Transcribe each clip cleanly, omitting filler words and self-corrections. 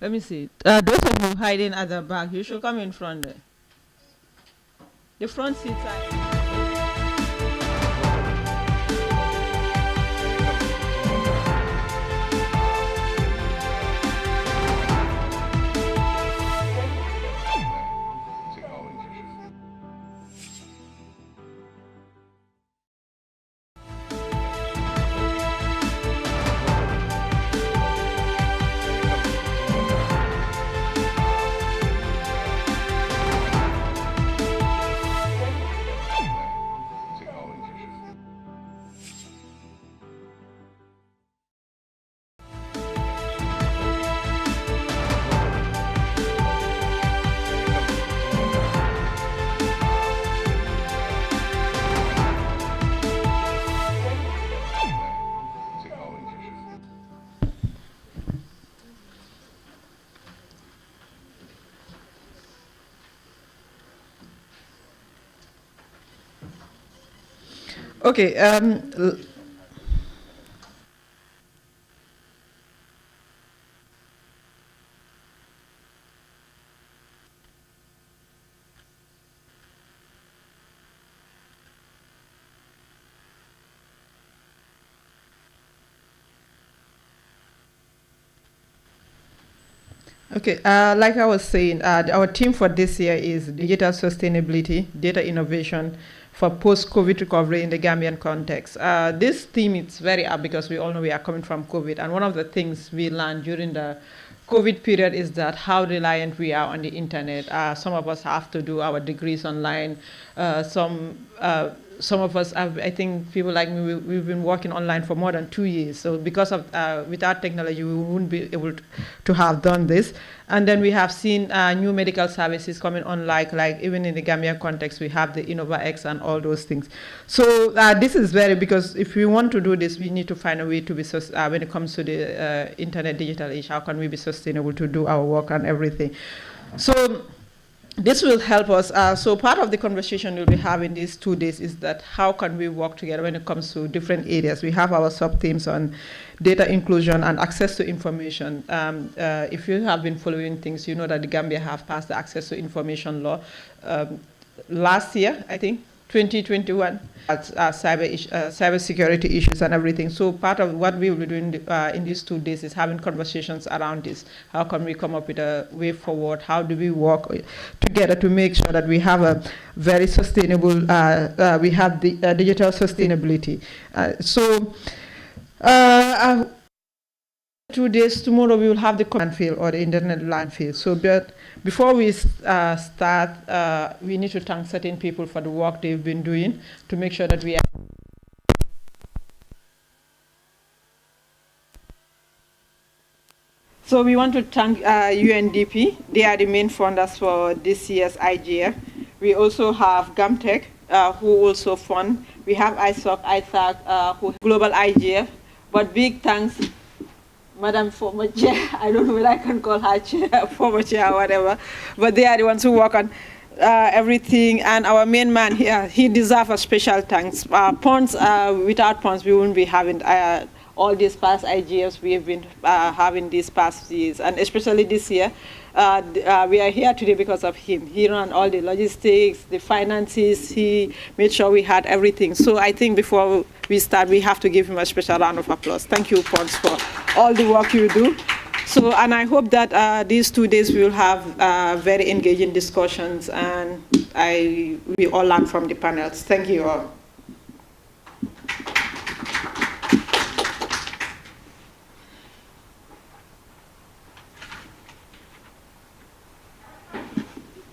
Let me see. Those of you hiding at the back, you should come in front there. The front seats are... Okay. Okay, like I was saying, our theme for this year is digital sustainability, data innovation for post-COVID recovery in the Gambian context. This theme is very apt because we all know we are coming from COVID, and one of the things we learned during the COVID period is that how reliant we are on the internet. Some of us have to do our degrees online. Some of us, I think people like me, we've been working online for more than 2 years. So because of, without technology, we wouldn't be able to have done this. And then we have seen new medical services coming on, like even in the Gambia context, we have the InnovaX and all those things. So this is because if we want to do this, we need to find a way to be, when it comes to the internet digital age, how can we be sustainable to do our work and everything. So this will help us. So part of the conversation we'll be having these 2 days is that how can we work together when it comes to different areas. We have our sub-themes on data inclusion and access to information. If you have been following things, you know that the Gambia have passed the access to information law last year, I think, 2021, cybersecurity issues and everything. So part of what we will be doing in these 2 days is having conversations around this. How can we come up with a way forward? How do we work together to make sure that we have a very sustainable, we have the digital sustainability. 2 days, tomorrow we will have the landfill or the internet landfill. So but before we start, we need to thank certain people for the work they've been doing to make sure that we are... So we want to thank UNDP. They are the main funders for this year's IGF. We also have Gamtech, who also fund. We have ISOC, who Global IGF. But big thanks, Madam former chair, I don't know whether I can call her chair, former chair or whatever, but they are the ones who work on everything. And our main man here, he deserves a special thanks. Ponds, without Ponds, we wouldn't be having all these past IGFs we have been having these past years, and especially this year. We are here today because of him. He ran all the logistics, the finances, he made sure we had everything. So I think before we start, we have to give him a special round of applause. Thank you, Pons, for all the work you do. So, and I hope that these 2 days we will have very engaging discussions, and we all learn from the panels. Thank you all.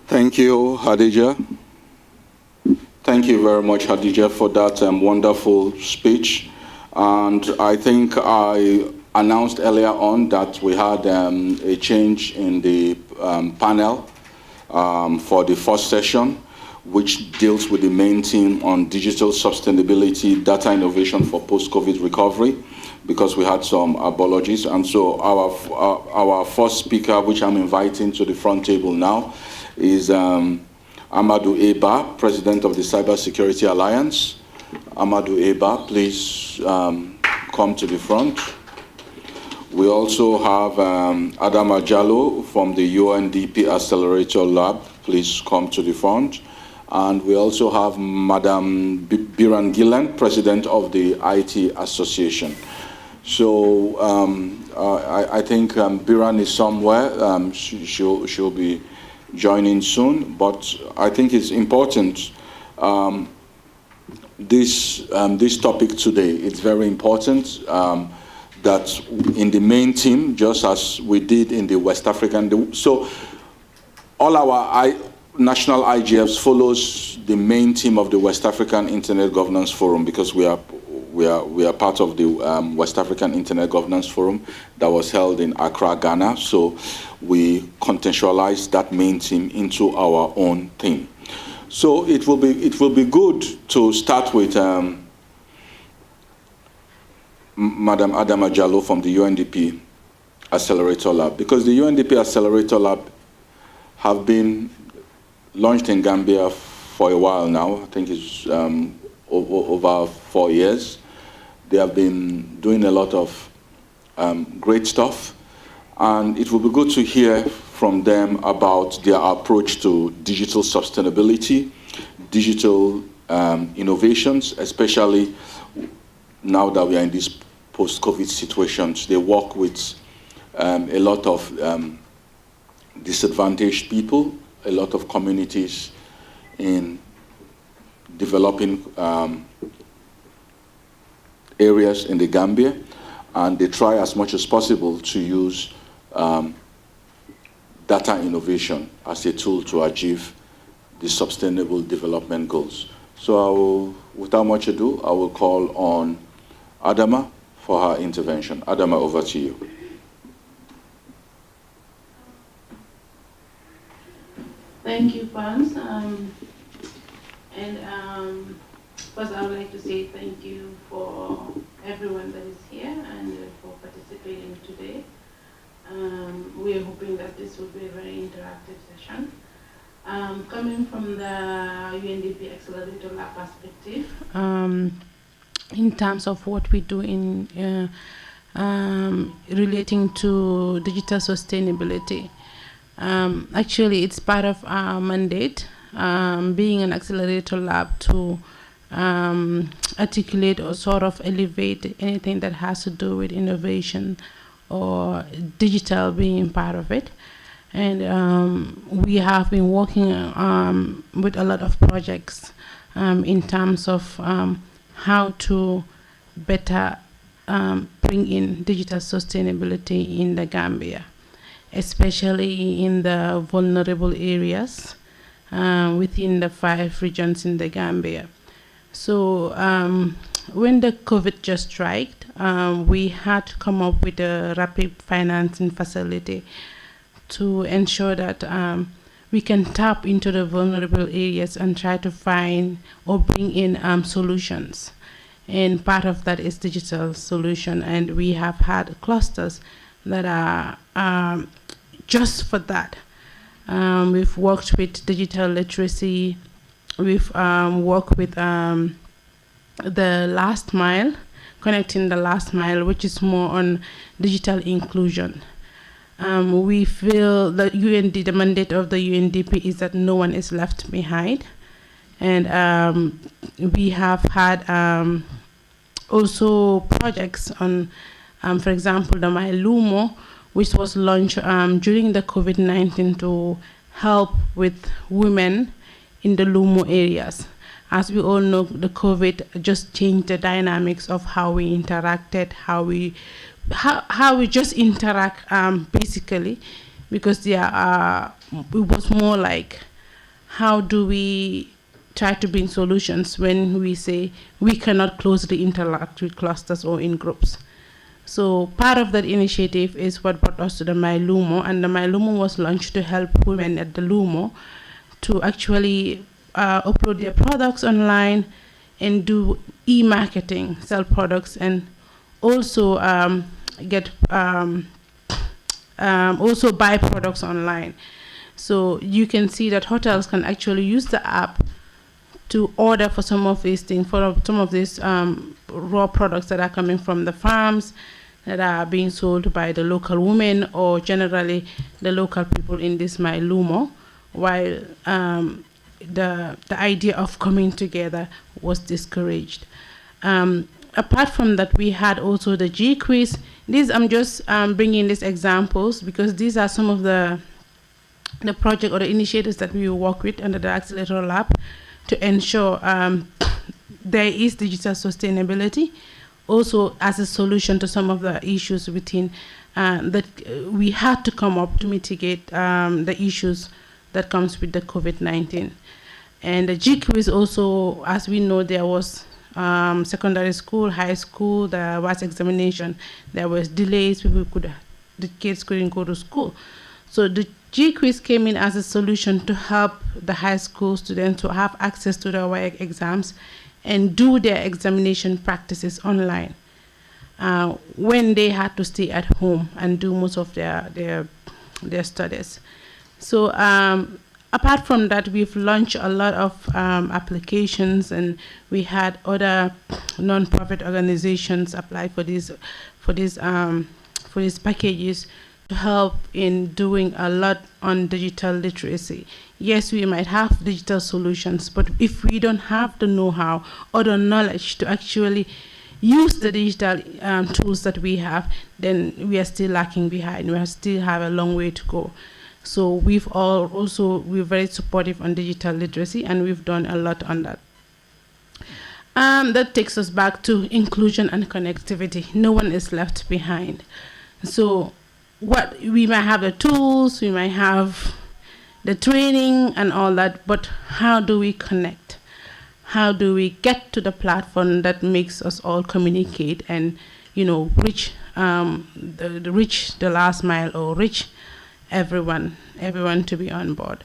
Thank you, Hadija. Thank you very much, Hadija, for that wonderful speech. And I think I announced earlier on that we had a change in the panel for the first session, which deals with the main theme on digital sustainability, data innovation for post-COVID recovery, because we had some apologies. And so our first speaker, which I'm inviting to the front table now, is Amadou Eba, President of the Cybersecurity Alliance. Amadou Eba, please come to the front. We also have Adama Jallo from the UNDP Accelerator Lab. Please come to the front. And we also have Madam Biran Gillan, President of the IT Association. So I think Biran is somewhere. She'll be joining soon. But I think it's important. This topic today, it's very important that in the main team, just as we did in the West African, so all our national IGFs follows the main team of the West African Internet Governance Forum, because we are part of the West African Internet Governance Forum that was held in Accra, Ghana. So we contextualize that main team into our own theme. So it will be good to start with Madam Adama Jallo from the UNDP Accelerator Lab, because the UNDP Accelerator Lab have been launched in Gambia for a while now. I think it's over 4 years. They have been doing a lot of great stuff, and it will be good to hear from them about their approach to digital sustainability, digital innovations, especially now that we are in these post-COVID situations. They work with a lot of disadvantaged people, a lot of communities in developing areas in the Gambia, and they try as much as possible to use data innovation as a tool to achieve the sustainable development goals. So without much ado, I will call on Adama for her intervention. Adama, over to you. Thank you, Pans. First, I would like to say thank you for everyone that is here and for participating today. We are hoping that this will be a very interactive session. Coming from the UNDP Accelerator Lab perspective, in terms of what we do in relating to digital sustainability, actually it's part of our mandate, being an accelerator lab, to articulate or sort of elevate anything that has to do with innovation or digital being part of it. And we have been working with a lot of projects in terms of how to better bring in digital sustainability in the Gambia, especially in the vulnerable areas within the 5 regions in the Gambia. So when the COVID just struck, we had to come up with a rapid financing facility to ensure that we can tap into the vulnerable areas and try to find or bring in solutions. And part of that is digital solution. And we have had clusters that are just for that. We've worked with digital literacy. We've worked with the last mile, connecting the last mile, which is more on digital inclusion. We feel that the mandate of the UNDP is that no one is left behind. And we have had also projects on, for example, the MyLumo, which was launched during the COVID-19 to help with women in the Lumo areas. As we all know, the COVID just changed the dynamics of how we interacted, how we just interact basically, because it was more like, how do we try to bring solutions when we say we cannot closely interact with clusters or in groups. So part of that initiative is what brought us to the MyLumo, and the MyLumo was launched to help women at the Lumo to actually upload their products online and do e-marketing, sell products, and also also buy products online. So you can see that hotels can actually use the app to order for some of these things, for some of these raw products that are coming from the farms. that are being sold by the local women or generally the local people in this my Lumo, while the idea of coming together was discouraged. Apart from that, we had also the G quiz. These I'm just bringing these examples because these are some of the project or the initiatives that we will work with under the Accelerator Lab to ensure there is digital sustainability, also as a solution to some of the issues within that we had to come up to mitigate the issues that comes with the COVID-19. And the GQ is also, as we know, there was secondary school, high school, there was examination, there was delays, the kids couldn't go to school. So the G-Quiz came in as a solution to help the high school students to have access to the WAEC exams and do their examination practices online when they had to stay at home and do most of their studies. So apart from that, we've launched a lot of applications, and we had other non-profit organizations apply for these packages to help in doing a lot on digital literacy. Yes, we might have digital solutions, but if we don't have the know-how or the knowledge to actually use the digital tools that we have, then we are still lacking behind. We still have a long way to go. So we're very supportive on digital literacy, and we've done a lot on that. That takes us back to inclusion and connectivity. No one is left behind. So what we might have the tools, we might have the training and all that, but how do we connect? How do we get to the platform that makes us all communicate and, reach the last mile or reach everyone to be on board?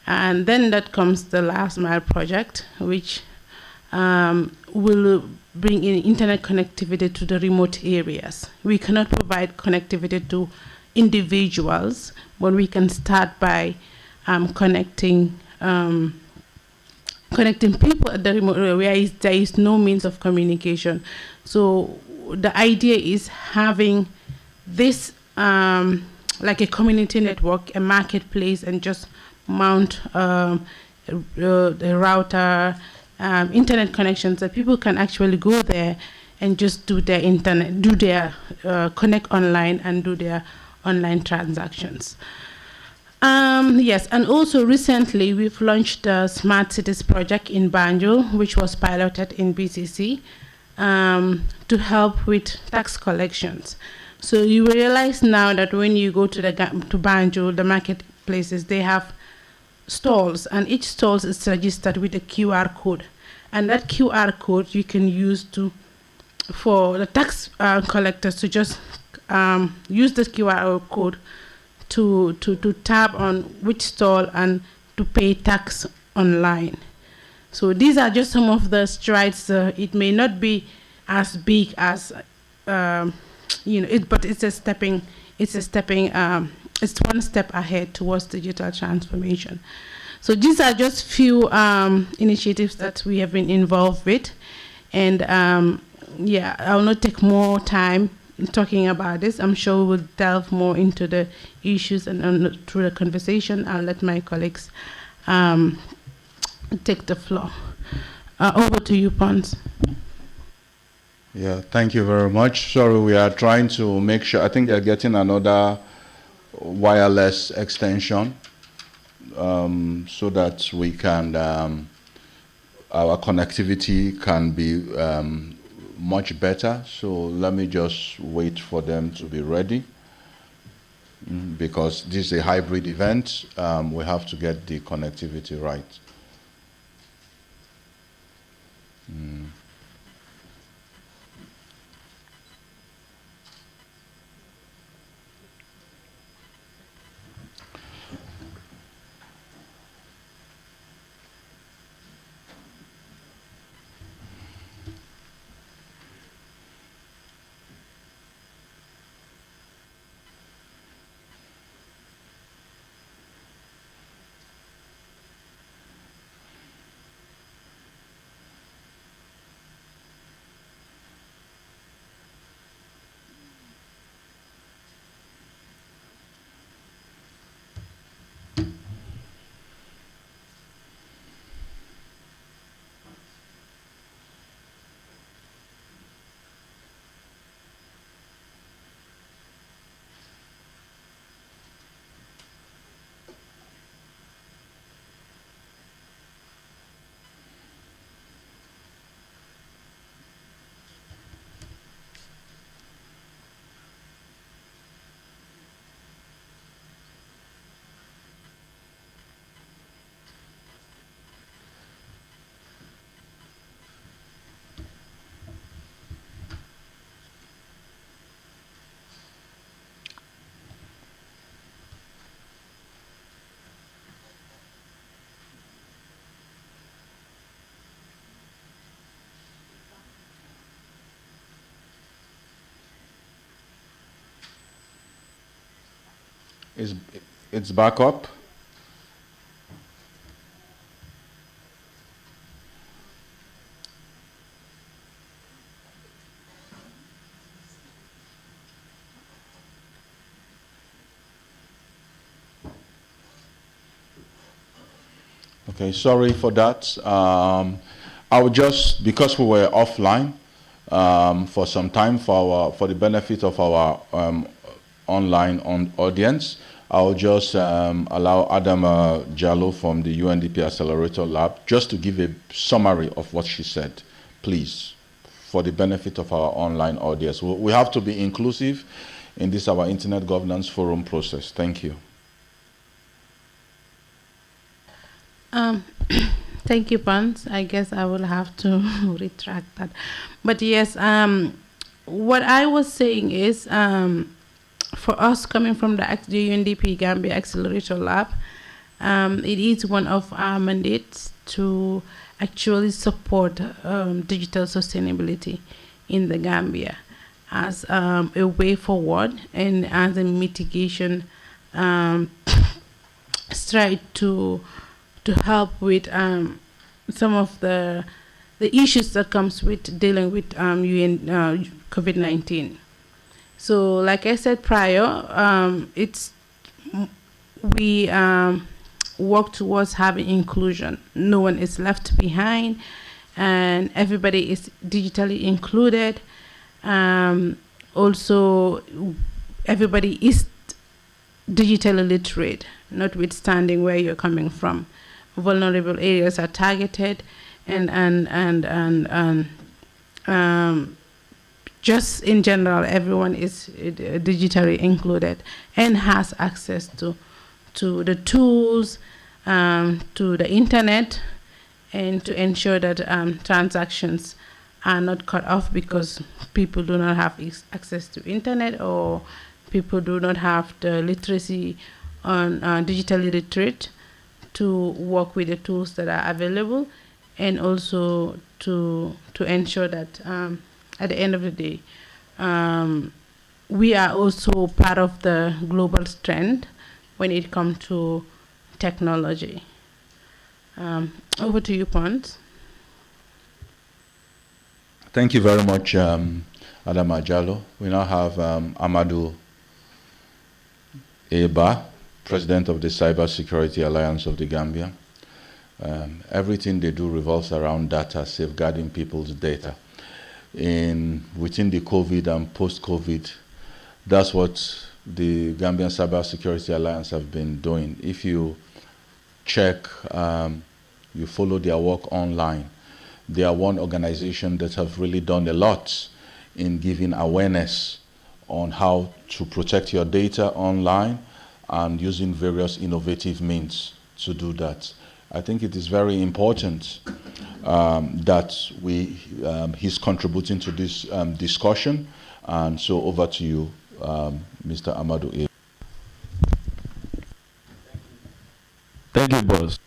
And then that comes the last mile project, which will bring in internet connectivity to the remote areas. We cannot provide connectivity to individuals, but we can start by connecting people at the remote area where there is no means of communication. So the idea is having this like a community network, a marketplace, and just mount the router, internet connections that people can actually go there and just do their connect online and do their online transactions. Yes, and also recently we've launched the Smart Cities project in Banjul, which was piloted in BCC to help with tax collections. So you realize now that when you go to Banjul, the marketplaces, they have stalls, and each stall is registered with a QR code, and that QR code you can use for the tax collectors to just use the QR code to tap on which stall and to pay tax online. So these are just some of the strides. It may not be as big as but it's one step ahead towards digital transformation. So these are just few initiatives that we have been involved with, and I'll not take more time talking about this. I'm sure we will delve more into the issues and through the conversation. I'll let my colleagues take the floor. Over to you, Pons. Yeah, thank you very much. Sorry, we are trying to make sure. I think they're getting another wireless extension so that we can, our connectivity can be much better. So let me just wait for them to be ready, because this is a hybrid event. We have to get the connectivity right. It's back up. Okay, sorry for that. I would just, because we were offline for some time for the benefit of our online audience, I'll just allow Adam Jallo from the UNDP Accelerator Lab just to give a summary of what she said, please, for the benefit of our online audience. We have to be inclusive in this our Internet Governance Forum process. Thank you. Thank you, Pons. I guess I will have to retract that. But yes, what I was saying is, for us coming from the UNDP Gambia Accelerator Lab, it is one of our mandates to actually support digital sustainability in the Gambia as a way forward and as a mitigation stride to help with some of the issues that comes with dealing with COVID-19. So, like I said prior, we work towards having inclusion. No one is left behind, and everybody is digitally included. Also, everybody is digitally literate, notwithstanding where you're coming from. Vulnerable areas are targeted, and just in general, everyone is digitally included and has access to the tools, to the internet, and to ensure that transactions are not cut off because people do not have access to internet, or people do not have the literacy on digitally literate to work with the tools that are available, and also to ensure that at the end of the day, we are also part of the global trend when it comes to technology. Over to you, Pons. Thank you very much, Adam Jallo. We now have Amadou Eba, President of the Cybersecurity Alliance of the Gambia. Everything they do revolves around data, safeguarding people's data. Within the COVID and post-COVID, that's what the Gambian Cybersecurity Alliance have been doing. If you check, you follow their work online, they are one organization that have really done a lot in giving awareness on how to protect your data online and using various innovative means to do that. I think it is very important that he's contributing to this discussion. And so over to you, Mr. Amadou. Thank you, boss.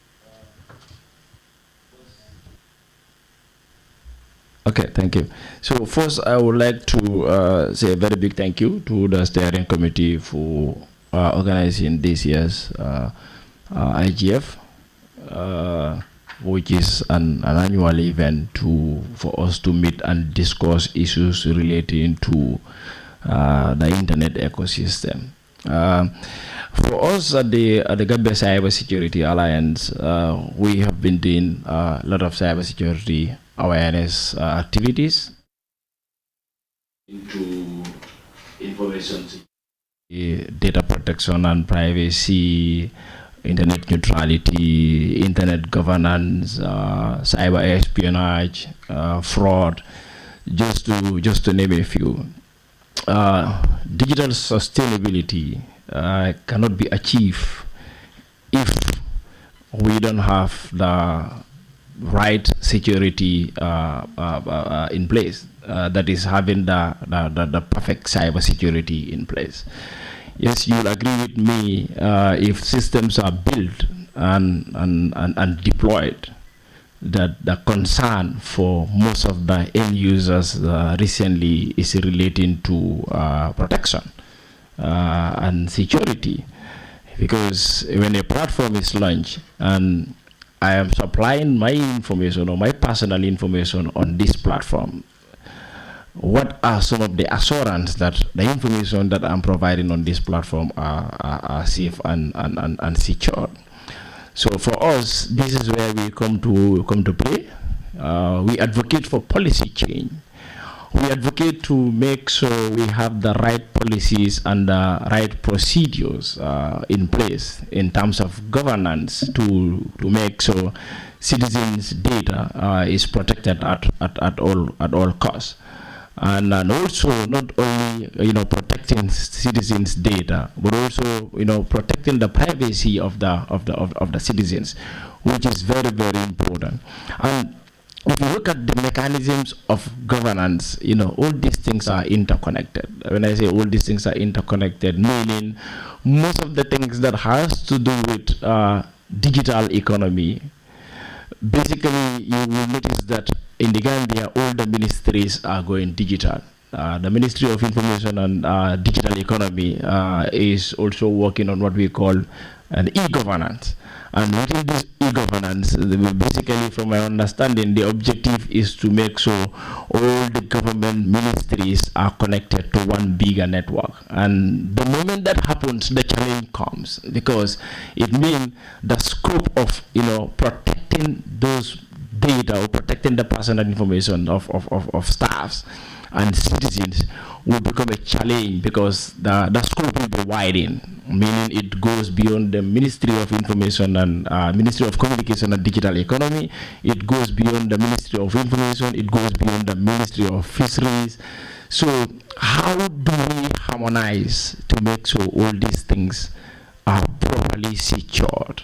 Okay, thank you. So first, I would like to say a very big thank you to the steering committee for organizing this year's IGF, which is an annual event for us to meet and discuss issues relating to the internet ecosystem. For us at the Gambia Cybersecurity Alliance, we have been doing a lot of cybersecurity awareness activities into information, data protection and privacy, internet neutrality, internet governance, cyber espionage, fraud, just to name a few. Digital sustainability cannot be achieved if we don't have the right security in place, that is having the perfect cyber security in place. Yes, you'll agree with me, if systems are built and deployed, that the concern for most of the end users recently is relating to protection and security. because when a platform is launched and I am supplying my information or my personal information on this platform, what are some of the assurance that the information that I'm providing on this platform are safe and secured? So for us, this is where we come to play. We advocate for policy change. We advocate to make sure we have the right policies and the right procedures in place in terms of governance to make sure citizens' data is protected at all costs. And also not only protecting citizens' data, but also protecting the privacy of the citizens, which is very, very important. And if you look at the mechanisms of governance, all these things are interconnected. When I say all these things are interconnected, meaning most of the things that has to do with digital economy, basically you will notice that in the Gambia, all the ministries are going digital. The Ministry of Information and Digital Economy is also working on what we call an e-governance. And within this e-governance, basically from my understanding, the objective is to make sure all the government ministries are connected to one bigger network. And the moment that happens, the challenge comes, because it means the scope of protecting those data or protecting the personal information of staffs and citizens will become a challenge, because the scope will be widened, meaning it goes beyond the Ministry of Information and Ministry of Communication and Digital Economy. It goes beyond the Ministry of Information. It goes beyond the Ministry of Fisheries. So how do we harmonize to make sure all these things are properly secured?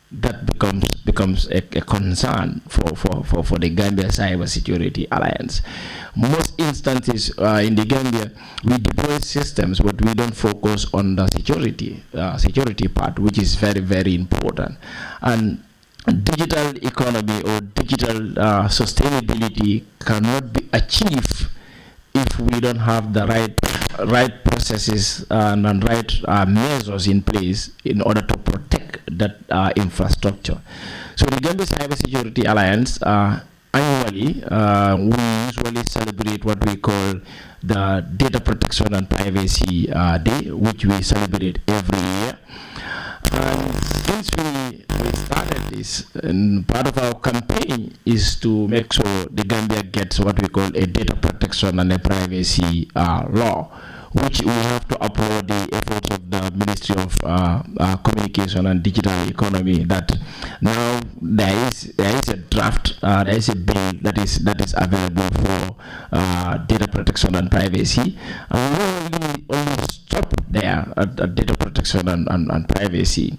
That becomes a concern for the Gambia Cybersecurity Alliance. Most instances in the Gambia, we deploy systems, but we don't focus on the security part, which is very, very important. And digital economy or digital sustainability cannot be achieved if we don't have the right processes and right measures in place in order to protect that infrastructure. So the Gambia Cybersecurity Alliance, annually, we usually celebrate what we call the Data Protection and Privacy Day, which we celebrate every year. And since we started this, and part of our campaign is to make sure the Gambia gets what we call a data protection and a privacy law, which we have to applaud the efforts of the Ministry of Communication and Digital Economy, that now there is a draft, there is a bill that is available for data protection and privacy. And we only stop there at data protection and privacy.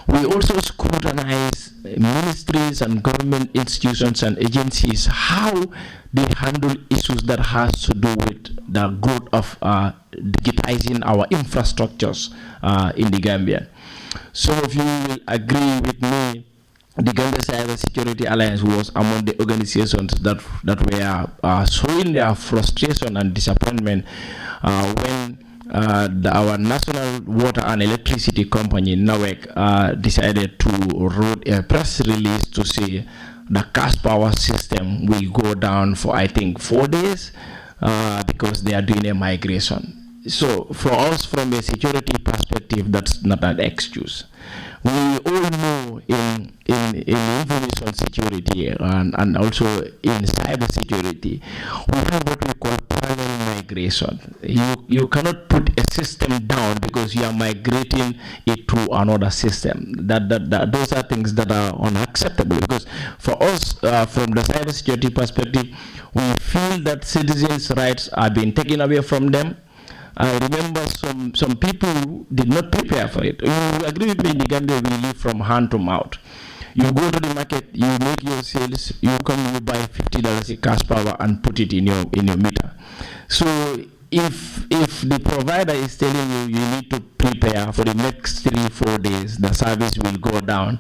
We also scrutinize ministries and government institutions and agencies, how they handle issues that has to do with the growth of digitizing our infrastructures in the Gambia. Some of you will agree with me, the Gambia Cybersecurity Alliance was among the organizations that were showing their frustration and disappointment when our national water and electricity company, NAWEC, decided to write a press release to say the cash power system will go down for, I think, 4 days because they are doing a migration. So for us, from a security perspective, that's not an excuse. We all know in information security and also in cyber security, we have what we call parallel migration. You cannot put a system down because you are migrating it to another system. Those are things that are unacceptable, because for us, from the cyber security perspective, we feel that citizens' rights are being taken away from them. I remember some people did not prepare for it. You agree with me, in the Gambia, we live from hand to mouth. You go to the market, you make your sales, you come, you buy $50 in cash power and put it in your meter. So if the provider is telling you need to prepare for the next 3-4 days, the service will go down,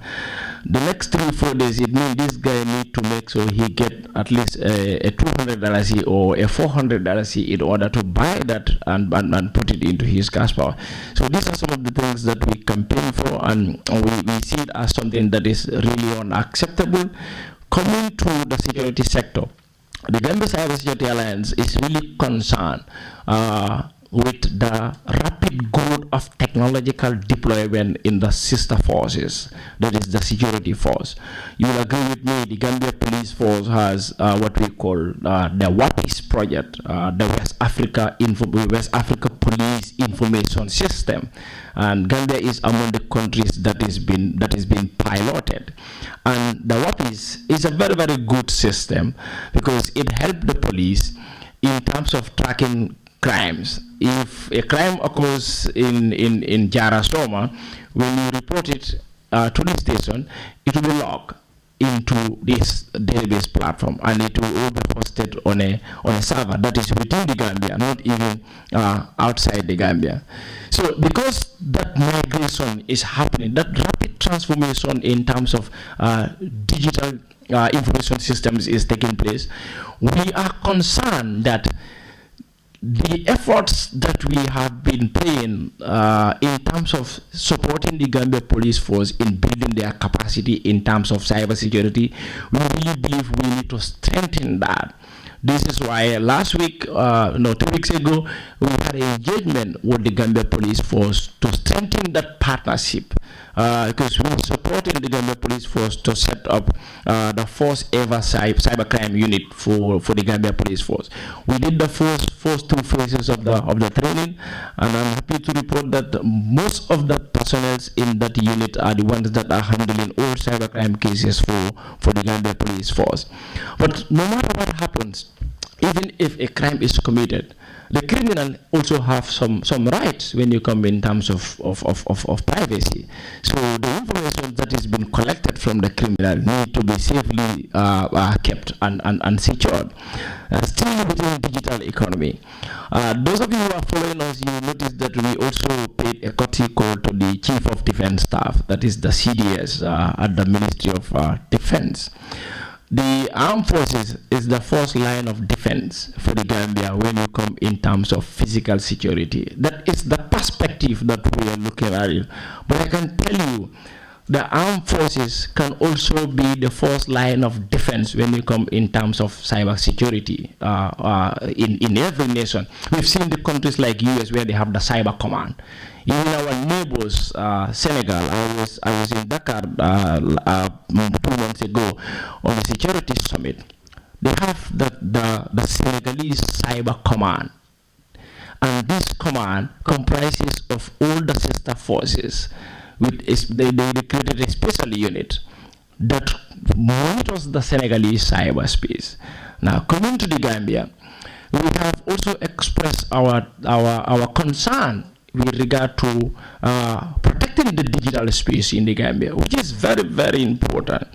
the next 3-4 days, it means this guy need to make sure he get at least a $200 or a $400 in order to buy that and put it into his gas power. So these are some of the things that we campaign for, and we see it as something that is really unacceptable. Coming to the security sector, the Gambia Cybersecurity Alliance is really concerned with the rapid growth of technological deployment in the sister forces, that is the security force. You will agree with me, the Gambia Police Force has what we call the WAPIS project, the West Africa Police Information System, and Gambia is among the countries that is being piloted. And the WAPIS is a very, very good system because it helps the police in terms of tracking crimes. If a crime occurs in Jarasoma, when you report it to the station, it will be logged into this database platform, and it will all be hosted on a server that is within the Gambia, not even outside the Gambia. So because that migration is happening, that rapid transformation in terms of digital information systems is taking place, we are concerned that the efforts that we have been playing in terms of supporting the Gambia Police Force in building their capacity in terms of cybersecurity, we really believe we need to strengthen that. This is why last week, 2 weeks ago, we had an engagement with the Gambia Police Force to strengthen that partnership, because we supported the Gambia Police Force to set up the first ever cybercrime unit for the Gambia Police Force. We did the first 2 phases of the training, and I'm happy to report that most of the personnel in that unit are the ones that are handling all cybercrime cases for the Gambia Police Force. But no matter what happens, even if a crime is committed, the criminal also have some rights when you come in terms of privacy. So the information that has been collected from the criminal need to be safely kept and secured. Still within digital economy. Those of you who are following us, you notice that we also paid a courtesy call to the Chief of Defense Staff, that is the CDS at the Ministry of Defense. The armed forces is the first line of defense for the Gambia when you come in terms of physical security. That is the perspective that we are looking at it. But I can tell you, the armed forces can also be the first line of defense when you come in terms of cybersecurity in every nation. We've seen the countries like US where they have the cyber command. Even our neighbors, Senegal, I was in Dakar 2 months ago on the security summit. They have the Senegalese cyber command, and this command comprises of all the sister forces. They created a special unit that monitors the Senegalese cyberspace. Now, coming to the Gambia, we have also expressed our concern with regard to protecting the digital space in the Gambia, which is very, very important.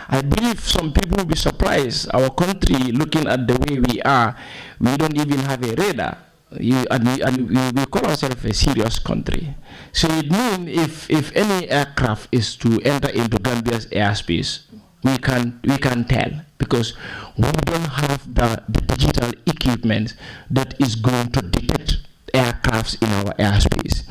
I believe some people will be surprised. Our country, looking at the way we are, we don't even have a radar. We call ourselves a serious country. So it means if any aircraft is to enter into Gambia's airspace, we can tell, because we don't have the digital equipment that is going to detect aircrafts in our airspace.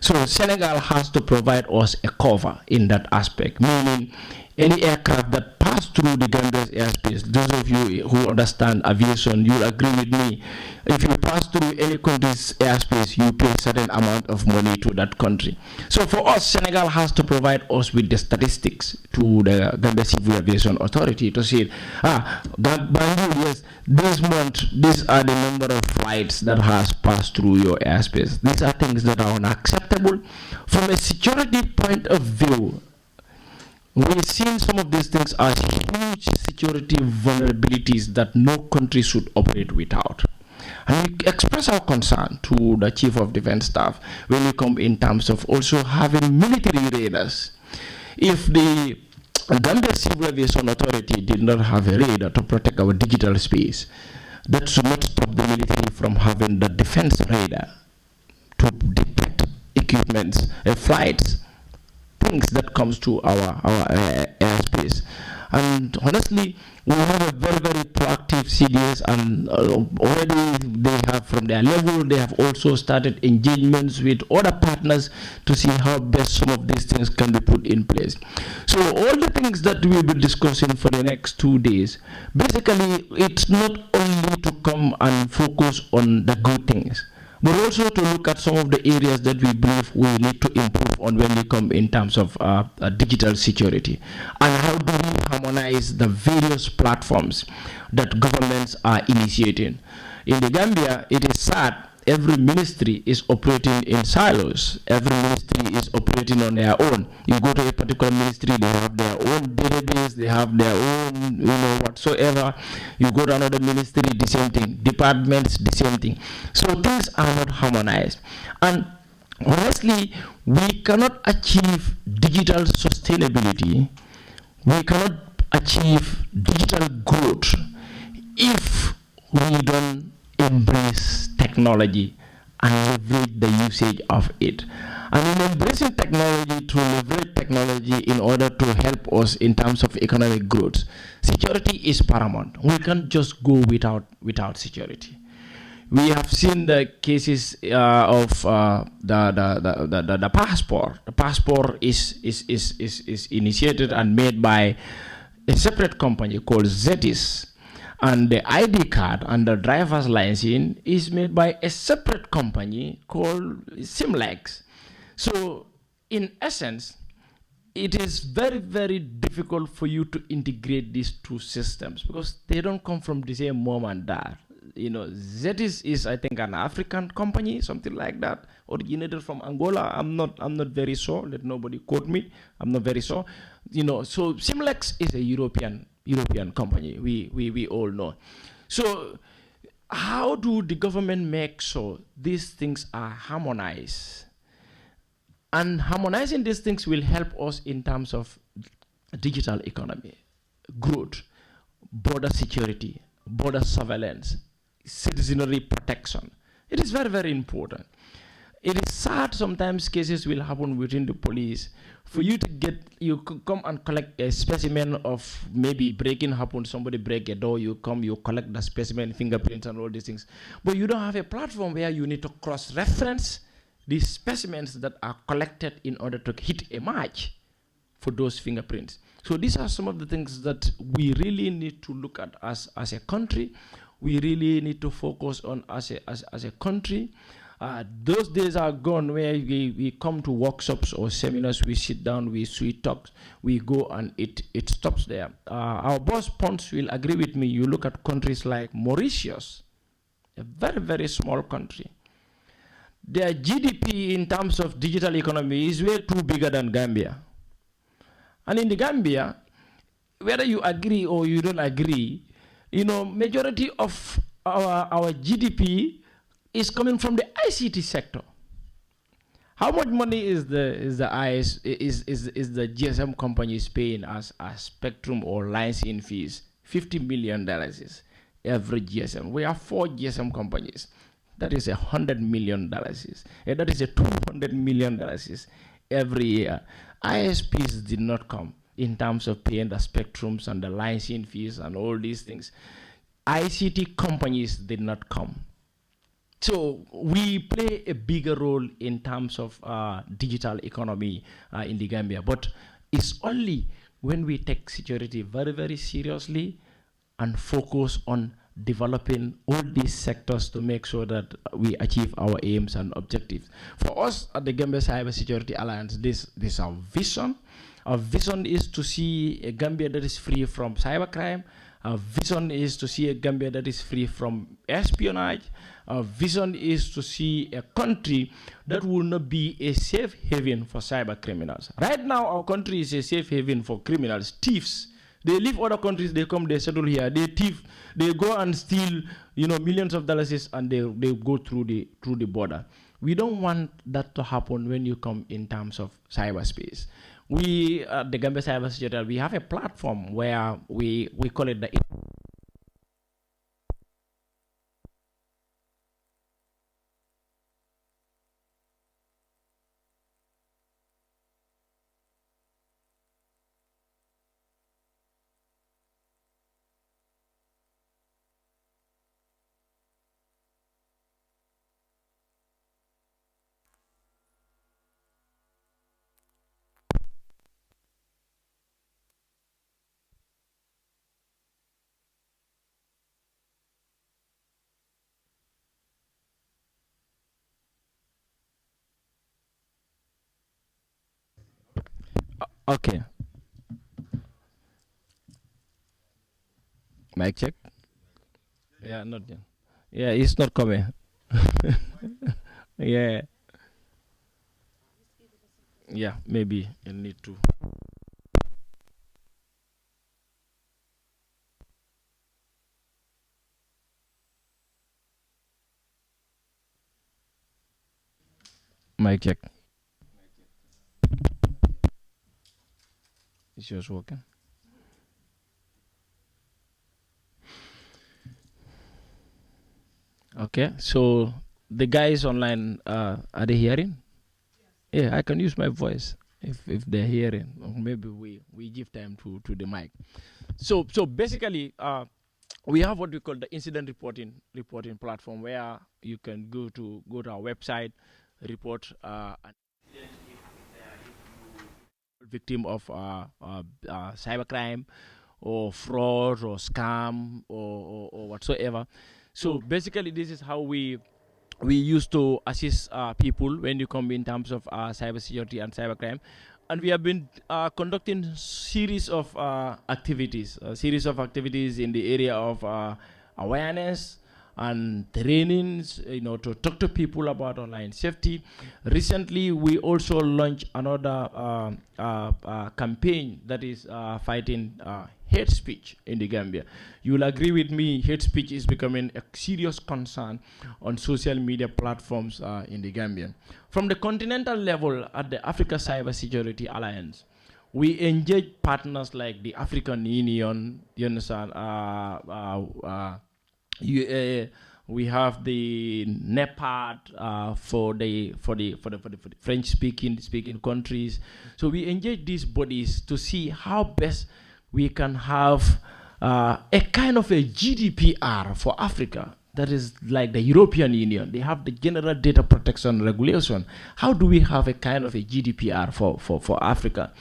So Senegal has to provide us a cover in that aspect, meaning any aircraft that pass through the Gambia's airspace, those of you who understand aviation, you'll agree with me, if you pass through any country's airspace, you pay a certain amount of money to that country. So for us, Senegal has to provide us with the statistics to the Gambia Civil Aviation Authority to say, Banjul, yes, this month, these are the number of flights that has passed through your airspace. These are things that are unacceptable. From a security point of view, we've seen some of these things as huge security vulnerabilities that no country should operate without. And we express our concern to the Chief of Defense Staff when we come in terms of also having military radars. If the Gambia Civil Aviation Authority did not have a radar to protect our digital space, that should not stop the military from having the defense radar to detect equipments, flights things that comes to our airspace. And honestly, we have a very, very proactive CDS, and already they have, from their level, they have also started engagements with other partners to see how best some of these things can be put in place. So all the things that we'll be discussing for the next 2 days, basically it's not only to come and focus on the good things, but also to look at some of the areas that we believe we need to improve on when we come in terms of digital security. And how do we harmonize the various platforms that governments are initiating? In the Gambia, it is sad, every ministry is operating in silos. Every ministry is operating on their own. You go to a particular ministry, they have their own database, they have their own, whatsoever. You go to another ministry, the same thing. Departments, the same thing. So things are not harmonized. And honestly, we cannot achieve digital sustainability, we cannot achieve digital growth if we don't embrace technology and leverage the usage of it. And in embracing technology, to leverage technology in order to help us in terms of economic growth, security is paramount. We can't just go without security. We have seen the cases of the passport. The passport is initiated and made by a separate company called Zetis. And the ID card and the driver's license is made by a separate company called Simlex. So in essence, it is very, very difficult for you to integrate these two systems because they don't come from the same mom and dad. Zetis is, I think, an African company, something like that, originated from Angola. I'm not very sure. Let nobody quote me. I'm not very sure. So Simlex is a European company. We all know. So how do the government make sure these things are harmonized? And harmonizing these things will help us in terms of digital economy, growth, border security, border surveillance, citizenry protection. It is very, very important. It is sad sometimes cases will happen within the police. For you to come and collect a specimen of maybe breaking happened, somebody break a door, you collect the specimen, fingerprints and all these things. But you don't have a platform where you need to cross-reference these specimens that are collected in order to hit a match for those fingerprints. So these are some of the things that we really need to look at as a country. We really need to focus on as a country. Those days are gone where we come to workshops or seminars, we sit down, we sweet talks, we go, and it stops there. Our boss Ponce will agree with me. You look at countries like Mauritius, a very, very small country. Their GDP in terms of digital economy is way too bigger than Gambia. And in the Gambia, whether you agree or you don't agree, majority of our GDP is coming from the ICT sector. How much money is the GSM companies paying as spectrum or licensing fees? $50 million every GSM. We have 4 GSM companies. That is $100 million. That is $200 million every year. ISPs did not come in terms of paying the spectrums and the licensing fees and all these things. ICT companies did not come. So we play a bigger role in terms of digital economy in the Gambia. But it's only when we take security very, very seriously and focus on developing all these sectors to make sure that we achieve our aims and objectives. For us at the Gambia Cybersecurity Alliance, this is our vision. Our vision is to see a Gambia that is free from cybercrime. Our vision is to see a Gambia that is free from espionage. Our vision is to see a country that will not be a safe haven for cyber criminals. Right now, our country is a safe haven for criminals, thieves. They leave other countries, they come, they settle here, they thief, they go and steal, millions of dollars, and they go through the border. We don't want that to happen when you come in terms of cyberspace. We at the Gambia Cybersecurity, we have a platform where we call it the Okay. Mic check. Yeah, not yet. Yeah, it's not coming. Yeah. Yeah, maybe you need to. Mic check. Is yours working? Okay, so the guys online, are they hearing? Yeah, I can use my voice if they're hearing. Or maybe we give time to the mic. So basically, we have what we call the incident reporting platform where you can go to our website, report an victim of cybercrime or fraud or scam or whatsoever. So basically, this is how we used to assist people when you come in terms of cybersecurity and cybercrime. And we have been conducting series of activities, a series of activities in the area of awareness and trainings, to talk to people about online safety. Recently, we also launched another campaign that is fighting hate speech in the Gambia. You will agree with me, hate speech is becoming a serious concern on social media platforms in the Gambia. From the continental level at the Africa Cybersecurity Alliance, we engage partners like the African Union, you understand, we have the NEPAD for the French speaking countries. So we engage these bodies to see how best we can have a kind of a GDPR for Africa. That is like the European Union. They have the General Data Protection Regulation. How do we have a kind of a GDPR for Africa?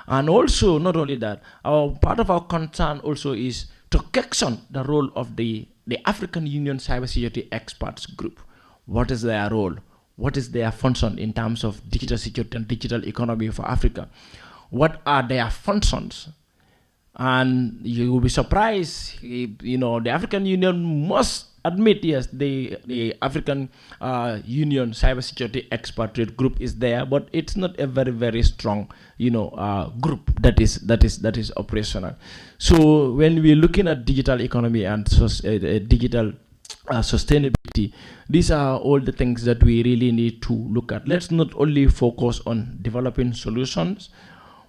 And also, not only that, part of our concern also is to question the role of the African Union Cybersecurity Experts Group. What is their role? What is their function in terms of digital security and digital economy for Africa? What are their functions? And you will be surprised, the African Union must admit, yes, the African Union Cybersecurity Expatriate Group is there, but it's not a very, very strong, group that is operational. So when we're looking at digital economy and digital sustainability, these are all the things that we really need to look at. Let's not only focus on developing solutions,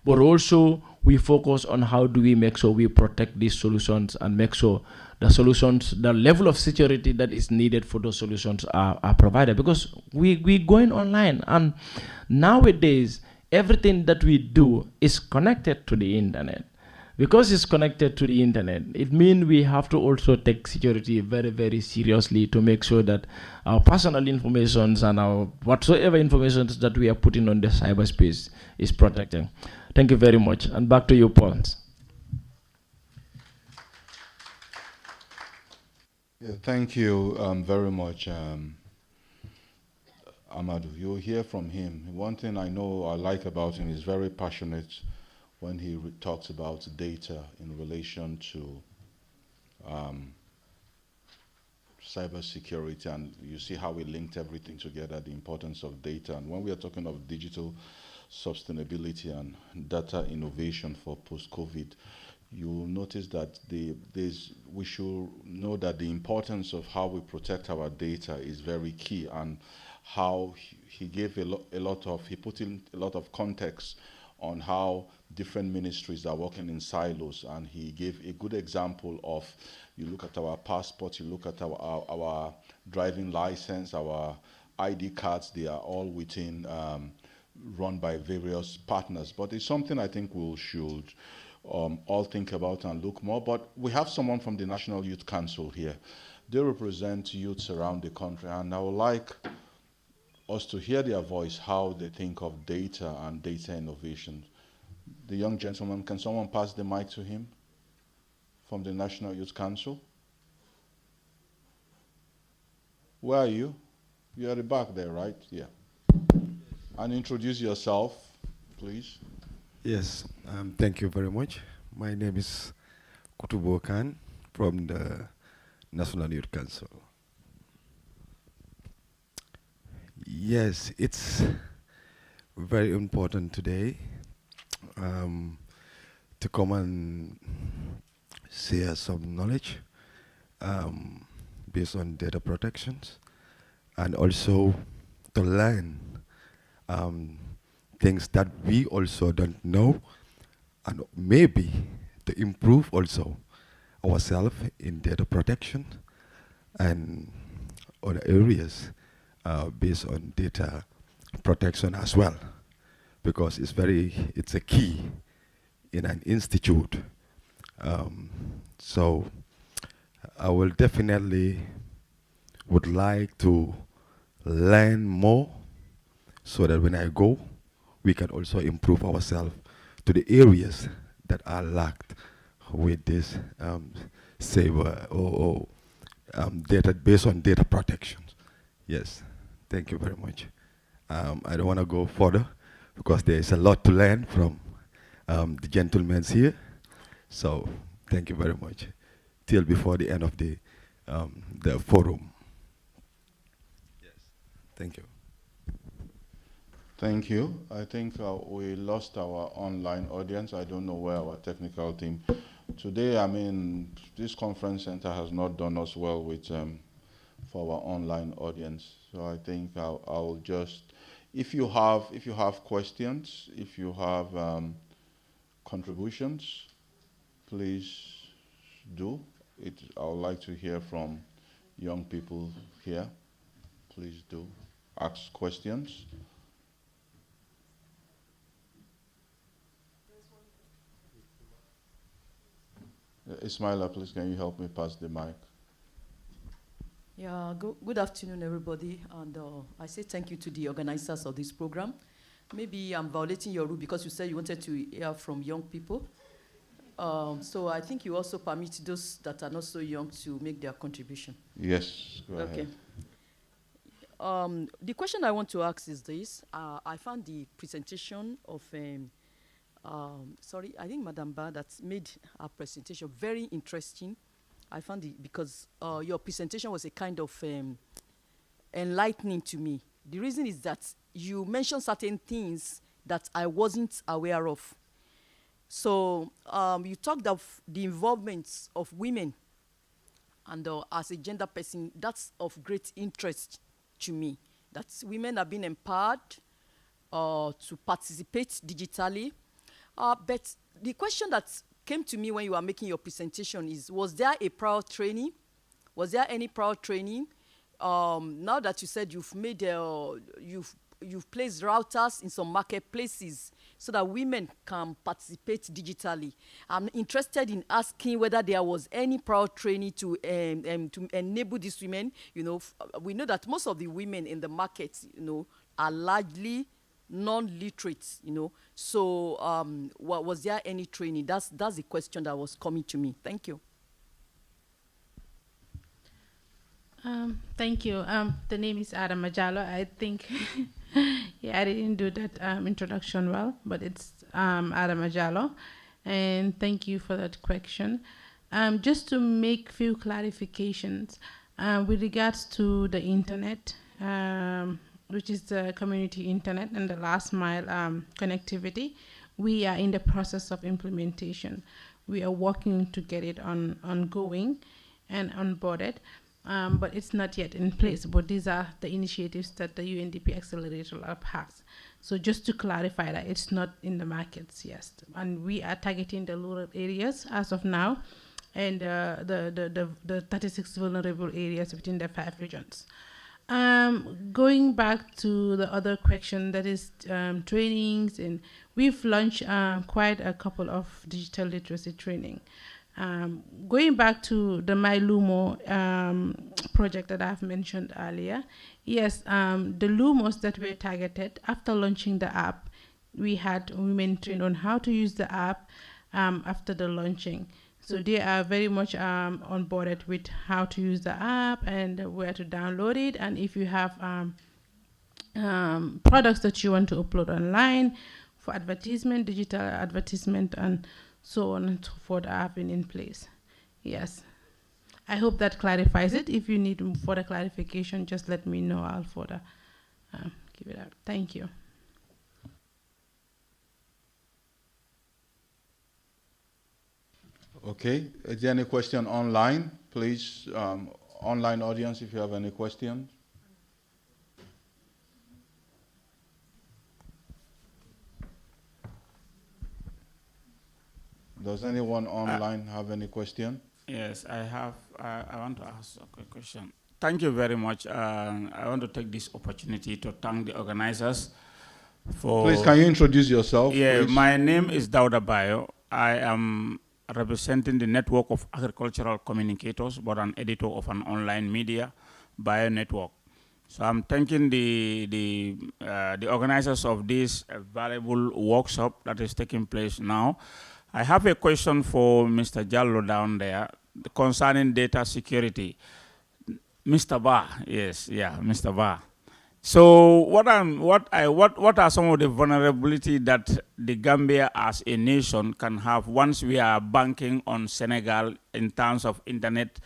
but also we focus on how do we make sure we protect these solutions and make sure the solutions, the level of security that is needed for those solutions are provided. Because we going online, and nowadays everything that we do is connected to the internet. Because it's connected to the internet, it means we have to also take security very, very seriously to make sure that our personal information and our whatsoever information that we are putting on the cyberspace is protected. Thank you very much. And back to you, Paul. Yeah, thank you very much, Amadou. You'll hear from him. One thing I know I like about him is very passionate when he talks about data in relation to cybersecurity, and you see how we linked everything together, the importance of data. And when we are talking of digital sustainability and data innovation for post-COVID, you'll notice that we should know that the importance of how we protect our data is very key, and how he gave he put in a lot of context on how different ministries are working in silos, and he gave a good example of, you look at our passports, you look at our driving license, our ID cards, they are all within run by various partners. But it's something I think we should all think about and look more. But we have someone from the National Youth Council here. They represent youths around the country, and I would like us to hear their voice, how they think of data and data innovation. The young gentleman, can someone pass the mic to him from the National Youth Council? Where are you? You're at the back there, right? Yeah. And introduce yourself, please. Yes, thank you very much. My name is Kutubo Khan from the National Youth Council. Yes, it's very important today to come and share some knowledge based on data protections and also to learn things that we also don't know and maybe to improve also ourselves in data protection and other areas based on data protection as well, because it's a key in an institute. So I will definitely would like to learn more so that when I go, we can also improve ourselves to the areas that are lacked with this saver or data based on data protection. Yes, thank you very much. I don't want to go further because there is a lot to learn from the gentlemen here. So thank you very much. Till before the end of the forum. Yes, thank you. Thank you. I think we lost our online audience. I don't know where our technical team. Today, I mean, this conference center has not done us well with for our online audience. So I think I'll just, if you have questions, if you have contributions, please do. I would like to hear from young people here. Please do ask questions. Ismaila, please, can you help me pass the mic? Yeah, good afternoon, everybody. And I say thank you to the organizers of this program. Maybe I'm violating your rule because you said you wanted to hear from young people. So I think you also permit those that are not so young to make their contribution. Yes, go ahead. Okay. The question I want to ask is this. I found the presentation of sorry, I think Madam Ba that made her presentation very interesting. I found it because your presentation was a kind of enlightening to me. The reason is that you mentioned certain things that I wasn't aware of. So you talked of the involvement of women, and as a gender person, that's of great interest to me. That women are being empowered to participate digitally. But the question that came to me when you were making your presentation is, was there a prior training? Was there any prior training? Now that you said you've made, you've placed routers in some marketplaces so that women can participate digitally. I'm interested in asking whether there was any prior training to enable these women. You know, we know that most of the women in the market, you know, are largely non-literate, you know. So was there any training? That's the question that was coming to me. Thank you. Thank you. The name is Adam Majalo. I think, yeah, I didn't do that introduction well, but it's Adam Majalo. And thank you for that question. Just to make few clarifications with regards to the internet, which is the community internet and the last mile connectivity, we are in the process of implementation. We are working to get it ongoing and onboarded. But it's not yet in place. But these are the initiatives that the UNDP Accelerator Lab has. So just to clarify that it's not in the markets, yes. And we are targeting the rural areas as of now, and the 36 vulnerable areas within the 5 regions. Going back to the other question, that is trainings, and we've launched quite a couple of digital literacy training. Going back to the MyLumo project that I've mentioned earlier, yes, the Lumos that were targeted, after launching the app, we had women trained on how to use the app after the launching. So they are very much onboarded with how to use the app and where to download it. And if you have products that you want to upload online, for advertisement, digital advertisement, and so on and so forth have been in place. Yes. I hope that clarifies it. If you need further clarification, just let me know. I'll further give it out. Thank you. Okay. Is there any question online? Please, online audience, if you have any questions. Does anyone online have any question? Yes, I have. I want to ask a quick question. Thank you very much. I want to take this opportunity to thank the organizers for... Please, can you introduce yourself? Yeah, please? My name is Dauda Bayo. I am representing the network of agricultural communicators, but an editor of an online media, Bio Network. So I'm thanking the organizers of this valuable workshop that is taking place now. I have a question for Mr. Jallo down there concerning data security. Mr. Ba, yes, yeah, Mr. Ba. So what are some of the vulnerabilities that the Gambia as a nation can have once we are banking on Senegal in terms of internet?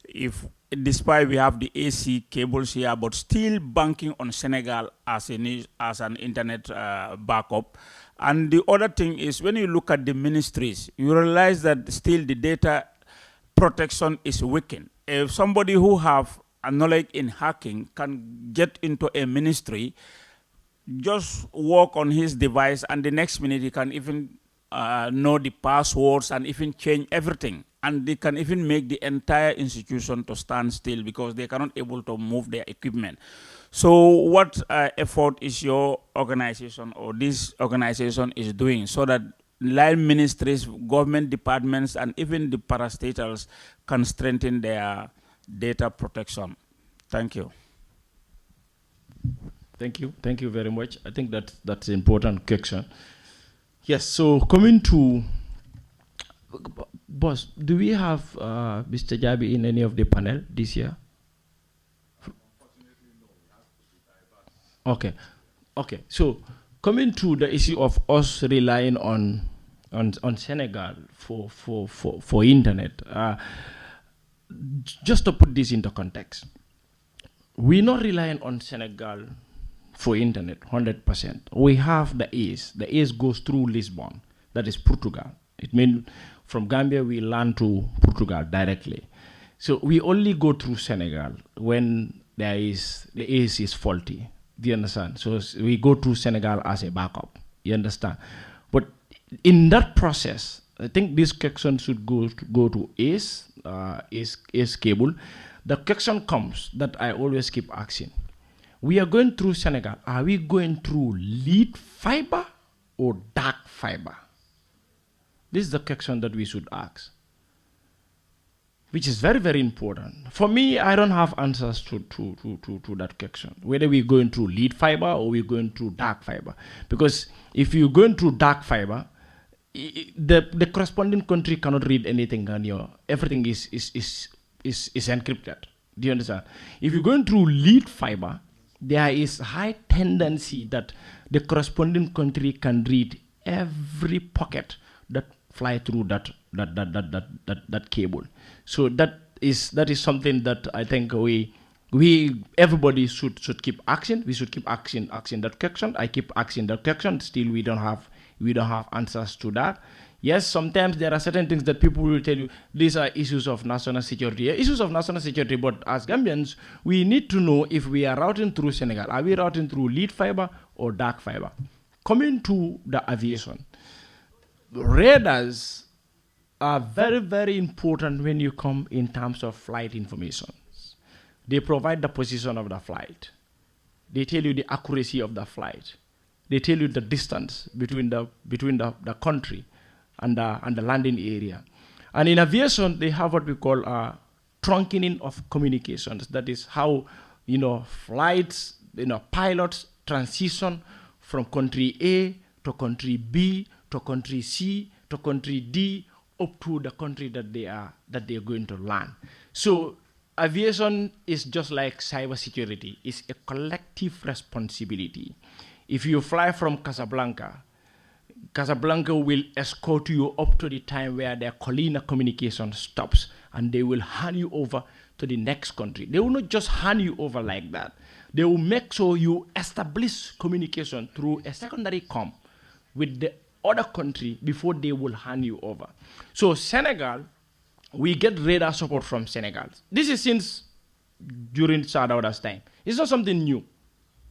If despite we have the AC cables here, but still banking on Senegal as an internet backup. And the other thing is, when you look at the ministries, you realize that still the data protection is weakened. If somebody who have a knowledge in hacking can get into a ministry, just work on his device, and the next minute he can even know the passwords and even change everything. And they can even make the entire institution to stand still because they cannot able to move their equipment. So what effort is your organization or this organization is doing so that line ministries, government departments, and even the parastatals can strengthen their data protection? Thank you. Thank you. Thank you very much. I think that's an important question. Yes, so coming to... Boss, do we have Mr. Jabi in any of the panel this year? Okay. Okay. So coming to the issue of us relying on Senegal for internet, just to put this into context, we're not relying on Senegal for internet 100%. We have the ACE. The ACE goes through Lisbon, that is Portugal. It means from Gambia we land to Portugal directly. So we only go through Senegal when the ACE is faulty. Do you understand? So we go to Senegal as a backup. You understand? But in that process, I think this question should go to ACE cable. The question comes that I always keep asking. We are going through Senegal. Are we going through lead fiber or dark fiber? This is the question that we should ask, which is very, very important. For me, I don't have answers to that question, whether we're going through lead fiber or we're going through dark fiber. Because if you're going through dark fiber, the corresponding country cannot read anything, and everything is encrypted. Do you understand? If you're going through lead fiber, there is high tendency that the corresponding country can read every pocket that fly through that cable. So that is something that I think everybody should keep asking. We should keep asking that question. I keep asking that question. Still, we don't have answers to that. Yes, sometimes there are certain things that people will tell you, these are issues of national security. Issues of national security, but as Gambians, we need to know if we are routing through Senegal. Are we routing through lead fiber or dark fiber? Coming to the aviation, radars are very, very important when you come in terms of flight information. They provide the position of the flight. They tell you the accuracy of the flight. They tell you the distance between the country and the landing area. And in aviation, they have what we call trunking of communications. That is how flights, pilots transition from country A to country B to country C to country D up to the country that they are going to land. So aviation is just like cybersecurity. It's a collective responsibility. If you fly from Casablanca Casablanca will escort you up to the time where their Colina communication stops, and they will hand you over to the next country. They will not just hand you over like that. They will make sure you establish communication through a secondary comm with the other country before they will hand you over. So Senegal, we get radar support from Senegal. This is since during Sadauda's time. It's not something new.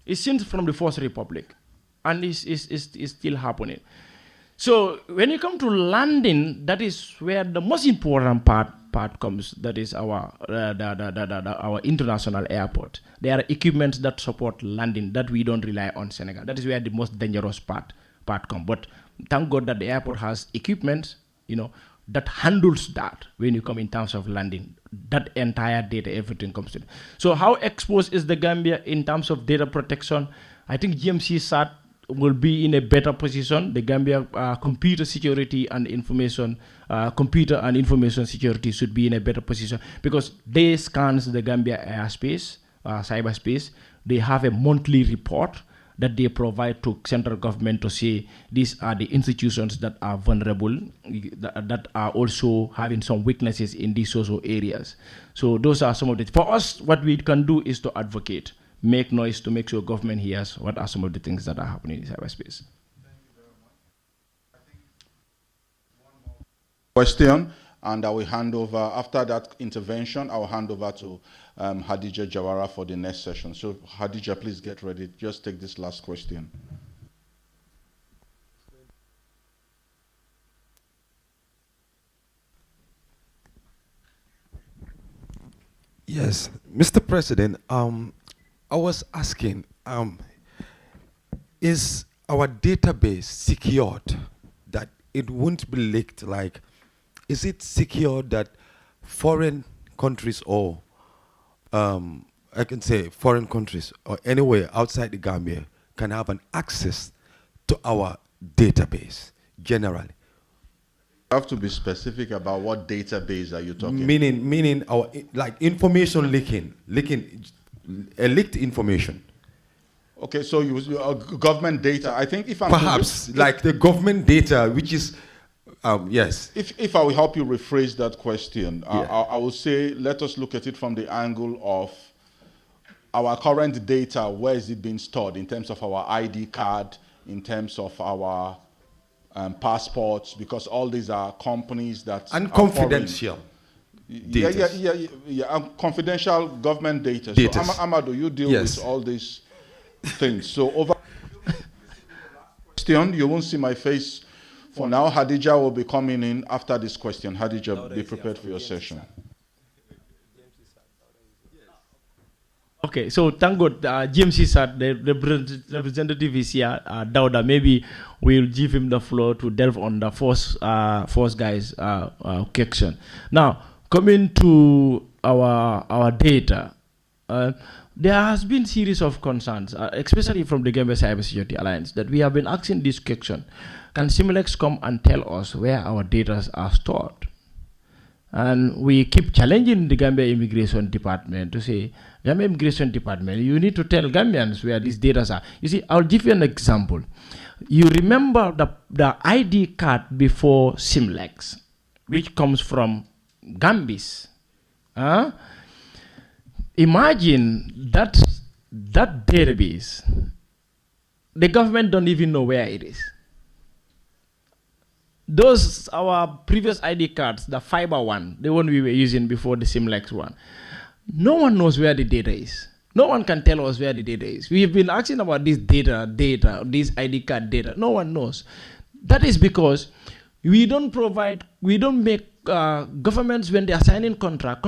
It's since from the First Republic, and it's still happening. So when you come to landing, that is where the most important part comes. That is our international airport. There are equipments that support landing that we don't rely on Senegal. That is where the most dangerous part comes. But thank God that the airport has equipment, that handles that when you come in terms of landing. That entire data, everything comes to it. So how exposed is the Gambia in terms of data protection? I think GMC-SAT will be in a better position. The Gambia computer security and information security should be in a better position, because they scans the Gambia airspace, cyberspace. They have a monthly report that they provide to central government to say these are the institutions that are vulnerable, that are also having some weaknesses in these social areas. So those are some of the, for us, what we can do is to advocate, make noise to make sure government hears what are some of the things that are happening in cyberspace. Thank you very much. I think one more question, and I will hand over, after that intervention, I will hand over to Hadija Jawara for the next session. So Hadija, please get ready. Just take this last question. Yes, Mr. President, I was asking, is our database secured that it won't be leaked? Like, is it secure that foreign countries or I can say foreign countries or anywhere outside the Gambia can have an access to our database generally? You have to be specific about what database are you talking? Meaning our like information leaking, leaked information. Okay, so you government data. I think if I'm perhaps like the government data, which is yes. If I will help you rephrase that question, yeah. I will say let us look at it from the angle of our current data. Where is it being stored in terms of our ID card, in terms of our passports? Because all these are companies that and confidential. Yeah, confidential government data. So Amadou, you deal with all these things. So over question, you won't see my face for now. Hadija will be coming in after this question. Hadija, be prepared for your session. Okay, so thank God, GMC-SAT, the representative is here, Dauda. Maybe we'll give him the floor to delve on the first guy's question. Now, coming to our data, there has been series of concerns, especially from the Gambia Cybersecurity Alliance, that we have been asking this question: can Similex come and tell us where our data are stored? And we keep challenging the Gambia Immigration Department to say, Gambia Immigration Department, you need to tell Gambians where these data are. You see, I'll give you an example. You remember the ID card before Similex, which comes from Gambis. Imagine that database, the government don't even know where it is. Those, our previous ID cards, the fiber one, the one we were using before the Similex one, no one knows where the data is. No one can tell us where the data is. We've been asking about this data, this ID card data. No one knows. That is because we don't make governments, when they are signing contract,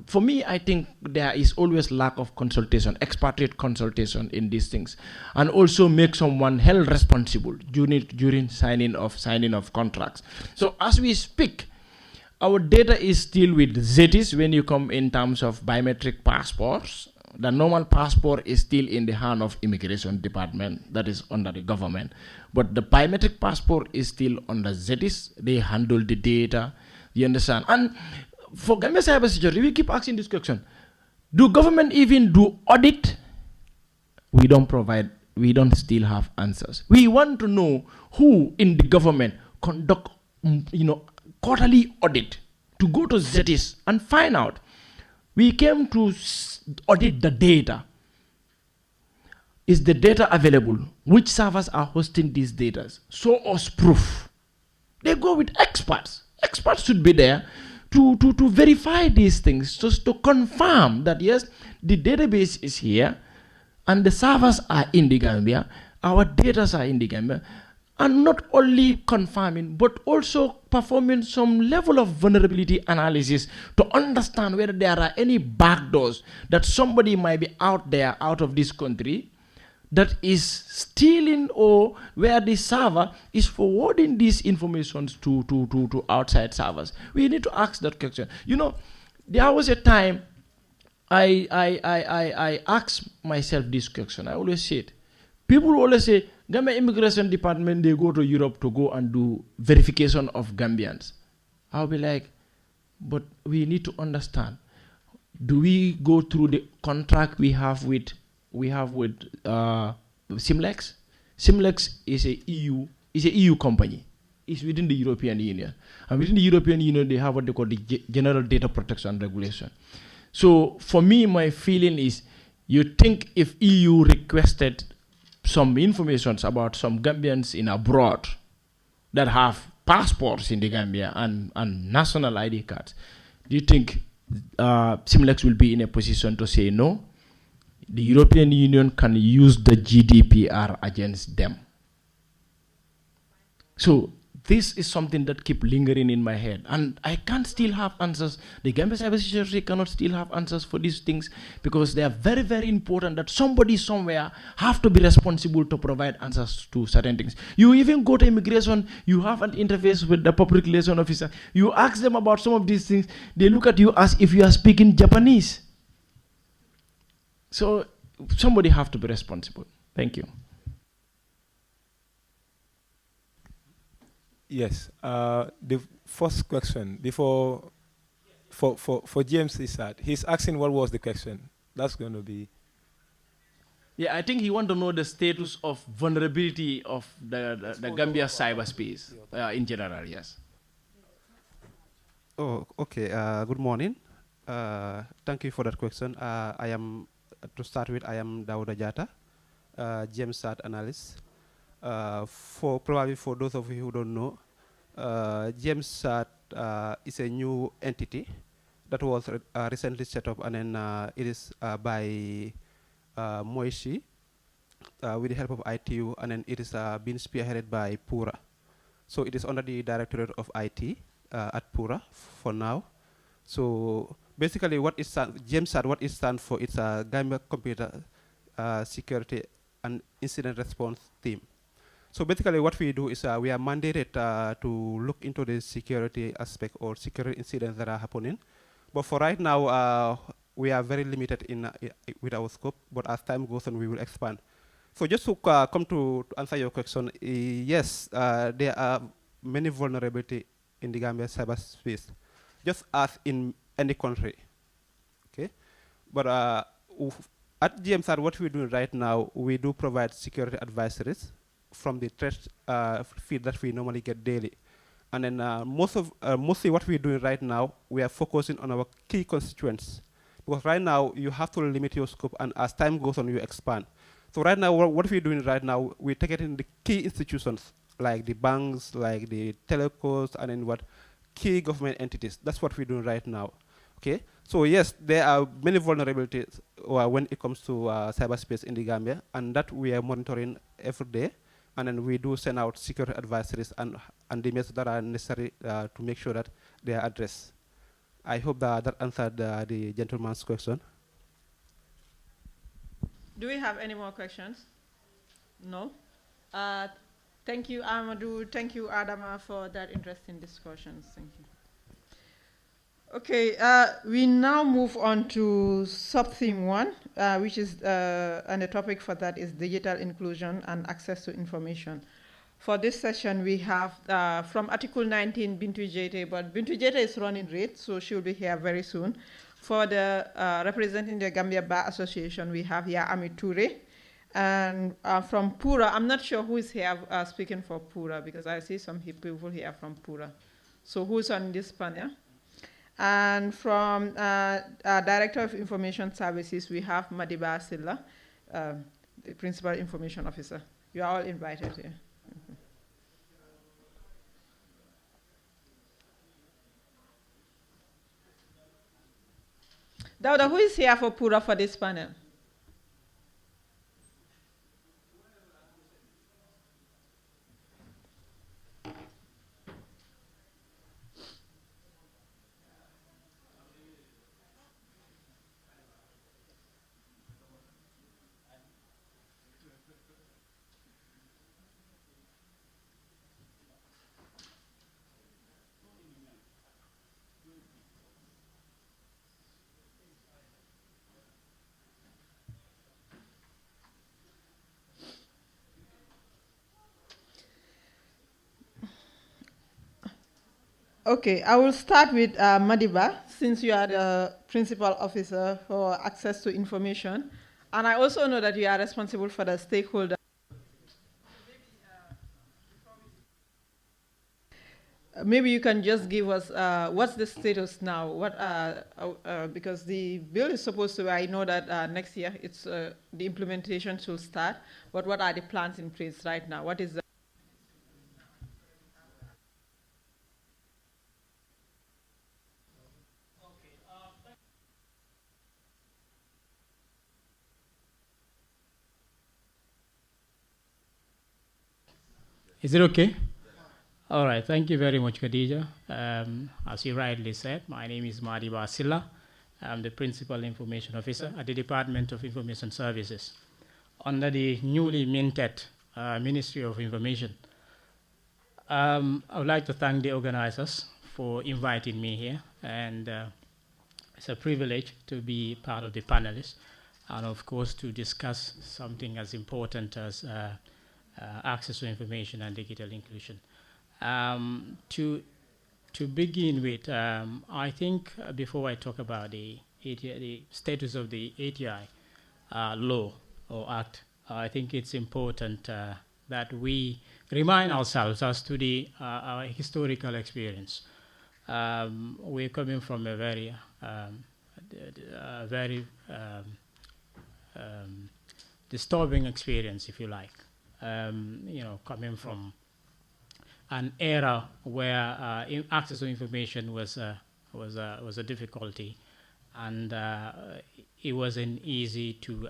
for me, I think there is always lack of consultation, expatriate consultation in these things, and also make someone held responsible during signing of contracts. So as we speak, our data is still with ZETIS when you come in terms of biometric passports. The normal passport is still in the hand of Immigration Department, that is under the government. But the biometric passport is still under ZETIS. They handle the data. You understand? And for Gambia Cybersecurity, we keep asking this question: do government even do audit? We don't provide we don't still have answers. We want to know who in the government conduct, quarterly audit, to go to ZETIS and find out. We came to audit the data. Is the data available? Which servers are hosting these data? Show us proof. They go with experts. Experts should be there to verify these things, just to confirm that yes, the database is here and the servers are in the Gambia, our data are in the Gambia, and not only confirming, but also performing some level of vulnerability analysis to understand whether there are any backdoors that somebody might be out there, out of this country, that is stealing, or where the server is forwarding these informations to outside servers. We need to ask that question. There was a time I asked myself this question. I always said, people always say, Gambia Immigration Department, they go to Europe to go and do verification of Gambians. I'll be like, but we need to understand, do we go through the contract we have with Simlex? Simlex is a EU company. It's within the European Union. And within the European Union, they have what they call the General Data Protection Regulation. So for me, my feeling is, you think if EU requested some information about some Gambians in abroad that have passports in the Gambia and national ID cards, do you think Simlex will be in a position to say no? The European Union can use the GDPR against them. So this is something that keeps lingering in my head, and I can't still have answers. The Gambia Cybersecurity cannot still have answers for these things, because they are very, very important, that somebody somewhere have to be responsible to provide answers to certain things. You even go to immigration, you have an interface with the public relation officer, you ask them about some of these things, they look at you as if you are speaking Japanese. So somebody have to be responsible. Thank you. Yes. The first question before for James is that he's asking what was the question. That's going to be. Yeah, I think he wants to know the status of vulnerability of the Gambia cyberspace in general. Yes. Oh, okay. Good morning. Thank you for that question. To start with, I am Dauda Jata, GMSAT analyst. Probably for those of you who don't know, GMSAT is a new entity that was recently set up, and then it is by Moishi with the help of ITU, and then it is being spearheaded by Pura. So it is under the Directorate of IT at Pura for now. So basically, what it stands for, it's a Gambia Computer Security and Incident Response Team. So basically, what we do is we are mandated to look into the security aspect or security incidents that are happening. But for right now, we are very limited with our scope. But as time goes on, we will expand. So just to come to answer your question, yes, there are many vulnerabilities in the Gambia cyberspace, just as in any country, okay? But at GMSAT, what we're doing right now, we do provide security advisories from the threat feed that we normally get daily. And then mostly what we're doing right now, we are focusing on our key constituents. Because right now, you have to limit your scope, and as time goes on, you expand. So right now, what we're doing right now, we're targeting the key institutions, like the banks, like the telecoms, and then key government entities. That's what we're doing right now. Okay, so yes, there are many vulnerabilities when it comes to cyberspace in the Gambia, and that we are monitoring every day, and then we do send out security advisories and the measures that are necessary to make sure that they are addressed. I hope that answered the gentleman's question. Do we have any more questions? No? Thank you, Amadou. Thank you, Adama, for that interesting discussions. Thank you. Okay, we now move on to sub-theme 1, which is, and the topic for that is digital inclusion and access to information. For this session, we have from Article 19, Bintu Jete, but Bintu Jete is running late, so she'll be here very soon. For the representing the Gambia Bar Association, we have here Ami Toure, And from Pura, I'm not sure who is here speaking for Pura, because I see some people here from Pura. So who's on this panel? And from Director of Information Services, we have Madiba Silla, the Principal Information Officer. You are all invited here. Dauda, who is here for Pura for this panel? Okay, I will start with Madiba, since you are the Principal Officer for Access to Information. And I also know that you are responsible for the stakeholder. Maybe you can just give us what's the status now? Because the bill is supposed to, I know that next year it's the implementation should start, but what are the plans in place right now? What is the Is it okay? All right, thank you very much, Khadija. As you rightly said, my name is Mahdi Basila. I'm the Principal Information Officer at the Department of Information Services under the newly minted Ministry of Information. I would like to thank the organizers for inviting me here, and it's a privilege to be part of the panelists, and of course to discuss something as important as access to information and digital inclusion. To begin with, I think before I talk about the status of the 8'h law or act, I think it's important that we remind ourselves as to our historical experience. We're coming from a very disturbing experience, if you like. Coming from an era where access to information was a difficulty, and it wasn't easy to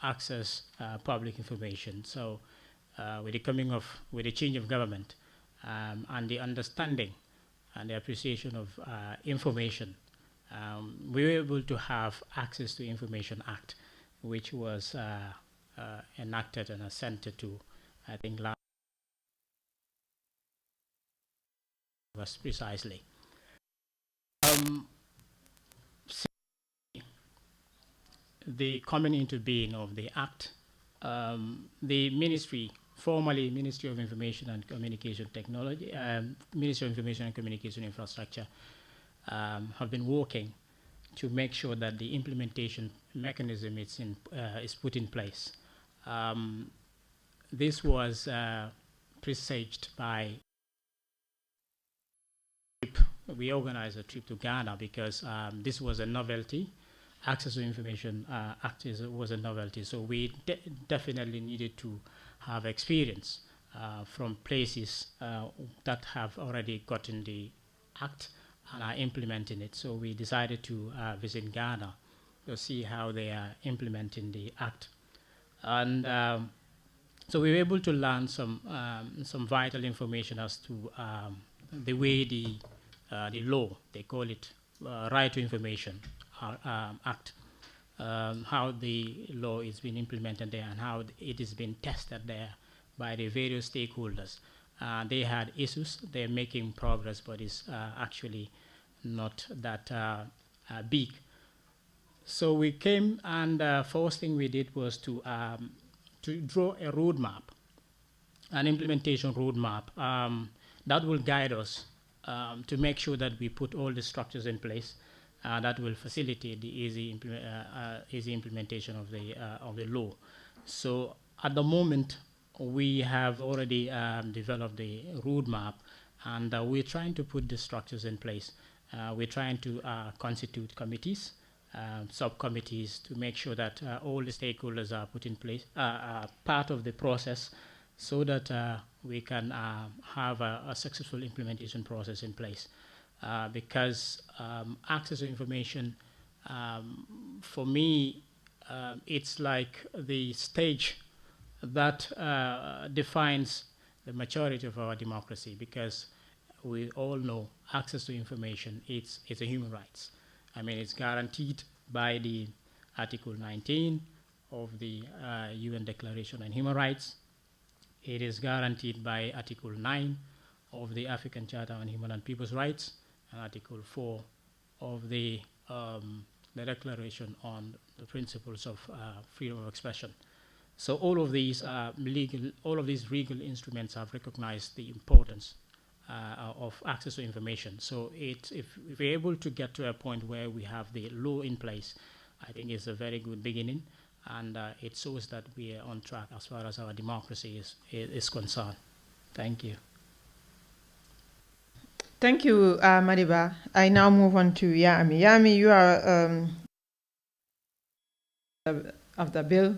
access public information. So, with the change of government and the understanding and the appreciation of information, we were able to have Access to Information Act, which was enacted and assented to, I think, last was precisely. The coming into being of the Act, the ministry, formerly Ministry of Information and Communication Technology, Ministry of Information and Communication Infrastructure, have been working to make sure that the implementation mechanism is put in place. This was presaged by we organized a trip to Ghana because this was a novelty. Access to Information Act was a novelty, so we definitely needed to have experience from places that have already gotten the Act and are implementing it. So we decided to visit Ghana to see how they are implementing the Act. And so we were able to learn some vital information as to the way the law, they call it Right to Information Act, how the law is being implemented there and how it is being tested there by the various stakeholders. They had issues, they're making progress, but it's actually not that big. So we came, and first thing we did was to draw a roadmap, an implementation roadmap that will guide us to make sure that we put all the structures in place that will facilitate the easy implementation of the law. So at the moment, we have already developed the roadmap, and we're trying to put the structures in place. We're trying to constitute committees, subcommittees, to make sure that all the stakeholders are put in place, part of the process, so that we can have a successful implementation process in place. Because access to information, for me, it's like the stage that defines the maturity of our democracy, because we all know access to information, it's a human rights. I mean, it's guaranteed by the Article 19 of the UN Declaration on Human Rights. It is guaranteed by Article 9 of the African Charter on Human and People's Rights, and Article 4 of the Declaration on the Principles of Freedom of Expression. So all of these legal instruments have recognized the importance of access to information. So if we're able to get to a point where we have the law in place, I think it's a very good beginning, and it shows that we are on track as far as our democracy is concerned. Thank you. Thank you, Madiba. I now move on to Yami. Yami, you are of the bill,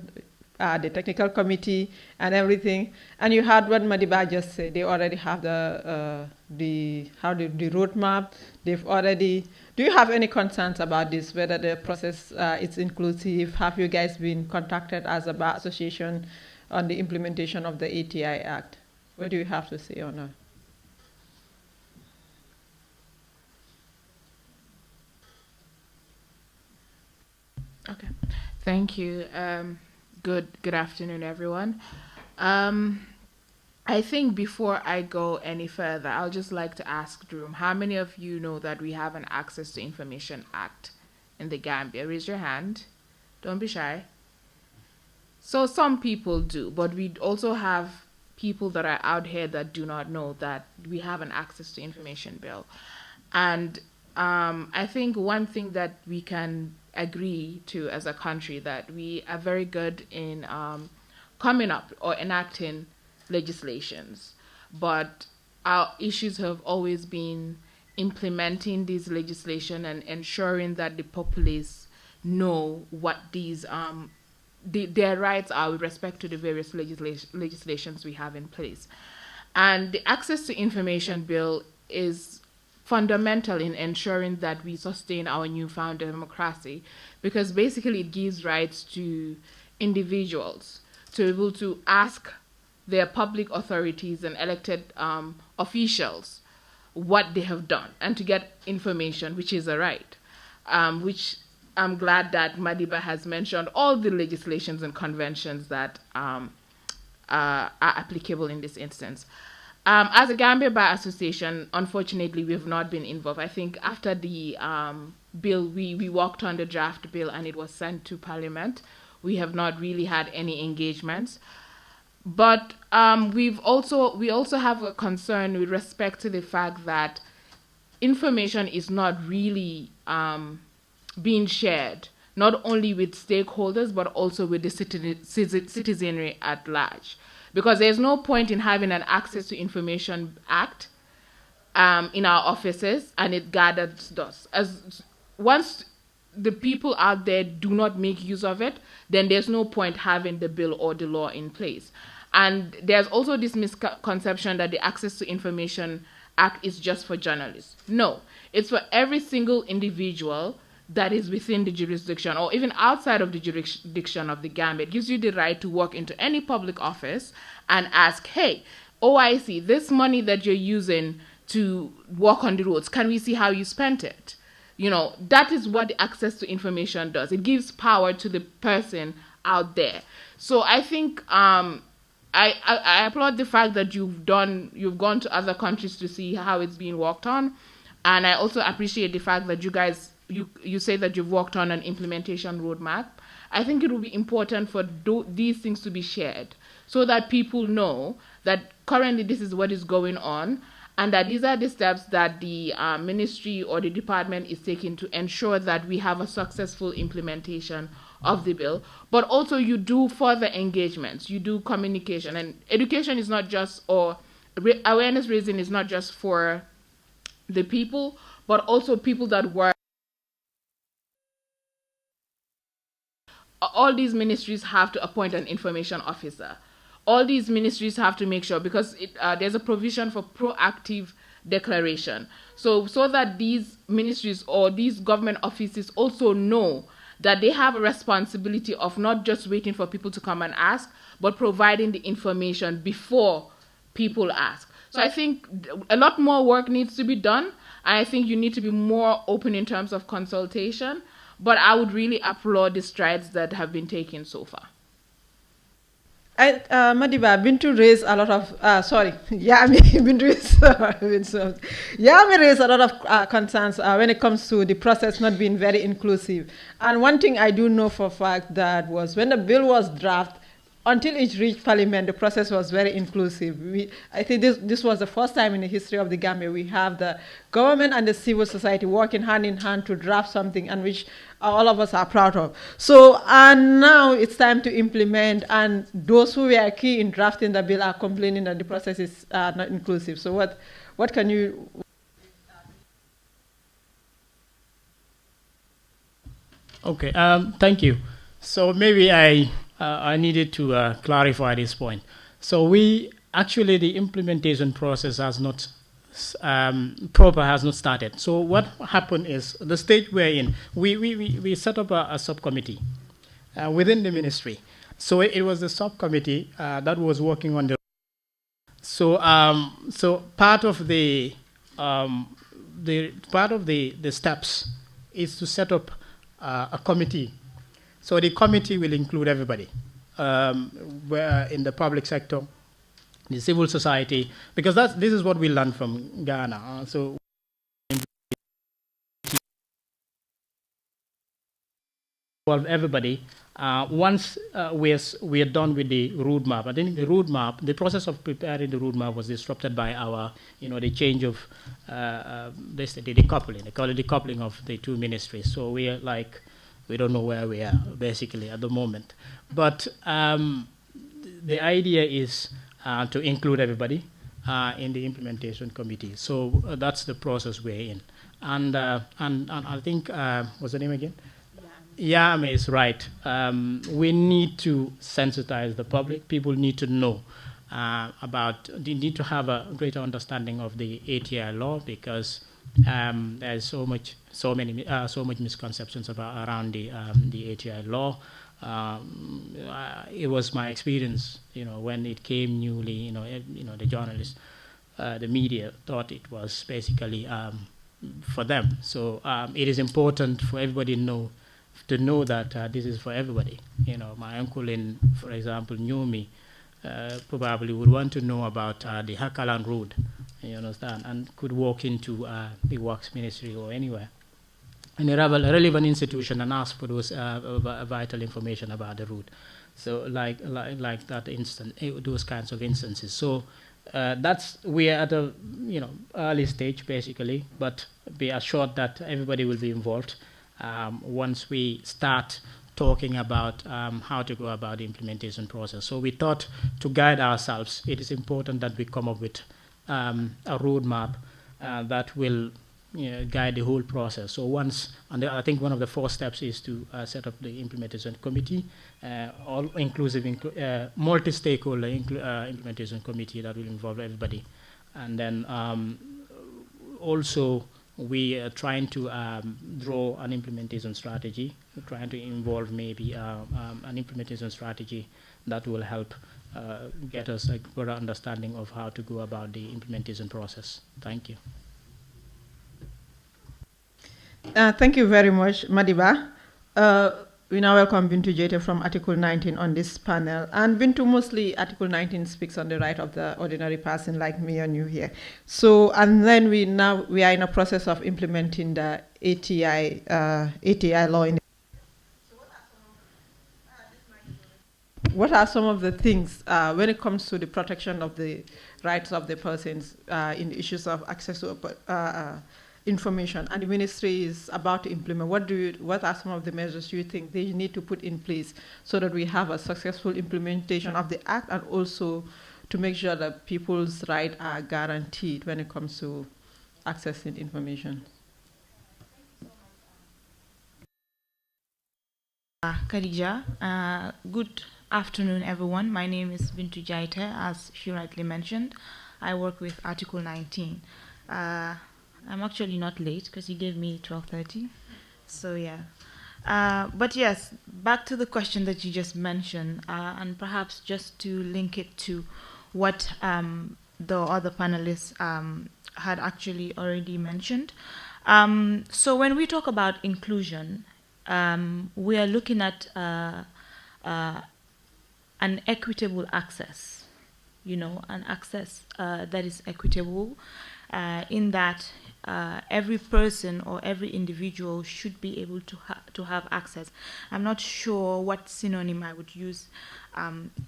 the technical committee and everything. And you heard what Madiba just said. They already have the roadmap. They've already. Do you have any concerns about this? Whether the process is inclusive? Have you guys been contacted as a bar association on the implementation of the ATI Act? What do you have to say on that? Okay, thank you. Good afternoon, everyone. I think before I go any further, I'll just like to ask the room, how many of you know that we have an Access to Information Act in the Gambia? Raise your hand. Don't be shy. So some people do, but we also have people that are out here that do not know that we have an Access to Information bill. And I think one thing that we can agree to as a country, that we are very good in coming up or enacting legislations, but our issues have always been implementing these legislation and ensuring that the populace know what these their rights are with respect to the various legislations we have in place. And the Access to Information bill is fundamental in ensuring that we sustain our newfound democracy, because basically it gives rights to individuals to be able to ask their public authorities and elected officials what they have done and to get information, which is a right, which I'm glad that Madiba has mentioned all the legislations and conventions that are applicable in this instance. As a Gambia Bar Association, unfortunately, we have not been involved. I think after the bill, we worked on the draft bill and it was sent to Parliament. We have not really had any engagements. But we also have a concern with respect to the fact that information is not really being shared, not only with stakeholders, but also with the citizenry at large. Because there's no point in having an Access to Information Act in our offices and it gathers dust. Once the people out there do not make use of it, then there's no point having the bill or the law in place. And there's also this misconception that the Access to Information Act is just for journalists. No, it's for every single individual that is within the jurisdiction or even outside of the jurisdiction of the Gambia. It gives you the right to walk into any public office and ask, hey, OIC, this money that you're using to walk on the roads, can we see how you spent it? You know, that is what the Access to Information does. It gives power to the person out there. So I think I applaud the fact that you've gone to other countries to see how it's being worked on. And I also appreciate the fact that you guys, you say that you've worked on an implementation roadmap. I think it will be important for these things to be shared so that people know that currently this is what is going on and that these are the steps that the ministry or the department is taking to ensure that we have a successful implementation of the bill. But also you do further engagements, you do communication, and education is not just, or awareness raising is not just for the people, but also people that work. All these ministries have to appoint an information officer. All these ministries have to make sure, because there's a provision for proactive declaration. So that these ministries or these government offices also know that they have a responsibility of not just waiting for people to come and ask, but providing the information before people ask. So I think a lot more work needs to be done. I think you need to be more open in terms of consultation, but I would really applaud the strides that have been taken so far. Madiba, Bintu raised a lot of, Yami raised a lot of concerns when it comes to the process not being very inclusive. And one thing I do know for a fact that was when the bill was drafted, until it reached Parliament, the process was very inclusive. I think this was the first time in the history of the Gambia we have the government and the civil society working hand in hand to draft something, and which all of us are proud of. So, and now it's time to implement, and those who were key in drafting the bill are complaining that the process is not inclusive. So what can you... Okay, thank you. So maybe I needed to clarify this point. So actually the implementation process has not started. So what happened is the stage we're in, we set up a subcommittee within the ministry. So it was the subcommittee that was working on the. So part of the steps is to set up a committee. So the committee will include everybody, where in the public sector, the civil society, because this is what we learned from Ghana. So involve everybody. Once we're done with the roadmap, I think the process of preparing the roadmap was disrupted by our, the change of the decoupling. They call it decoupling of the two ministries. So we don't know where we are basically at the moment. But the idea is to include everybody in the implementation committee. So that's the process we're in. And I think, what's the name again? Jammeh is right. We need to sensitize the public. People need to know they need to have a greater understanding of the 8'h law, because there's so much misconceptions around the 8'h law. It was my experience, when it came newly, the journalists, the media thought it was basically for them. So it is important for everybody to know that this is for everybody. My uncle, for example, knew me, probably would want to know about the Hakaland Road, you understand, and could walk into the Works Ministry or anywhere in a relevant institution and ask for those vital information about the route. So like that those kinds of instances. So we are at a early stage basically, but be assured that everybody will be involved once we start talking about how to go about the implementation process. So we thought, to guide ourselves, it is important that we come up with a roadmap that will guide the whole process. So I think one of the 4 steps is to set up the implementation committee, all-inclusive, multi-stakeholder implementation committee that will involve everybody. And then also we are trying to draw an implementation strategy, trying to involve maybe an implementation strategy that will help get us a better understanding of how to go about the implementation process. Thank you. Thank you very much, Madiba. We now welcome Bintu Jete from Article 19 on this panel. And Bintu, mostly Article 19 speaks on the right of the ordinary person like me and you here. So, and then we are in a process of implementing the 8'h law in what are some of the things when it comes to the protection of the rights of the persons in the issues of access to information, and the ministry is about to implement? What are some of the measures you think they need to put in place so that we have a successful implementation of the act, and also to make sure that people's rights are guaranteed when it comes to accessing information? Khadija, good afternoon, everyone. My name is Bintu Jaite, as she rightly mentioned. I work with Article 19. I'm actually not late because you gave me 12:30. So yeah. But yes, back to the question that you just mentioned, and perhaps just to link it to what the other panelists had actually already mentioned. So when we talk about inclusion, we are looking at an equitable access, an access that is equitable in that every person or every individual should be able to have access. I'm not sure what synonym I would use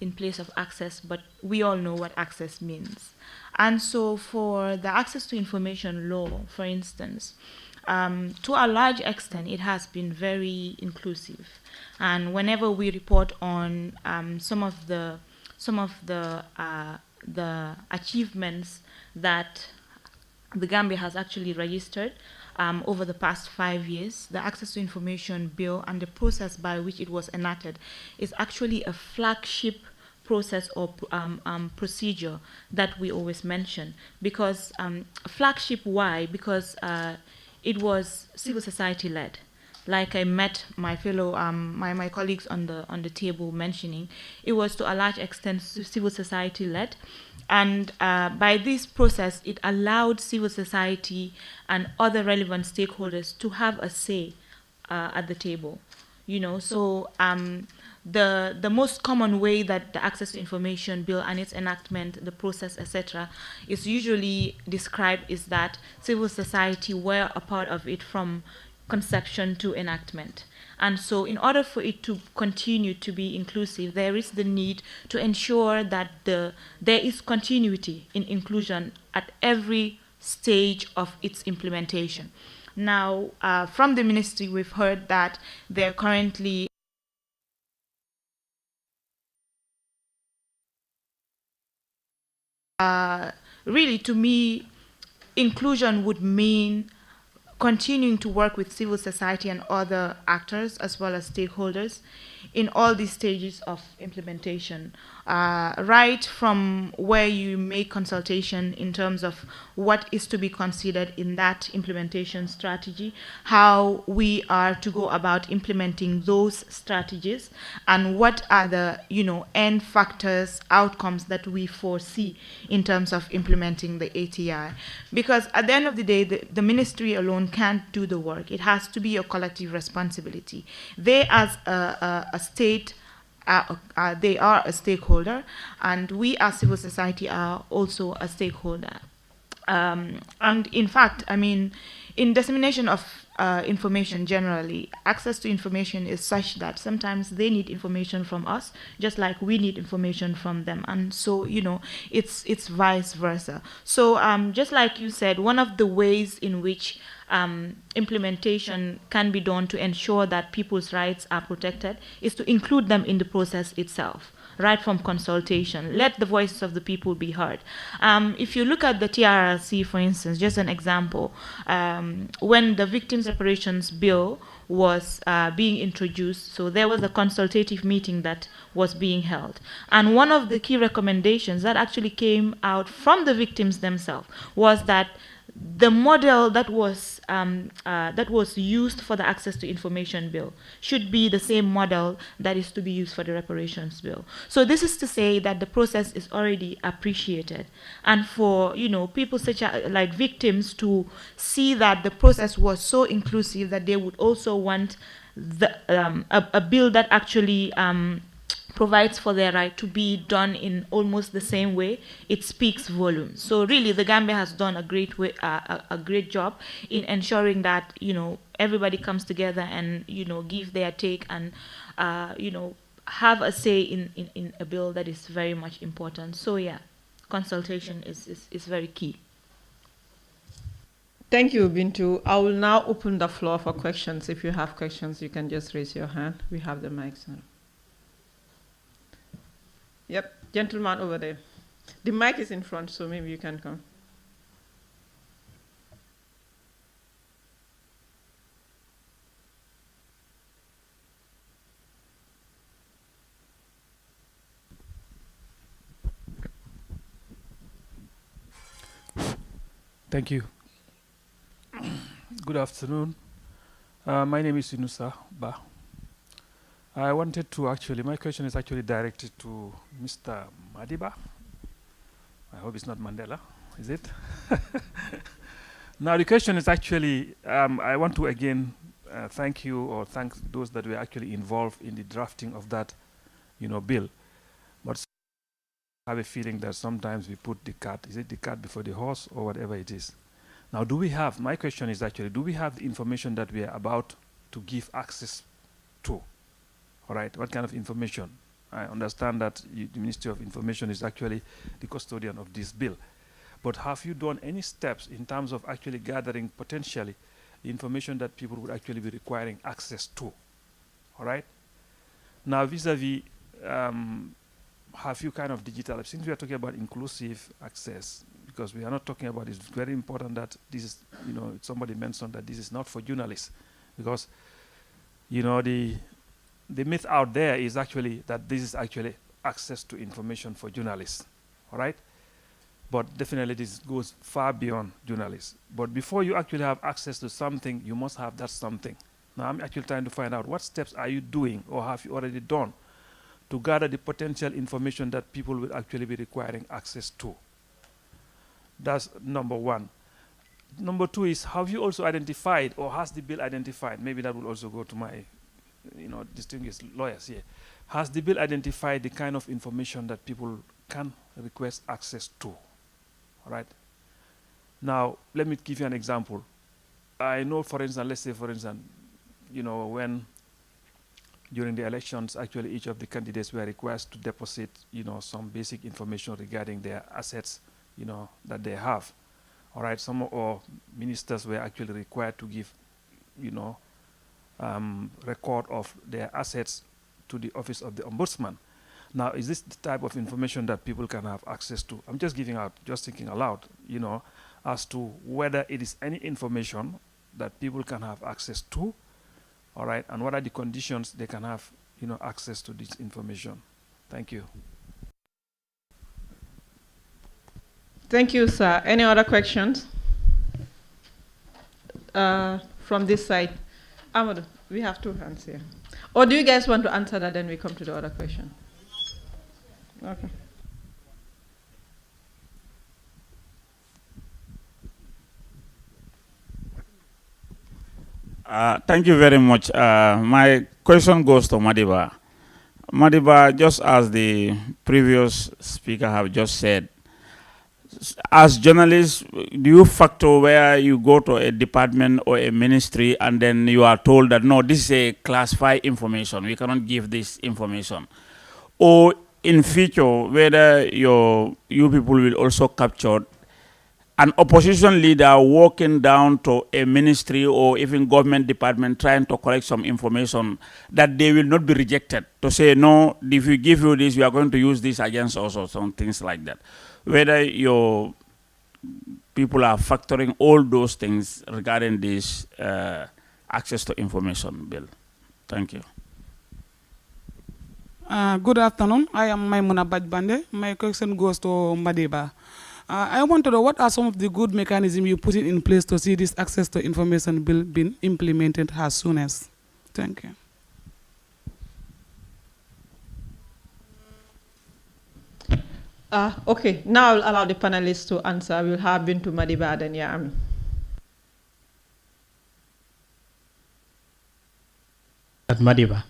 in place of access, but we all know what access means. And so for the access to information law, for instance, to a large extent, it has been very inclusive. And whenever we report on some of the achievements that the Gambia has actually registered over the past 5 years, the Access to Information Bill and the process by which it was enacted is actually a flagship process or procedure that we always mention. Because flagship, why? Because it was civil society led. Like I met my fellow my colleagues on the table mentioning, it was to a large extent civil society led. And by this process, it allowed civil society and other relevant stakeholders to have a say at the table. So the most common way that the Access to Information Bill and its enactment, the process, etc., is usually described is that civil society were a part of it from conception to enactment. And so in order for it to continue to be inclusive, there is the need to ensure that there is continuity in inclusion at every stage of its implementation. Now, from the ministry, we've heard that they're currently really, to me, inclusion would mean continuing to work with civil society and other actors as well as stakeholders in all these stages of implementation, right from where you make consultation in terms of what is to be considered in that implementation strategy, how we are to go about implementing those strategies, and what are the end factors, outcomes that we foresee in terms of implementing the ATI. Because at the end of the day, the ministry alone can't do the work. It has to be a collective responsibility. They, as a state, they are a stakeholder, and we as civil society are also a stakeholder. And in fact, in dissemination of information generally, access to information is such that sometimes they need information from us, just like we need information from them. And so, it's vice versa. So just like you said, one of the ways in which implementation can be done to ensure that people's rights are protected is to include them in the process itself, right from consultation. Let the voices of the people be heard. If you look at the TRRC, for instance, just an example, when the Victims Reparations Bill was being introduced, so there was a consultative meeting that was being held. And one of the key recommendations that actually came out from the victims themselves was that the model that was used for the Access to Information Bill should be the same model that is to be used for the Reparations Bill. So this is to say that the process is already appreciated, and for people such as like victims to see that the process was so inclusive that they would also want a bill that actually provides for their right to be done in almost the same way, it speaks volumes. So really, the Gambia has done a great job in ensuring that everybody comes together and give their take and have a say in a bill that is very much important. So yeah, consultation is very key. Thank you, Bintu. I will now open the floor for questions. If you have questions, you can just raise your hand. We have the mics now. Yep, gentleman over there. The mic is in front, so maybe you can come. Thank you. Good afternoon. My name is Yunusa Ba. I wanted to my question is actually directed to Mr. Madiba. I hope it's not Mandela, is it? Now the question is actually, I want to again thank you or thank those that were actually involved in the drafting of that, bill. But I have a feeling that sometimes we put the cart, is it the cart before the horse or whatever it is? Now, my question is actually, do we have the information that we are about to give access to? All right, what kind of information? I understand that the Ministry of Information is actually the custodian of this bill. But have you done any steps in terms of actually gathering potentially the information that people would actually be requiring access to? All right? Now, vis-a-vis, have you kind of digital, since we are talking about inclusive access, because we are not talking about, it's very important that this is, somebody mentioned that this is not for journalists, because, the myth out there is actually that this is actually access to information for journalists, all right? But definitely this goes far beyond journalists. But before you actually have access to something, you must have that something. Now I'm actually trying to find out what steps are you doing or have you already done to gather the potential information that people will actually be requiring access to. That's number one. Number two is, have you also identified, or has the bill identified, maybe that will also go to my distinguished lawyers here, has the bill identified the kind of information that people can request access to? All right. Now, let me give you an example. I know, for instance, let's say, for instance, when during the elections, actually each of the candidates were required to deposit, some basic information regarding their assets, that they have. All right, some or ministers were actually required to give, record of their assets to the office of the ombudsman. Now, is this the type of information that people can have access to? I'm just just thinking aloud, as to whether it is any information that people can have access to, all right, and what are the conditions they can have, access to this information. Thank you. Thank you, sir. Any other questions? From this side. Amadou, we have two hands here. Or do you guys want to answer that, then we come to the other question? Okay. Thank you very much. My question goes to Madiba. Madiba, just as the previous speaker have just said, as journalists, do you factor where you go to a department or a ministry and then you are told that, no, this is a classified information, we cannot give this information? Or in future, whether you people will also capture an opposition leader walking down to a ministry or even government department trying to collect some information, that they will not be rejected to say, no, if we give you this, we are going to use this against us or some things like that. Whether your people are factoring all those things regarding this access to information bill. Thank you. Good afternoon. I am Maimuna Bajbande. My question goes to Madiba. I want to know what are some of the good mechanisms you put in place to see this access to information bill being implemented as soon as. Thank you. Okay, now I'll allow the panelists to answer. We'll have Bintu Madiba and Yami. Madiba.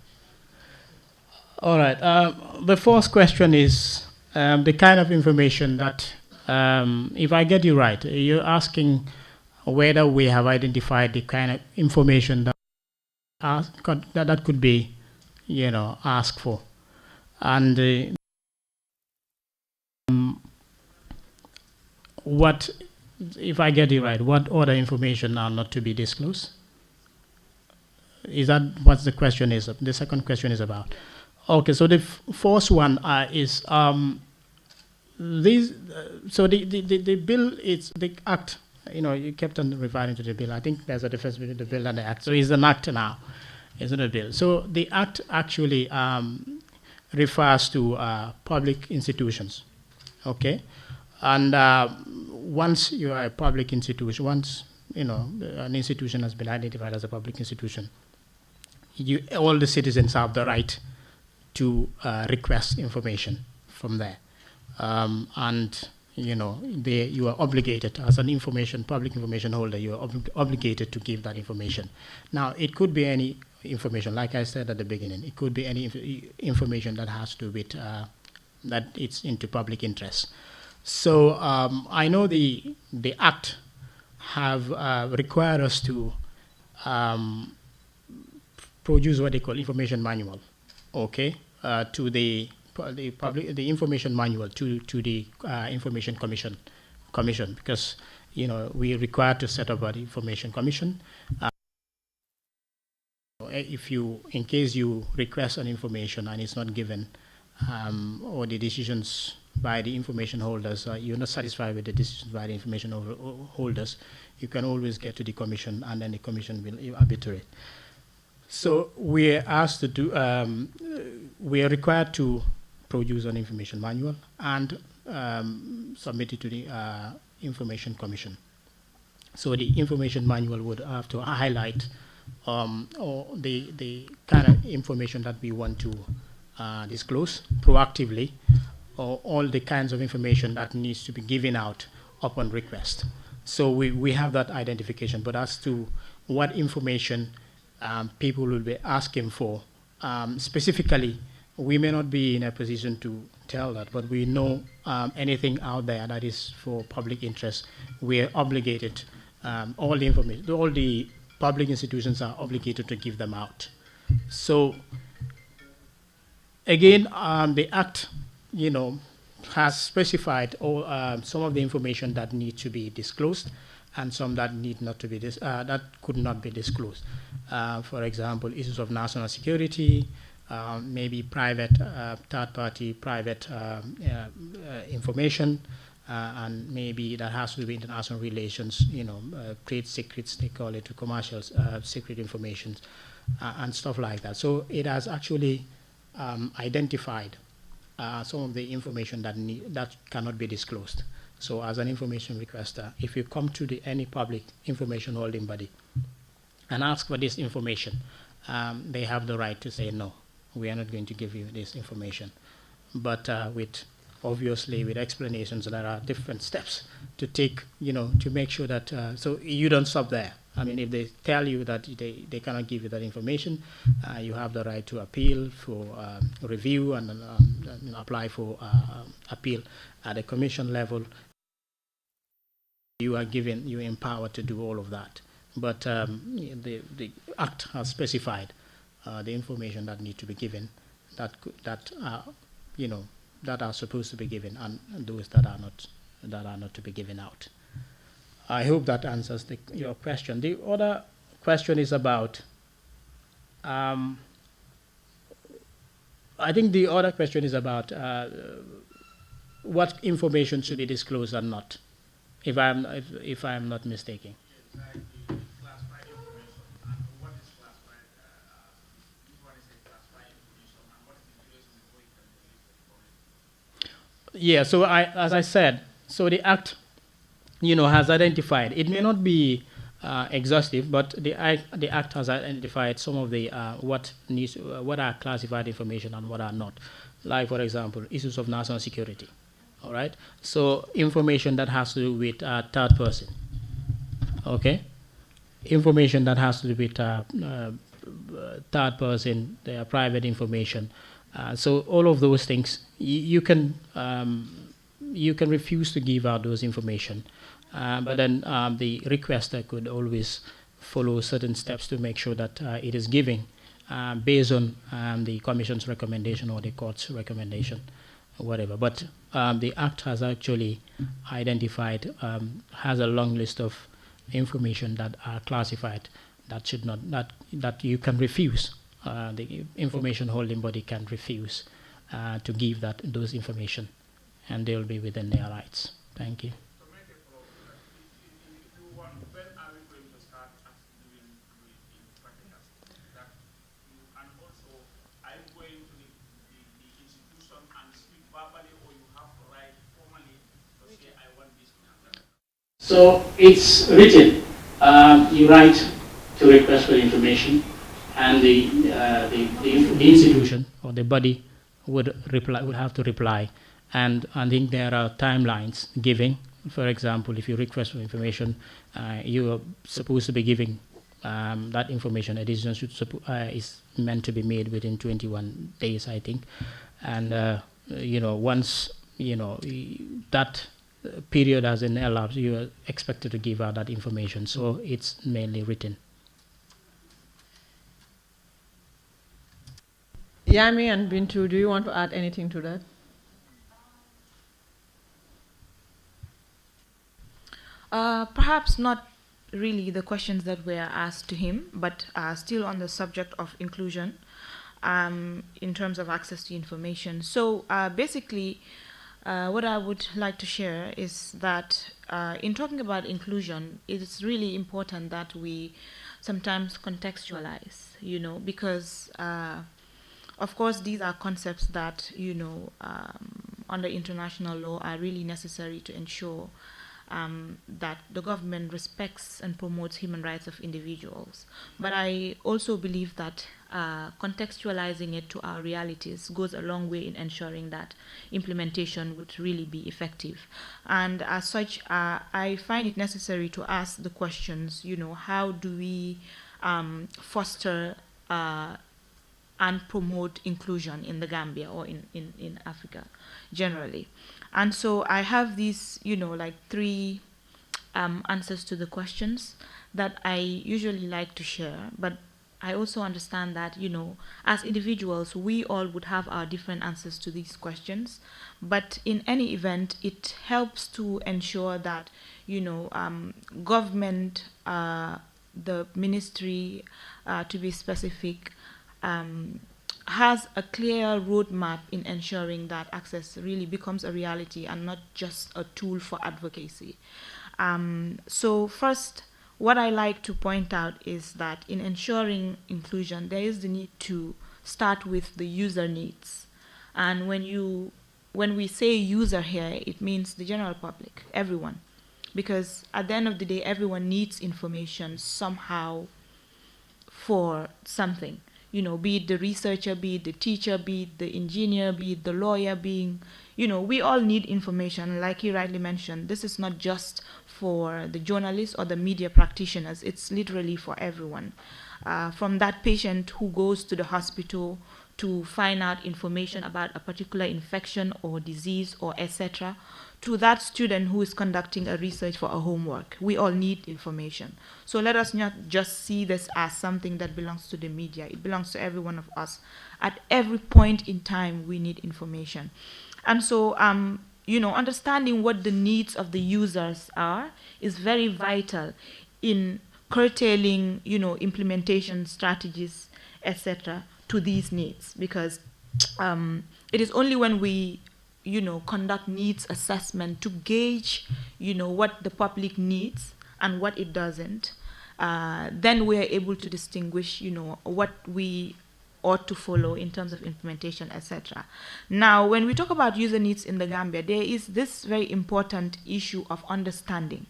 All right. The first question is the kind of information that, if I get you right, you're asking whether we have identified the kind of information that that could be, asked for. And what, if I get it right, what other information are not to be disclosed? Is that what the question is? The second question is about. Okay, so the first one is these. So the bill is the act. You know, you kept on referring to the bill. I think there's a difference between the bill and the act. So it's an act now, isn't it, a bill? So the act actually refers to public institutions. Okay, and once you are a public institution, once you know an institution has been identified as a public institution, all the citizens have the right to request information from there, and you know you are obligated as an public information holder. You are obligated to give that information. Now it could be any information, like I said at the beginning. It could be any information that has to do with that it's into public interest. So I know the Act have required us to produce what they call information manual, okay, to the information manual to the Information Commission, because you know we are required to set up an information commission. In case you request an information and it's not given, or the decisions by the information holders, you're not satisfied with the decisions by the information holders, you can always get to the commission, and then the commission will arbitrate. So we are asked to do, we are required to produce an information manual and submit it to the Information Commission. So the information manual would have to highlight or the kind of information that we want to disclose proactively, or all the kinds of information that needs to be given out upon request. So we have that identification, but as to what information people will be asking for, specifically, we may not be in a position to tell that, but we know anything out there that is for public interest, we are obligated, all the information, all the public institutions are obligated to give them out. So again, the Act, you know, has specified all, some of the information that need to be disclosed, and some that need not to be that could not be disclosed. For example, issues of national security, maybe private, third-party private information, and maybe that has to do with international relations. You know, trade secrets, they call it, commercial secret information, and stuff like that. So it has actually identified some of the information that cannot be disclosed. So as an information requester, if you come to any public information holding body and ask for this information, they have the right to say, no, we are not going to give you this information. But obviously with explanations, there are different steps to take, you know, to make sure that, so you don't stop there. I mean, if they tell you that they cannot give you that information, you have the right to appeal for review and apply for appeal at the commission level. You are empowered to do all of that. But the Act has specified the information that need to be given, that you know, that are supposed to be given, and those that are not to be given out. I hope that answers your question. The other question is about, I think the other question is about what information should be disclosed or not, if I'm not mistaken. Yeah, so as I said, so the Act, you know, has identified, it may not be exhaustive, but the Act has identified some of the what are classified information and what are not. Like, for example, issues of national security. All right, so information that has to do with third person. Okay, information that has to do with third person, their private information. So all of those things, you can refuse to give out those information, but then the requester could always follow certain steps to make sure that it is giving based on the Commission's recommendation or the court's recommendation, or whatever. But the Act has actually identified, has a long list of information that are classified that should not, that you can refuse. The information holding body can refuse to give those information, and they will be within their rights. Thank you. So it's written. You write to request for information, and the institution or the body would have to reply. And I think there are timelines giving. For example, if you request for information, you are supposed to be giving that information. A decision is meant to be made within 21 days, I think. And once that period has elapsed, you are expected to give out that information. So it's mainly written. Yami and Bintu, do you want to add anything to that? Perhaps not really the questions that were asked to him, but still on the subject of inclusion in terms of access to information. So basically, what I would like to share is that in talking about inclusion, it's really important that we sometimes contextualize, because of course these are concepts that, under international law are really necessary to ensure that the government respects and promotes human rights of individuals. But I also believe that contextualizing it to our realities goes a long way in ensuring that implementation would really be effective. And as such, I find it necessary to ask the questions, how do we foster and promote inclusion in the Gambia or in Africa generally? And so I have these, like 3 answers to the questions that I usually like to share. But I also understand that, as individuals, we all would have our different answers to these questions. But in any event, it helps to ensure that, government, the ministry, to be specific, has a clear roadmap in ensuring that access really becomes a reality and not just a tool for advocacy. So first, what I like to point out is that in ensuring inclusion, there is the need to start with the user needs. And when we say user here, it means the general public, everyone. Because at the end of the day, everyone needs information somehow for something. Be it the researcher, be it the teacher, be it the engineer, be it the lawyer, we all need information. Like you rightly mentioned, this is not just for the journalists or the media practitioners, it's literally for everyone. From that patient who goes to the hospital to find out information about a particular infection or disease or etc., to that student who is conducting a research for a homework. We all need information. So let us not just see this as something that belongs to the media. It belongs to every one of us. At every point in time, we need information. And so, understanding what the needs of the users are is very vital in curtailing, implementation strategies, etc., to these needs. Because it is only when we conduct needs assessment to gauge, what the public needs and what it doesn't, then we are able to distinguish, what we ought to follow in terms of implementation, etc. Now, when we talk about user needs in the Gambia, there is this very important issue of understanding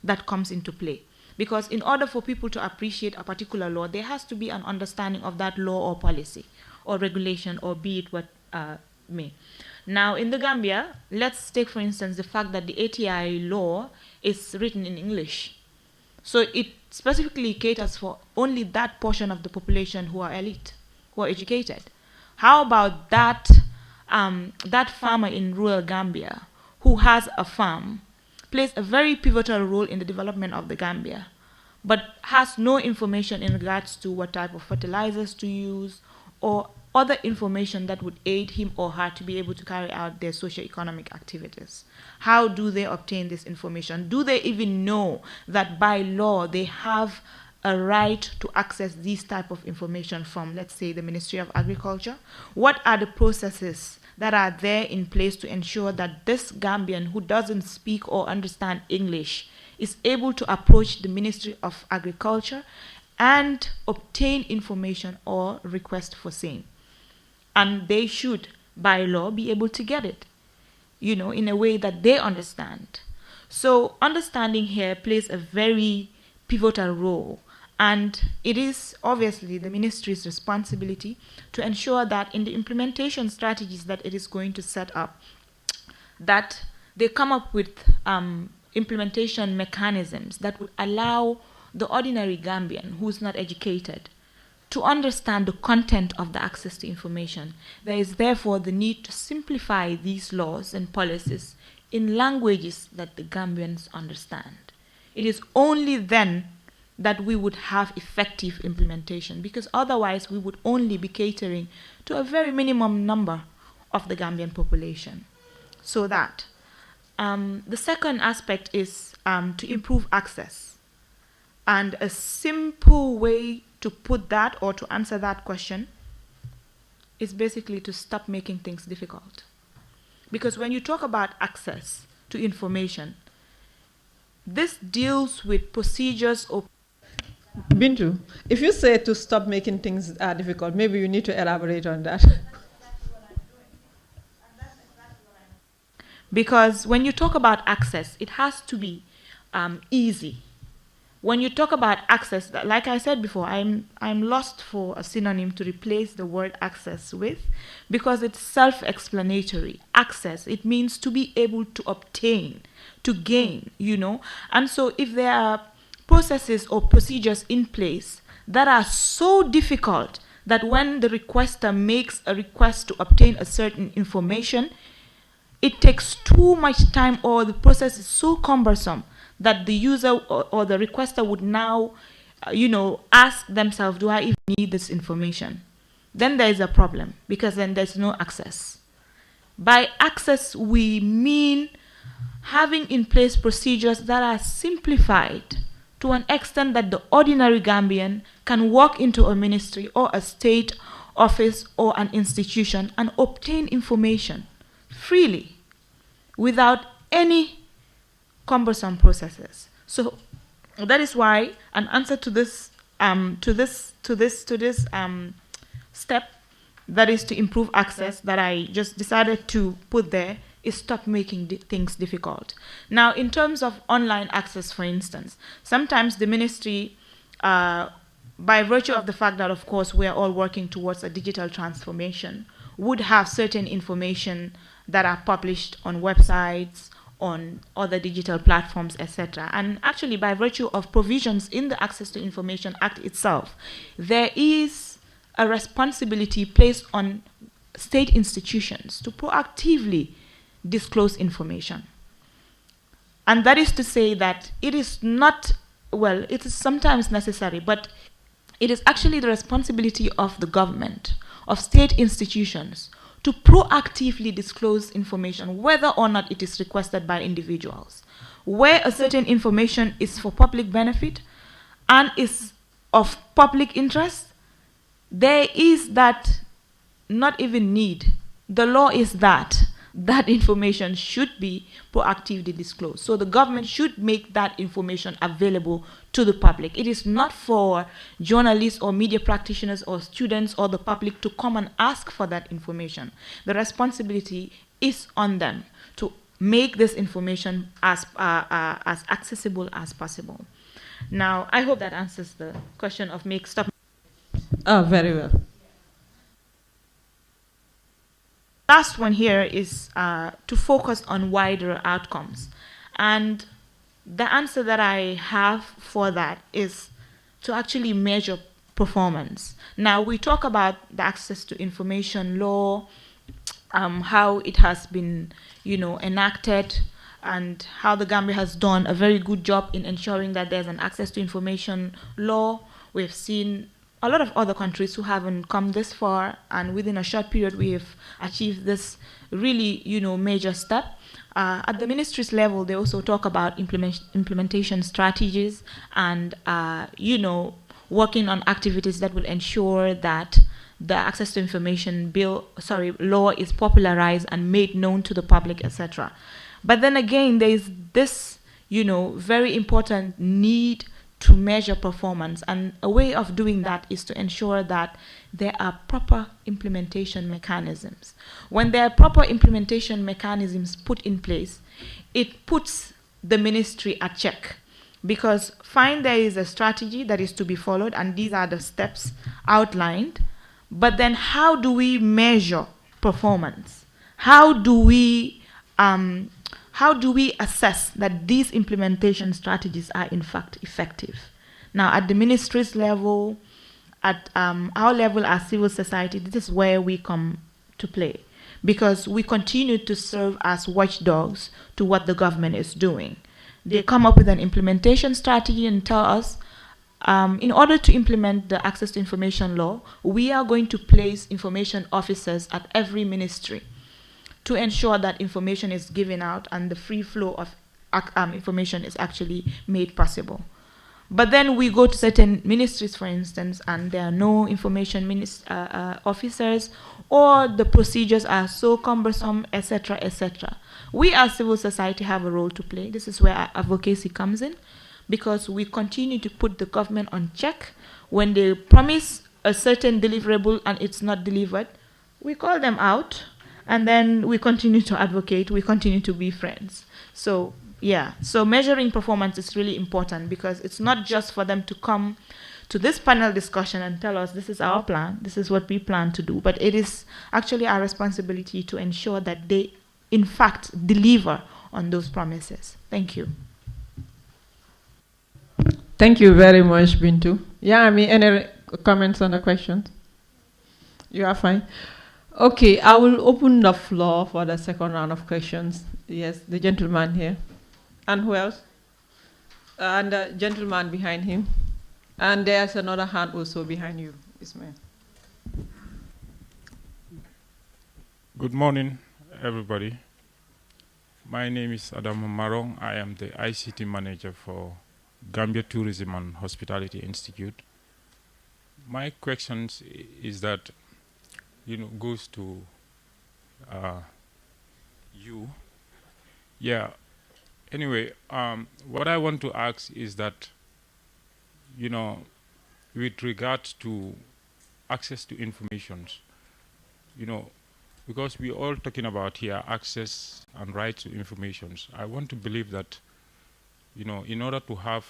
that comes into play. Because in order for people to appreciate a particular law, there has to be an understanding of that law or policy or regulation, or be it what may. Now, in the Gambia, let's take, for instance, the fact that the 8'h law is written in English. So it specifically caters for only that portion of the population who are elite, who are educated. How about that, that farmer in rural Gambia who has a farm, plays a very pivotal role in the development of the Gambia. but has no information in regards to what type of fertilizers to use or other information that would aid him or her to be able to carry out their socio-economic activities. How do they obtain this information? Do they even know that by law they have a right to access these type of information from, let's say, the Ministry of Agriculture? What are the processes that are there in place to ensure that this Gambian who doesn't speak or understand English is able to approach the Ministry of Agriculture and obtain information or request for same? And they should, by law, be able to get it, you know, in a way that they understand. So understanding here plays a very pivotal role. And it is obviously the ministry's responsibility to ensure that in the implementation strategies that it is going to set up, that they come up with implementation mechanisms that would allow the ordinary Gambian who's not educated to understand the content of the access to information. There is therefore the need to simplify these laws and policies in languages that the Gambians understand. It is only then that we would have effective implementation, because otherwise we would only be catering to a very minimum number of the Gambian population. So that. The second aspect is to improve access. And a simple way to put that or to answer that question is basically to stop making things difficult. Because when you talk about access to information, this deals with procedures or... Bintu, if you say to stop making things difficult, maybe you need to elaborate on that. Because when you talk about access, it has to be easy. When you talk about access, like I said before, I'm lost for a synonym to replace the word access with, because it's self-explanatory. Access, it means to be able to obtain, to gain, you know. And so if there are processes or procedures in place that are so difficult that when the requester makes a request to obtain a certain information, it takes too much time, or the process is so cumbersome that the user or the requester would now, ask themselves, do I even need this information? Then there is a problem, because then there's no access. By access, we mean having in place procedures that are simplified to an extent that the ordinary Gambian can walk into a ministry or a state office or an institution and obtain information freely without any cumbersome processes. So that is why an answer to this step, that is to improve access, that I just decided to put there, is stop making things difficult. Now, in terms of online access, for instance, sometimes the ministry, by virtue of the fact that, of course, we are all working towards a digital transformation, would have certain information that are published on websites, on other digital platforms, etc. And actually, by virtue of provisions in the Access to Information Act itself, there is a responsibility placed on state institutions to proactively disclose information. And that is to say that it is not, well, it is sometimes necessary, but it is actually the responsibility of the government, of state institutions, to proactively disclose information, whether or not it is requested by individuals. Where a certain information is for public benefit and is of public interest, there is that not even need. The law is that information should be proactively disclosed. So the government should make that information available to the public. It is not for journalists or media practitioners or students or the public to come and ask for that information. The responsibility is on them to make this information as accessible as possible. Now, I hope that answers the question of stop. Oh, very well. Last one here is to focus on wider outcomes. And the answer that I have for that is to actually measure performance. Now, we talk about the Access to Information Law, how it has been, enacted, and how the Gambia has done a very good job in ensuring that there's an access to information law. We've seen a lot of other countries who haven't come this far, and within a short period we've achieved this really, major step. At the ministry's level, they also talk about implementation strategies and, working on activities that will ensure that the access to information law is popularized and made known to the public, etc. But then again, there is this, very important need to measure performance, and a way of doing that is to ensure that there are proper implementation mechanisms. When there are proper implementation mechanisms put in place, it puts the ministry at check, because fine, there is a strategy that is to be followed, and these are the steps outlined, but then how do we measure performance? How do we assess that these implementation strategies are in fact effective? Now, at the ministry's level, at our level as civil society, this is where we come to play, because we continue to serve as watchdogs to what the government is doing. They come up with an implementation strategy and tell us, in order to implement the access to information law, we are going to place information officers at every ministry to ensure that information is given out and the free flow of information is actually made possible. But then we go to certain ministries, for instance, and there are no information officers, or the procedures are so cumbersome, etc., etc. We as civil society have a role to play. This is where our advocacy comes in, because we continue to put the government on check. When they promise a certain deliverable and it's not delivered, we call them out, and then we continue to advocate, we continue to be friends. So measuring performance is really important, because it's not just for them to come to this panel discussion and tell us this is our plan, this is what we plan to do, but it is actually our responsibility to ensure that they in fact deliver on those promises. Thank you. Thank you very much, Bintu. Yeah, any comments on the questions? You are fine. Okay, I will open the floor for the second round of questions. Yes, the gentleman here. And who else? And the gentleman behind him. And there's another hand also behind you, Ismail. Good morning, everybody. My name is Adam Marong. I am the ICT manager for Gambia Tourism and Hospitality Institute. My question is that, goes to you. Yeah. Anyway, what I want to ask is that, with regards to access to information, because we're all talking about here access and right to information, I want to believe that, in order to have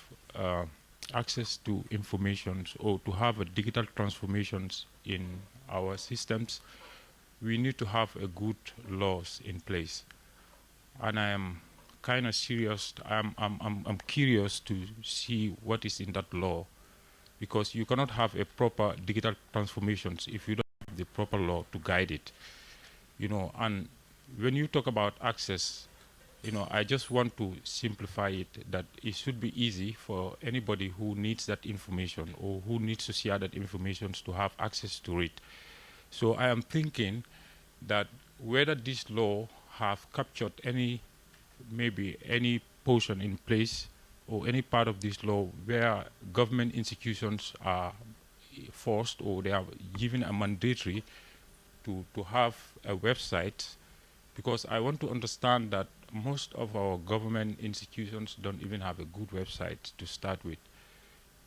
access to information or to have a digital transformations in our systems, we need to have a good laws in place. And I am kind of serious. I'm curious to see what is in that law, because you cannot have a proper digital transformations if you don't have the proper law to guide it. And when you talk about access, I just want to simplify it, that it should be easy for anybody who needs that information or who needs to share that information to have access to it. So I am thinking that whether this law have captured maybe any portion in place or any part of this law where government institutions are forced or they are given a mandatory to have a website, because I want to understand that most of our government institutions don't even have a good website to start with,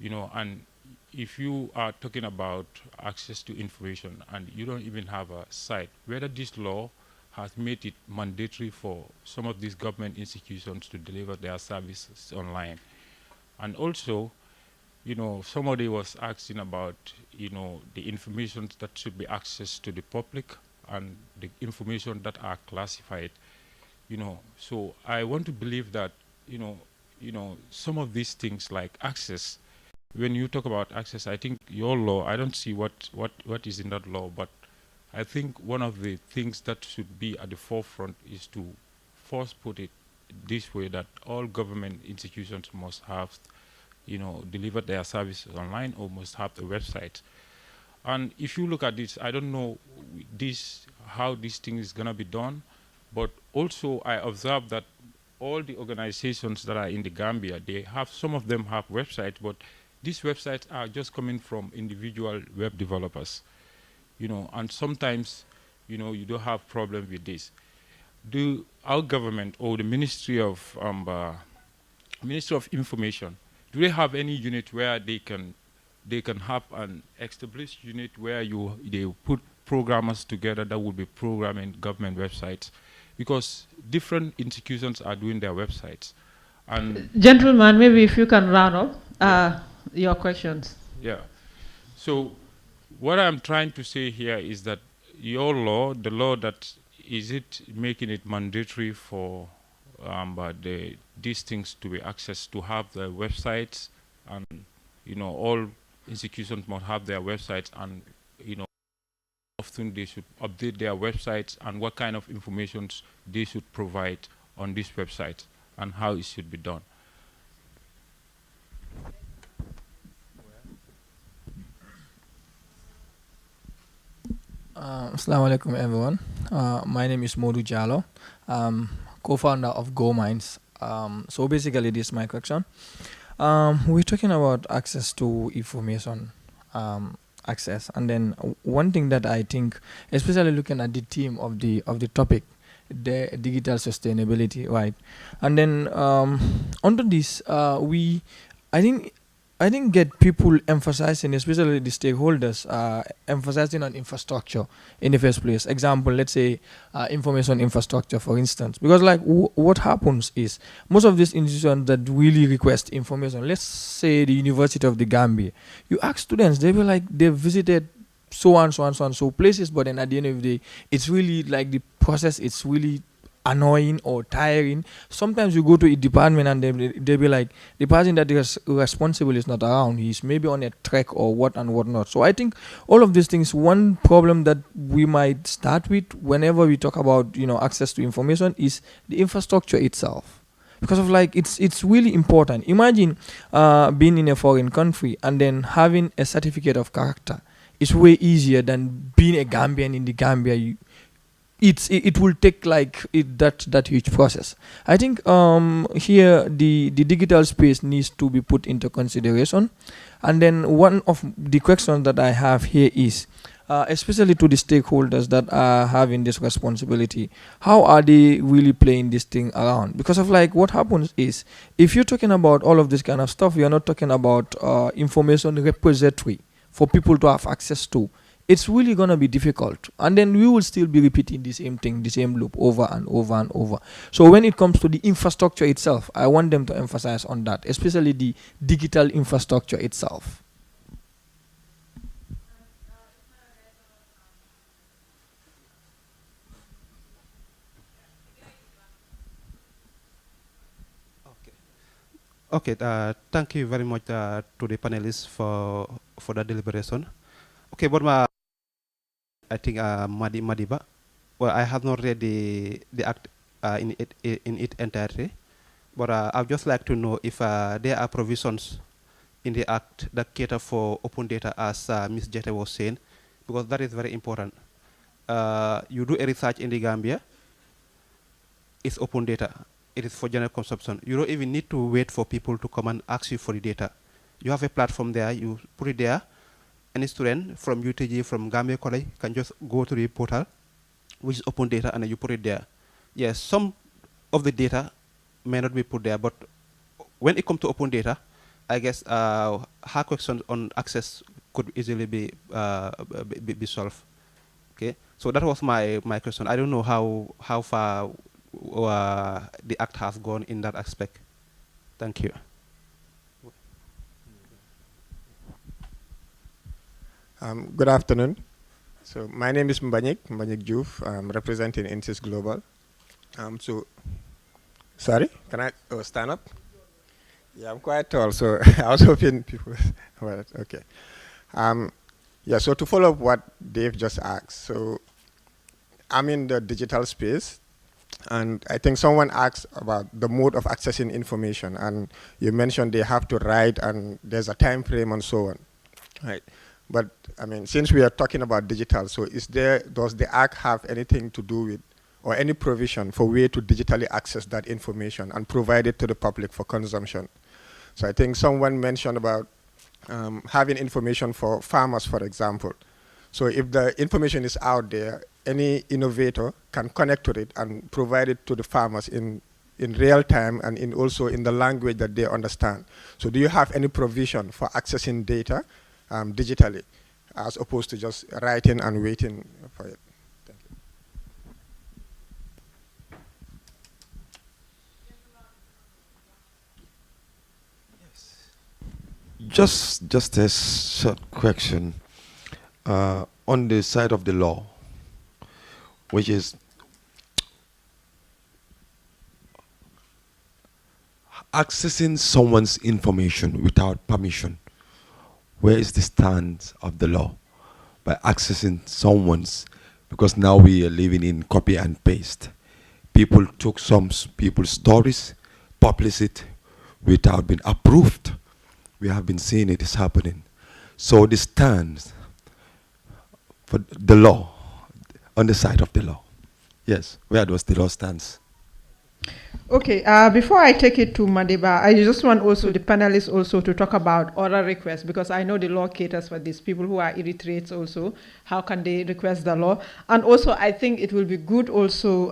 and if you are talking about access to information and you don't even have a site, whether this law has made it mandatory for some of these government institutions to deliver their services online. And also, somebody was asking about, the information that should be accessed to the public and the information that are classified, So I want to believe that, some of these things like access, when you talk about access, I think your law, I don't see what is in that law, but I think one of the things that should be at the forefront is to first put it this way, that all government institutions must have, deliver their services online or must have the website. And if you look at this, I don't know how this thing is going to be done, but also I observe that all the organizations that are in the Gambia, some of them have websites, but these websites are just coming from individual web developers, and sometimes, you don't have problem with this. Do our government or the Ministry of Information, do they have any unit where they can have an established unit where they put programmers together that will be programming government websites? Because different institutions are doing their websites. And gentlemen, maybe if you can round up your questions. Yeah. So what I'm trying to say here is that your law, the law that is it making it mandatory for these things to be accessed, to have the websites, and all institutions must have their websites, and often they should update their websites, and what kind of information they should provide on this website and how it should be done. Assalamu alaikum everyone. My name is Modu Jallo, co-founder of Go Minds. So basically this is my question. We're talking about access to information, access, and then one thing that I think, especially looking at the theme of the topic, the digital sustainability, right? And then onto this, I think get people emphasizing, especially the stakeholders, emphasizing on infrastructure in the first place. Example, let's say information infrastructure, for instance. Because like what happens is, most of these institutions that really request information, let's say the University of the Gambia, you ask students, they will like, they've visited so and so and so and so places, but then at the end of the day, it's really like the process, it's really annoying or tiring. Sometimes you go to a department and they'll be like, the person that is responsible is not around, he's maybe on a trek or what and what not. So I think all of these things, one problem that we might start with whenever we talk about access to information is the infrastructure itself, because of like it's really important. Imagine being in a foreign country and then having a certificate of character. It's way easier than being a Gambian in the Gambia. It will take like that huge process. I think here the digital space needs to be put into consideration. And then one of the questions that I have here is, especially to the stakeholders that are having this responsibility, how are they really playing this thing around? Because of like what happens is, if you're talking about all of this kind of stuff, you're not talking about information repository for people to have access to. It's really going to be difficult. And then we will still be repeating the same thing, the same loop over and over and over. So when it comes to the infrastructure itself, I want them to emphasize on that, especially the digital infrastructure itself. Okay, thank you very much to the panelists for the deliberation. Okay, but I think Madiba. Well, I have not read the act in its entirety, but I'd just like to know if there are provisions in the act that cater for open data, as Ms. Jete was saying, because that is very important. You do a research in the Gambia, it's open data. It is for general consumption. You don't even need to wait for people to come and ask you for the data. You have a platform there, you put it there. Any student from UTG, from Gambia College, can just go to the portal, which is open data, and then you put it there. Yes, some of the data may not be put there, but when it comes to open data, I guess her questions on access could easily be solved. Okay, so that was my question. I don't know how far the act has gone in that aspect. Thank you. Good afternoon. So my name is Mbanyik Diouf. I'm representing Insys Global. Sorry, can I stand up? Yeah, I'm quite tall, so I was hoping people. Well, okay. Yeah. So to follow up what Dave just asked, so I'm in the digital space. And I think someone asked about the mode of accessing information, and you mentioned they have to write and there's a time frame and so on. Right. But I mean, since we are talking about digital, so does the Act have anything to do with, or any provision for way to digitally access that information and provide it to the public for consumption? So I think someone mentioned about having information for farmers, for example. So if the information is out there, any innovator can connect to it and provide it to the farmers in real time and also in the language that they understand. So do you have any provision for accessing data digitally, as opposed to just writing and waiting for it? Thank you. Just a short question. On the side of the law, which is accessing someone's information without permission, where is the stance of the law by accessing someone's, because now we are living in copy and paste. People took some people's stories, publish it without being approved. We have been seeing it is happening. So the stance for the law, on the side of the law. Yes, where does the law stands? Okay, before I take it to Madiba, I just want also the panelists also to talk about other requests, because I know the law caters for these people who are illiterates also. How can they request the law? And also I think it will be good also,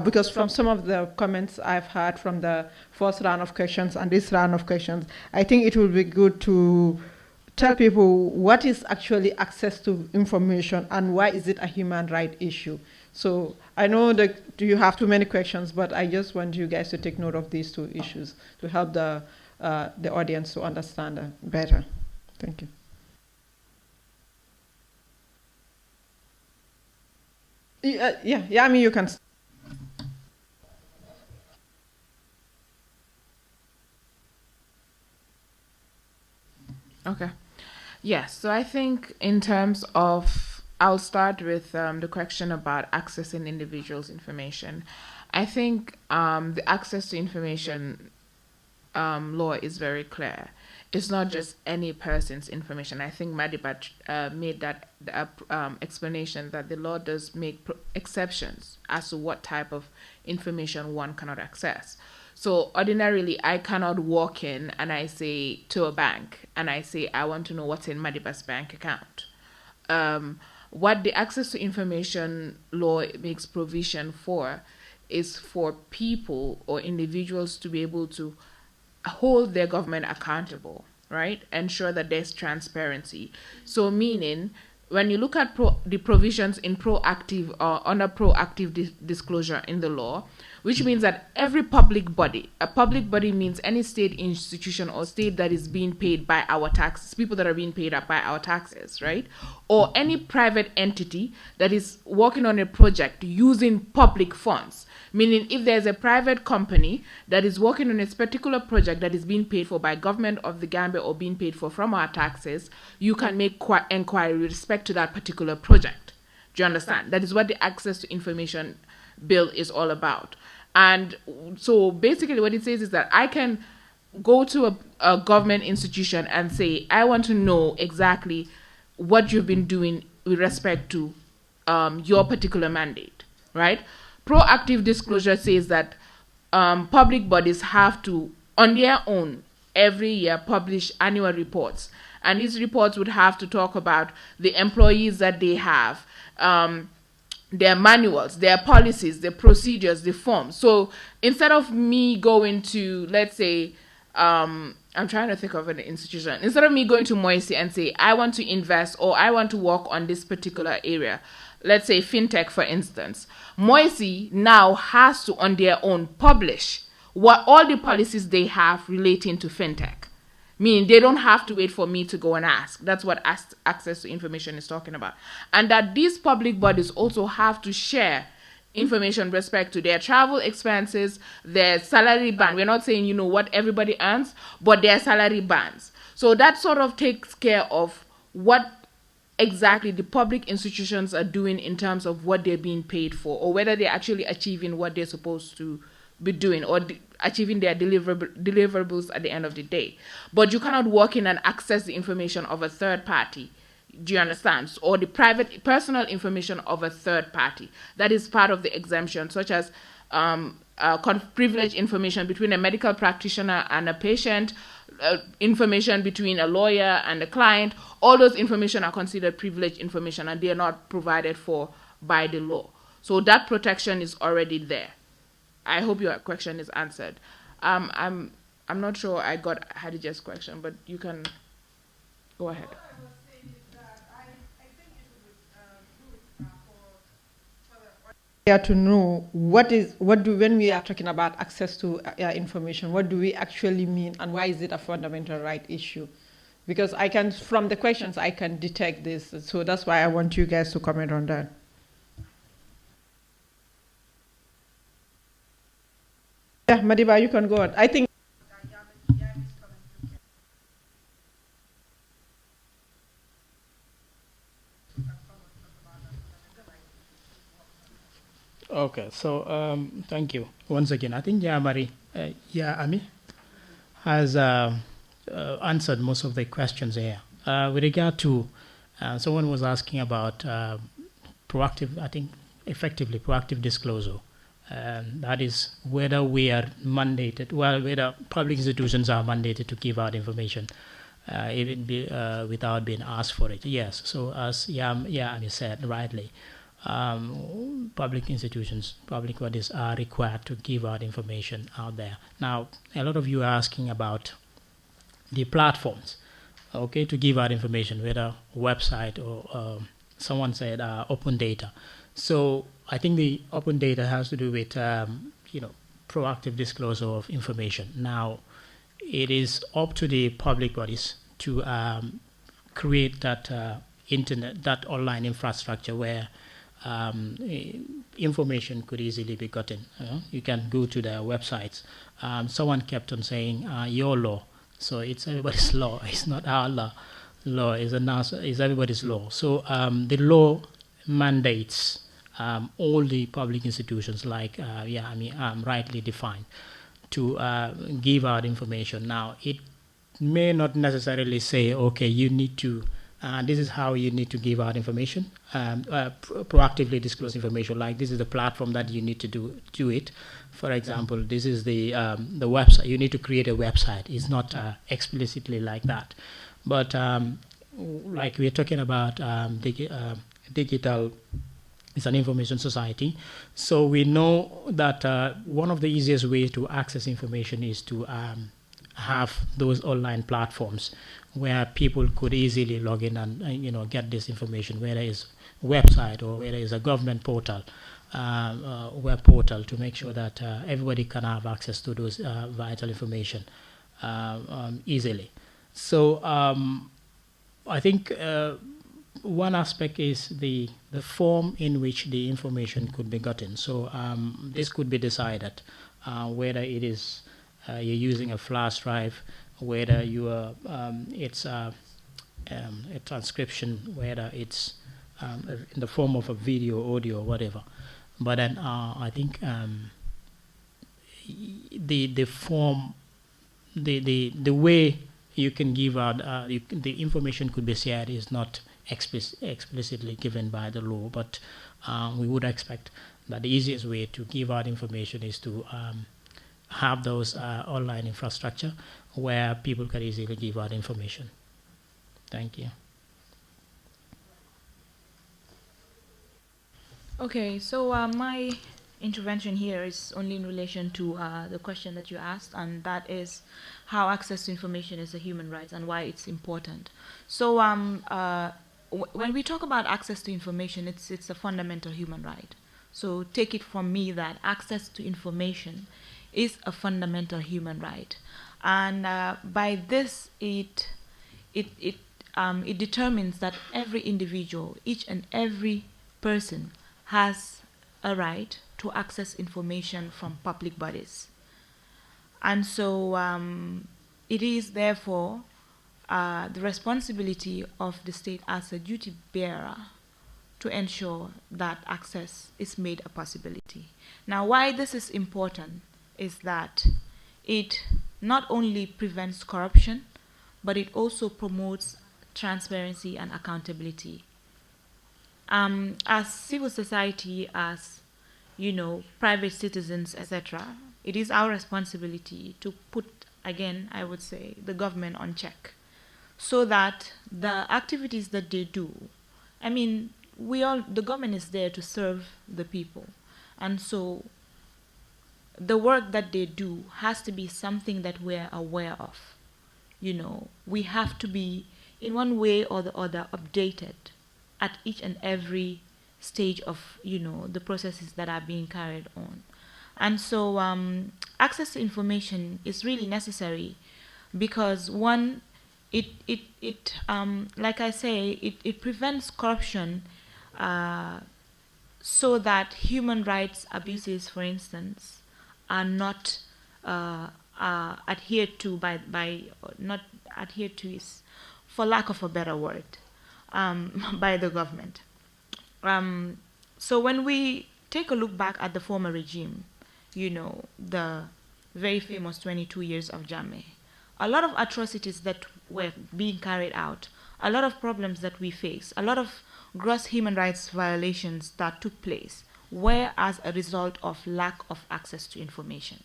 because from some of the comments I've heard from the first round of questions and this round of questions, I think it will be good to tell people what is actually access to information and why is it a human right issue. So I know that you have too many questions, but I just want you guys to take note of these two issues to help the audience to understand better. Thank you. Yeah, I mean, you can. Okay. Yes, so I think in terms of, I'll start with the question about accessing individuals' information. I think the access to information law is very clear. It's not just any person's information. I think Madiba made that explanation that the law does make exceptions as to what type of information one cannot access. So ordinarily, I cannot walk in and I say to a bank and I say, I want to know what's in Madiba's bank account. What the access to information law makes provision for is for people or individuals to be able to hold their government accountable, right? Ensure that there's transparency. So meaning, when you look at the provisions in proactive or under proactive disclosure in the law, which means that every public body, a public body means any state institution or state that is being paid by our taxes, people that are being paid up by our taxes, right? Or any private entity that is working on a project using public funds, meaning if there's a private company that is working on a particular project that is being paid for by government of the Gambia or being paid for from our taxes, you can make inquiry with respect to that particular project. Do you understand? That is what the access to information bill is all about. And so basically what it says is that I can go to a government institution and say, I want to know exactly what you've been doing with respect to your particular mandate, right? Proactive disclosure says that public bodies have to, on their own, every year publish annual reports. And these reports would have to talk about the employees that they have, their manuals, their policies, their procedures, the forms. So instead of me going to, let's say, I'm trying to think of an institution. Instead of me going to Moise and say, I want to invest or I want to work on this particular area, let's say fintech, for instance, Moise now has to, on their own, publish what all the policies they have relating to fintech. Meaning they don't have to wait for me to go and ask. That's what access to information is talking about. And that these public bodies also have to share information with respect to their travel expenses, their salary band. We're not saying, you know, what everybody earns, but their salary bands. So that sort of takes care of what exactly the public institutions are doing in terms of what they're being paid for, or whether they're actually achieving what they're supposed to be doing, or achieving their deliverables at the end of the day. But you cannot walk in and access the information of a third party. Do you understand? Or the private, personal information of a third party. That is part of the exemption, such as privileged information between a medical practitioner and a patient, information between a lawyer and a client. All those information are considered privileged information, and they are not provided for by the law. So that protection is already there. I hope your question is answered. I'm not sure I got Hadija's question, but you can go ahead. To know when we are talking about access to information, what do we actually mean, and why is it a fundamental right issue? Because from the questions I can detect this, so that's why I want you guys to comment on that. Yeah, Madiba, you can go on. I think. Okay, so thank you once again. I think Yamari, Ami has answered most of the questions here. With regard to, someone was asking about proactive, I think effectively proactive disclosure. That is whether we are mandated, whether public institutions are mandated to give out information without being asked for it. Yes, so as Ami said rightly, public institutions, public bodies are required to give out information out there. Now, a lot of you are asking about the platforms, okay, to give out information, whether website or someone said open data. So I think the open data has to do with proactive disclosure of information. Now, it is up to the public bodies to create that that online infrastructure where information could easily be gotten. You can go to their websites. Someone kept on saying your law, so it's everybody's law. It's not our law. Law is everybody's law. So the law mandates all the public institutions, like rightly defined, to give out information. Now, it may not necessarily say, okay, you need to. This is how you need to give out information, proactively disclose information. Like, this is the platform that you need to do it. For example, this is the website. You need to create a website. It's not explicitly like that, but like we're talking about digital. It's an information society, so we know that one of the easiest ways to access information is to have those online platforms where people could easily log in and get this information, whether it's a website or whether it's a government portal, web portal, to make sure that everybody can have access to those vital information easily. So I think one aspect is the form in which the information could be gotten. So this could be decided whether it is you're using a flash drive, whether you are it's a transcription, whether it's in the form of a video, audio, or whatever. But then I think the form, the way you can give out the information could be shared is not explicitly given by the law, but we would expect that the easiest way to give out information is to have those online infrastructure where people can easily give out information. Thank you. Okay, so my intervention here is only in relation to the question that you asked, and that is how access to information is a human right and why it's important. So when we talk about access to information, it's a fundamental human right. So take it from me that access to information is a fundamental human right, and by this it determines that every individual, each and every person, has a right to access information from public bodies. And so it is therefore the responsibility of the state as a duty bearer to ensure that access is made a possibility. Now, why this is important is that it not only prevents corruption, but it also promotes transparency and accountability. As civil society, as private citizens, etc., it is our responsibility to put, again, I would say, the government on check, so that the activities that they do, the government is there to serve the people, and so the work that they do has to be something that we're aware of. We have to be, in one way or the other, updated at each and every stage of, the processes that are being carried on. And so access to information is really necessary because, one, like I say, it prevents corruption so that human rights abuses, for instance, are not adhered to not adhered to is, for lack of a better word, by the government. So when we take a look back at the former regime, the very famous 22 years of Jammeh, a lot of atrocities that were being carried out, a lot of problems that we face, a lot of gross human rights violations that took place were as a result of lack of access to information.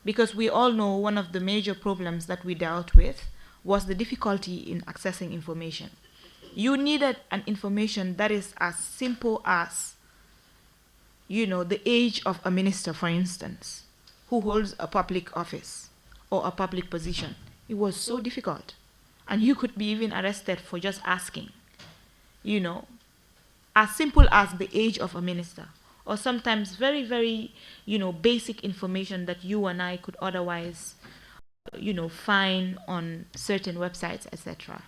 Because we all know one of the major problems that we dealt with was the difficulty in accessing information. You needed an information that is as simple as, the age of a minister, for instance, who holds a public office or a public position. It was so difficult. And you could be even arrested for just asking, as simple as the age of a minister, or sometimes very, very, basic information that you and I could otherwise, find on certain websites, etc.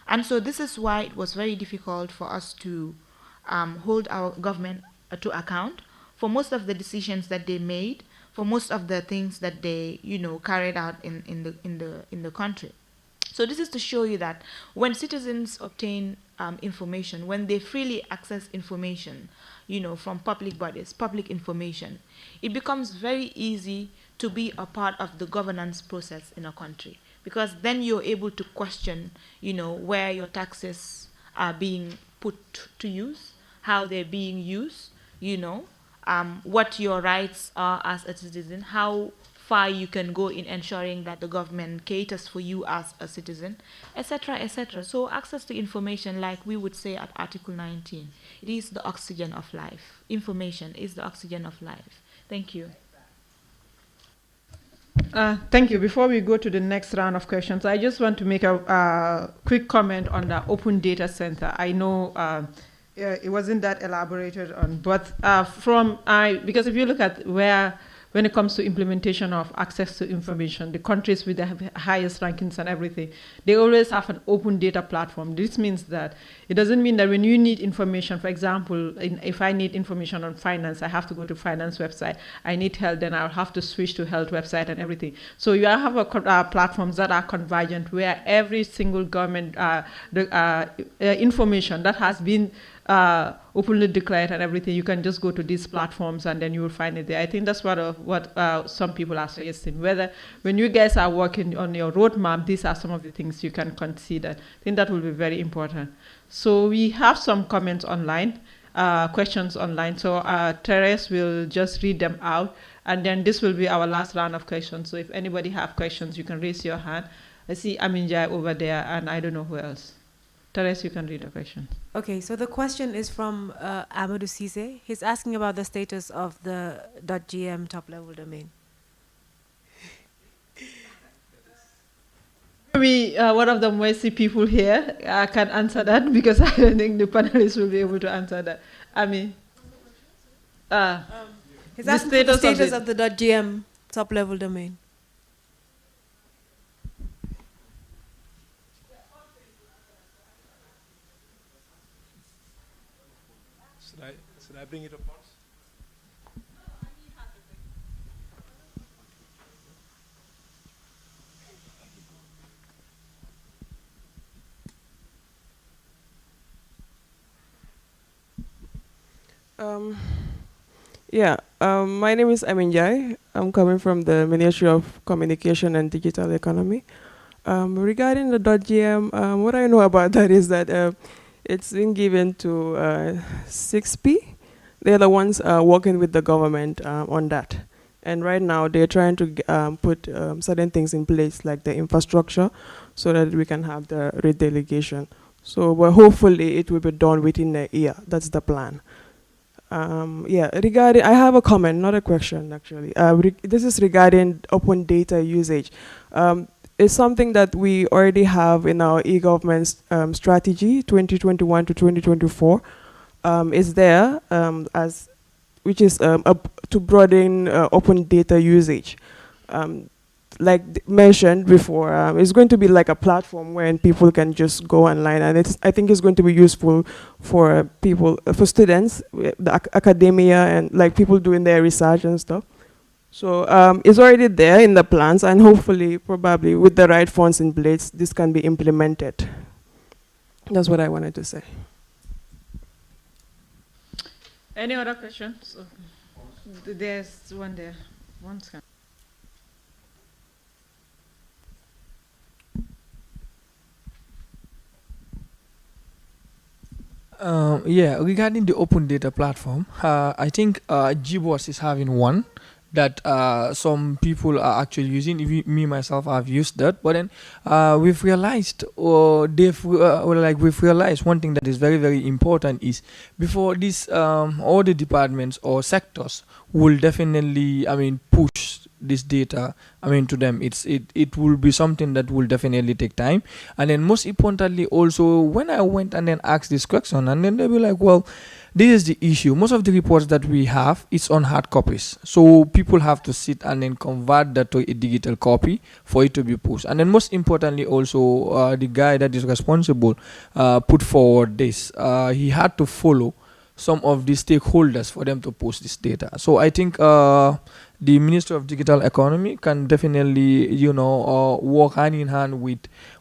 And so this is why it was very difficult for us to hold our government to account for most of the decisions that they made, for most of the things that they, carried out in the country. So this is to show you that when citizens obtain information, when they freely access information, from public bodies, public information, it becomes very easy to be a part of the governance process in a country, because then you're able to question, where your taxes are being put to use, how they're being used, what your rights are as a citizen, how far you can go in ensuring that the government caters for you as a citizen, etc., etc. So access to information, like we would say at Article 19, it is the oxygen of life. Information is the oxygen of life. Thank you. Thank you. Before we go to the next round of questions, I just want to make a quick comment on the Open Data Center. I know it wasn't that elaborated on, but because if you look at when it comes to implementation of access to information, the countries with the highest rankings and everything, they always have an open data platform. This means that it doesn't mean that when you need information, for example, if I need information on finance, I have to go to finance website. I need health, then I'll have to switch to health website and everything. So you have platforms that are convergent where every single government information that has been openly declared and everything, you can just go to these platforms and then you will find it there. I think that's what some people are suggesting. Whether when you guys are working on your roadmap, these are some of the things you can consider. I think that will be very important. So we have some comments online, questions online. So Therese will just read them out, and then this will be our last round of questions. So if anybody have questions, you can raise your hand. I see Aminjai over there, and I don't know who else. Therese, you can read the question. Okay, so the question is from Amadou Cisse. He's asking about the status of the .gm top-level domain. Maybe one of the Moesi people here can answer that, because I don't think the panelists will be able to answer that. I mean, he's asking for the status of the .gm top-level domain. Should I bring it up once? My name is Amin Jai. I'm coming from the Ministry of Communication and Digital Economy. Regarding the .gm, what I know about that is that it's been given to 6P. They're the ones working with the government on that. And right now they're trying to put certain things in place, like the infrastructure, so that we can have the redelegation. So well, hopefully it will be done within a year. That's the plan. Regarding, I have a comment, not a question actually. This is regarding open data usage. It's something that we already have in our e-government strategy 2021 to 2024. Is there which is to broaden open data usage. Like mentioned before, it's going to be like a platform where people can just go online, and I think it's going to be useful for people, for students, the academia, and like people doing their research and stuff. So it's already there in the plans, and hopefully, probably with the right funds in place, this can be implemented. That's what I wanted to say. Any other questions? There's one there. One second. Regarding the open data platform, I think GBOS is having one that some people are actually using. Me myself, I've used that, but then we've realized, we've realized one thing that is very, very important is before this, all the departments or sectors will definitely, push this data, to them. It will be something that will definitely take time. And then most importantly also, when I went and then asked this question, and then they'll be like, well, this is the issue. Most of the reports that we have, it's on hard copies. So people have to sit and then convert that to a digital copy for it to be pushed. And then most importantly also, the guy that is responsible put forward this. He had to follow some of the stakeholders for them to post this data. So I think the Ministry of Digital Economy can definitely, work hand in hand with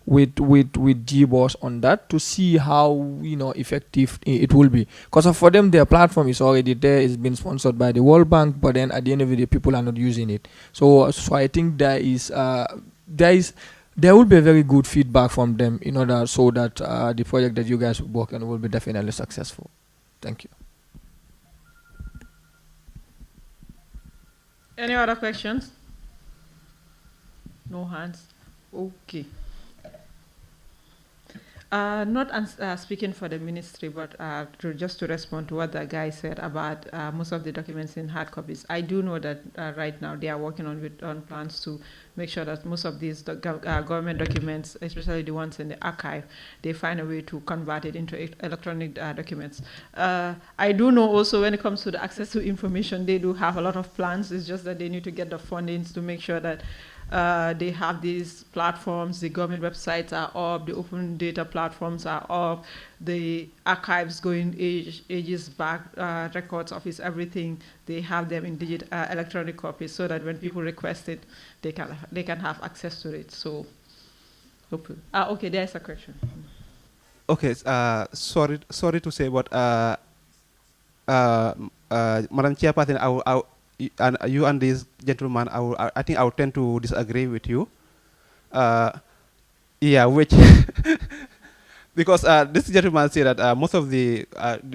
GBOS on that to see how, effective it will be. Because for them, their platform is already there. It's been sponsored by the World Bank, but then at the end of the day, people are not using it. So I think there will be a very good feedback from them in order so that the project that you guys work on will be definitely successful. Thank you. Any other questions? No hands. Okay. Not speaking for the ministry, but just to respond to what the guy said about most of the documents in hard copies. I do know that right now they are working on plans to make sure that most of these government documents, especially the ones in the archive, they find a way to convert it into electronic documents. I do know also when it comes to the access to information, they do have a lot of plans. It's just that they need to get the fundings to make sure that they have these platforms, the government websites are up, the open data platforms are up, the archives going ages back, records office, everything, they have them in electronic copies so that when people request it, they can have access to it. So, hopefully. Okay, there's a question. Okay, sorry to say, but Madam Chairperson, and you and this gentleman, I think I would tend to disagree with you. Which because this gentleman said that most of the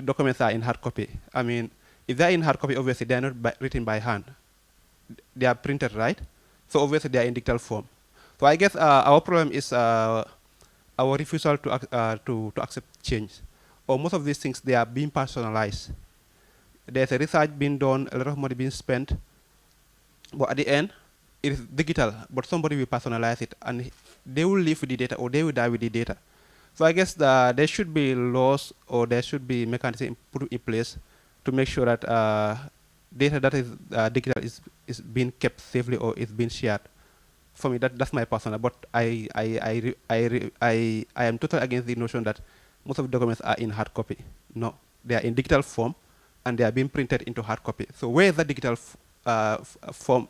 documents are in hard copy. If they're in hard copy, obviously they're not written by hand. They are printed, right? So obviously they are in digital form. So I guess our problem is our refusal to accept change. Or most of these things, they are being personalized. There's a research being done, a lot of money being spent, but at the end, it is digital, but somebody will personalize it, and they will live with the data, or they will die with the data. So I guess there should be laws, or there should be mechanisms put in place to make sure that data that is digital is being kept safely or is being shared. For me, that's my personal, but I am totally against the notion that most of the documents are in hard copy. No, they are in digital form, and they are being printed into hard copy. So where is the digital form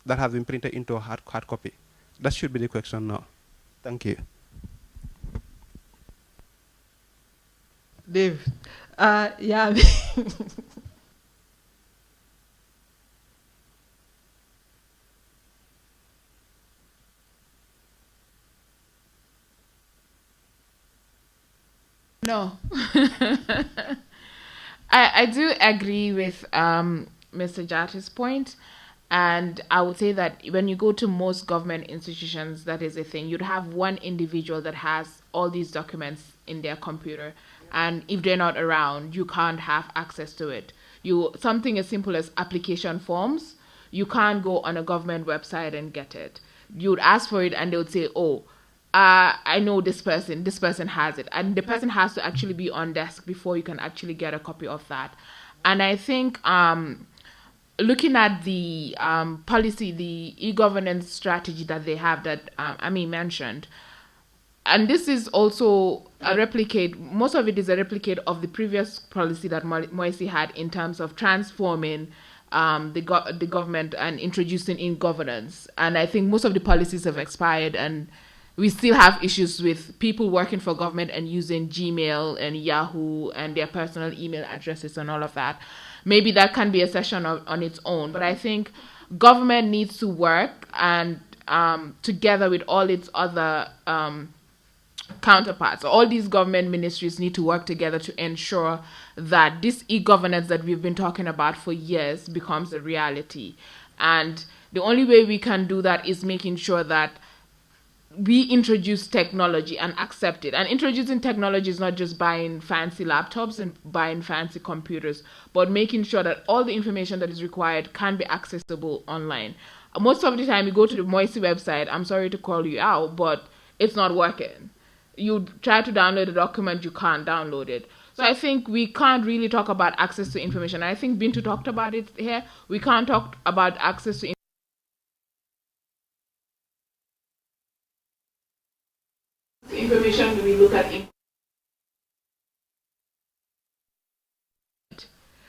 that has been printed into hard copy? That should be the question now. Thank you. Dave, Yeah. No. I do agree with Mr. Jata's point. And I would say that when you go to most government institutions, that is a thing. You'd have one individual that has all these documents in their computer. And if they're not around, you can't have access to it. Something as simple as application forms, you can't go on a government website and get it. You'd ask for it and they would say, oh, I know this person has it. And the person has to actually be on desk before you can actually get a copy of that. And I think looking at the policy, the e-governance strategy that they have that Ami mentioned, and this is also a replicate, most of it is a replicate of the previous policy that Moise had in terms of transforming the government and introducing in governance. And I think most of the policies have expired, and we still have issues with people working for government and using Gmail and Yahoo and their personal email addresses and all of that. Maybe that can be a session on its own, but I think government needs to work and together with all its other counterparts. All these government ministries need to work together to ensure that this e-governance that we've been talking about for years becomes a reality. And the only way we can do that is making sure that we introduce technology and accept it. And introducing technology is not just buying fancy laptops and buying fancy computers, but making sure that all the information that is required can be accessible online. Most of the time you go to the Moise website, I'm sorry to call you out, but it's not working. You try to download a document, you can't download it. So I think we can't really talk about access to information. I think Bintu talked about it here. We can't talk about access to information. We look at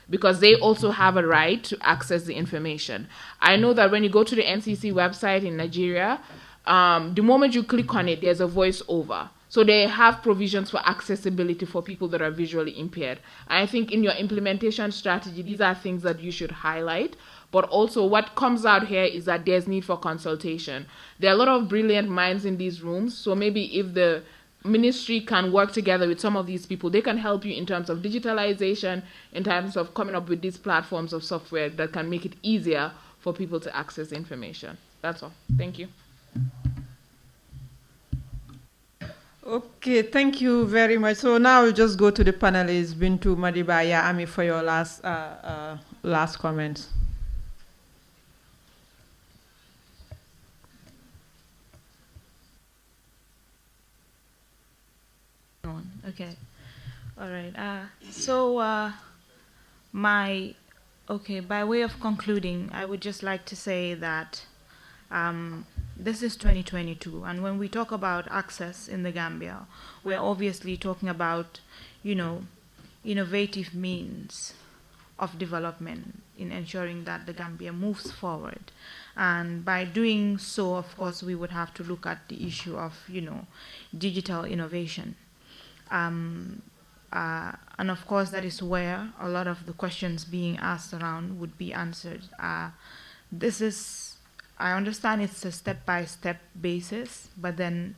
because they also have a right to access the information. I know that when you go to the NCC website in Nigeria, the moment you click on it, there's a voiceover. So they have provisions for accessibility for people that are visually impaired. And I think in your implementation strategy, these are things that you should highlight. But also what comes out here is that there's need for consultation. There are a lot of brilliant minds in these rooms. So maybe if the ministry can work together with some of these people, they can help you in terms of digitalization, in terms of coming up with these platforms of software that can make it easier for people to access information. That's all. Thank you. Okay, thank you very much. So now we'll just go to the panelists, Bintu, Madiba, Yahya, for your last comments. Okay. All right. By way of concluding, I would just like to say that this is 2022, and when we talk about access in the Gambia, we're obviously talking about, innovative means of development in ensuring that the Gambia moves forward. And by doing so, of course, we would have to look at the issue of, digital innovation. And of course, that is where a lot of the questions being asked around would be answered. I understand it's a step-by-step basis, but then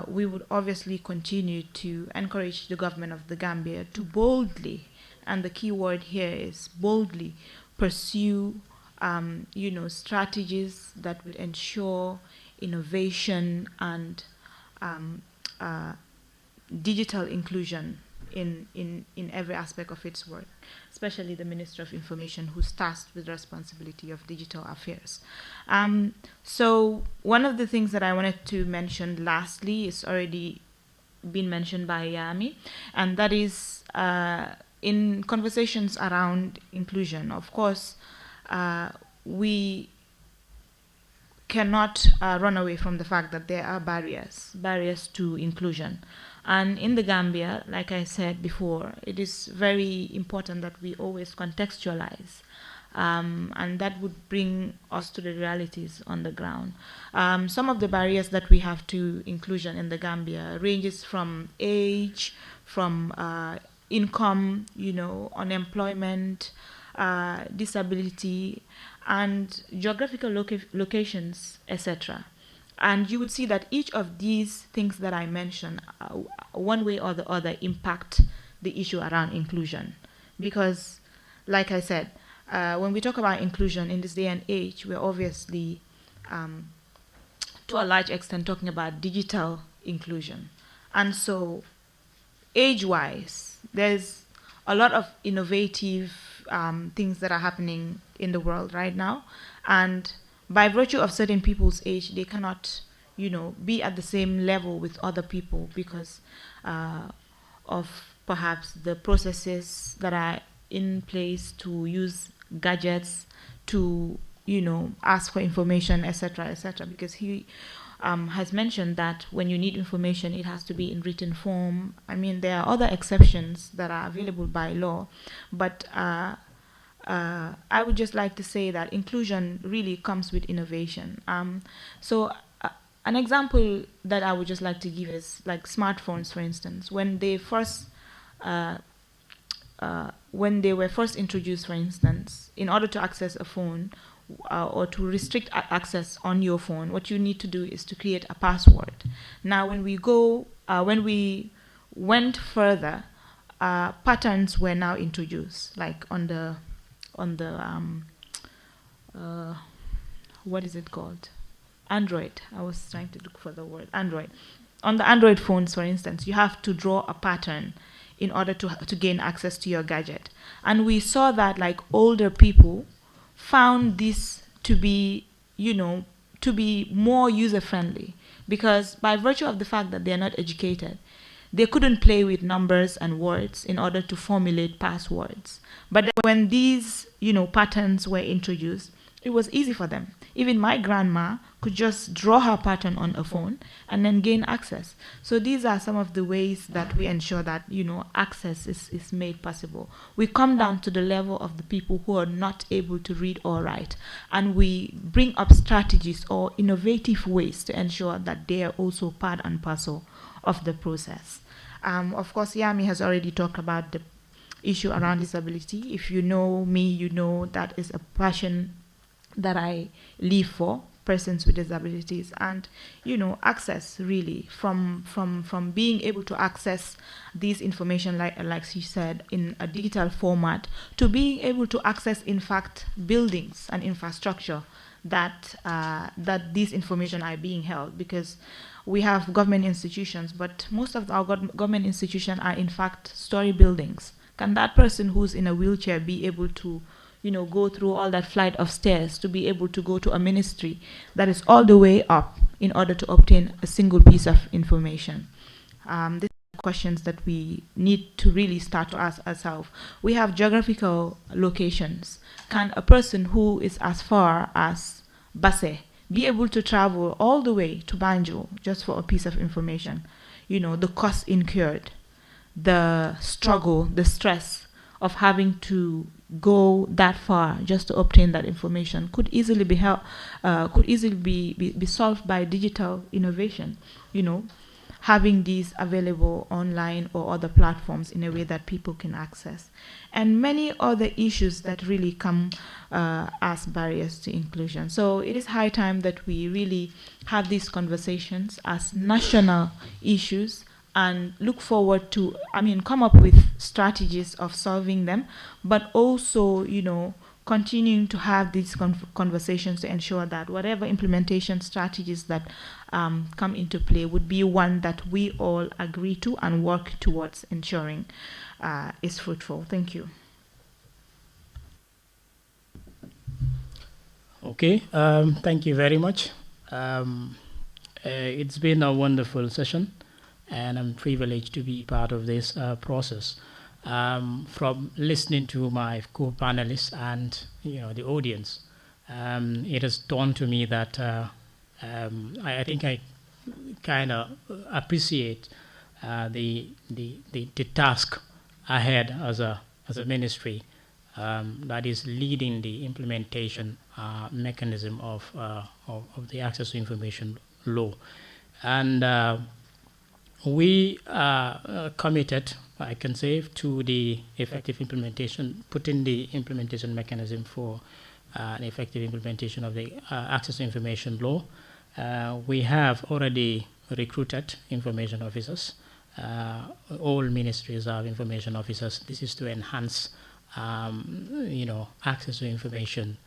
we would obviously continue to encourage the government of the Gambia to boldly, and the key word here is boldly, pursue strategies that would ensure innovation and digital inclusion in every aspect of its work, especially the Minister of Information, who's tasked with the responsibility of digital affairs. So one of the things that I wanted to mention lastly is already been mentioned by Yami, and that is in conversations around inclusion. Of course, we cannot run away from the fact that there are barriers to inclusion. And in the Gambia, like I said before, it is very important that we always contextualize, and that would bring us to the realities on the ground. Some of the barriers that we have to inclusion in the Gambia ranges from age, from income, unemployment, disability, and geographical locations, etc. And you would see that each of these things that I mentioned, one way or the other, impact the issue around inclusion. Because, like I said, when we talk about inclusion in this day and age, we're obviously, to a large extent, talking about digital inclusion. And so, age-wise, there's a lot of innovative things that are happening in the world right now. And by virtue of certain people's age, they cannot, be at the same level with other people because of perhaps the processes that are in place to use gadgets to, ask for information, etc., etc. Because he has mentioned that when you need information, it has to be in written form. I mean, there are other exceptions that are available by law, but I would just like to say that inclusion really comes with innovation. So an example that I would just like to give is like smartphones, for instance. When they were first introduced, for instance, in order to access a phone or to restrict access on your phone, what you need to do is to create a password. Now, when we went further, patterns were now introduced, like on the what is it called? Android. I was trying to look for the word Android. On the Android phones, for instance, you have to draw a pattern in order to gain access to your gadget. And we saw that like older people found this to be, to be more user-friendly, because by virtue of the fact that they're not educated, they couldn't play with numbers and words in order to formulate passwords. But when these, patterns were introduced, it was easy for them. Even my grandma could just draw her pattern on a phone and then gain access. So these are some of the ways that we ensure that, access is made possible. We come down to the level of the people who are not able to read or write, and we bring up strategies or innovative ways to ensure that they are also part and parcel of the process. Of course, Yami has already talked about the issue around disability. If you know me, you know that is a passion that I live for, persons with disabilities, and access, really, from being able to access these information, like she said, in a digital format, to being able to access, in fact, buildings and infrastructure that these information are being held. Because we have government institutions, but most of our government institutions are in fact story buildings. Can that person who's in a wheelchair be able to go through all that flight of stairs to be able to go to a ministry that is all the way up in order to obtain a single piece of information? These are questions that we need to really start to ask ourselves. We have geographical locations. Can a person who is as far as Basse be able to travel all the way to Banjul just for a piece of information? The cost incurred, the struggle, the stress of having to go that far just to obtain that information could easily be solved by digital innovation. Having these available online or other platforms in a way that people can access, and many other issues that really come as barriers to inclusion. So it is high time that we really have these conversations as national issues and look forward to, come up with strategies of solving them, but also, continuing to have these conversations to ensure that whatever implementation strategies that come into play would be one that we all agree to and work towards ensuring is fruitful. Thank you. Okay, thank you very much. It's been a wonderful session, and I'm privileged to be part of this process. From listening to my co-panelists and the audience, it has dawned to me that I think I kind of appreciate the task ahead as a ministry that is leading the implementation mechanism of the access to information law. And We are committed, I can say, to the effective implementation, putting the implementation mechanism for an effective implementation of the access to information law. We have already recruited information officers. All ministries have information officers. This is to enhance, access to information,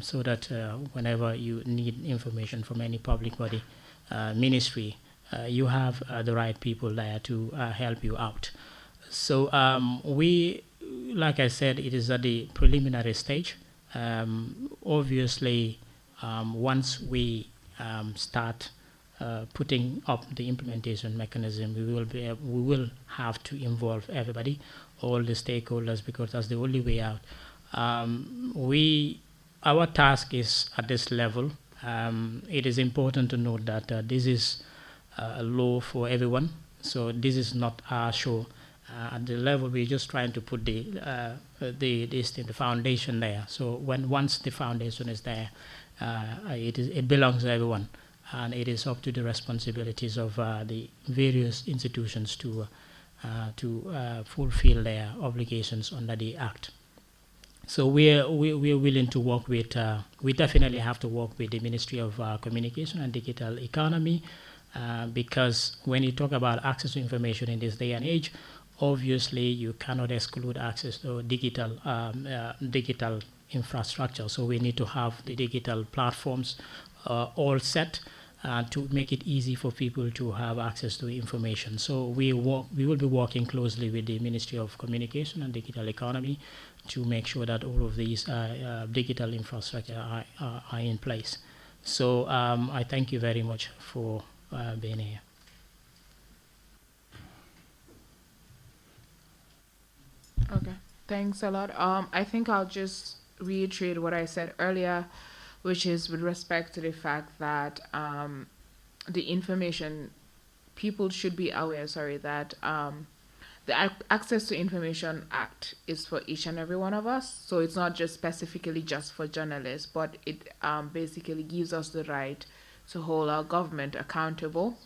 so that whenever you need information from any public body, ministry, you have the right people there to help you out. So we, like I said, it is at the preliminary stage. Obviously, once we start putting up the implementation mechanism, we will have to involve everybody, all the stakeholders, because that's the only way out. Our task is at this level. It is important to note that this is a law for everyone, so this is not our show. At the level, we're just trying to put the foundation there. So once the foundation is there, it belongs to everyone, and it is up to the responsibilities of the various institutions to fulfill their obligations under the Act. So we're willing to work with. We definitely have to work with the Ministry of Communication and Digital Economy, because when you talk about access to information in this day and age, obviously you cannot exclude access to digital infrastructure. So we need to have the digital platforms all set to make it easy for people to have access to information. So we will be working closely with the Ministry of Communication and Digital Economy to make sure that all of these digital infrastructure are in place. So I thank you very much for being here. Okay, thanks a lot. I think I'll just reiterate what I said earlier, which is with respect to the fact that the information, people should be aware, that the Access to Information Act is for each and every one of us. So it's not just specifically just for journalists, but it basically gives us the right to hold our government accountable.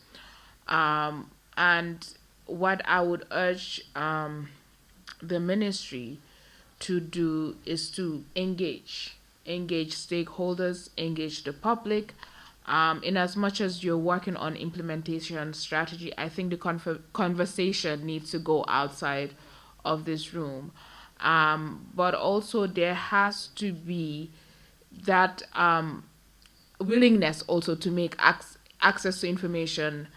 And what I would urge the ministry to do is to engage stakeholders, engage the public. In as much as you're working on implementation strategy, I think the conversation needs to go outside of this room. But also there has to be that willingness also to make access to information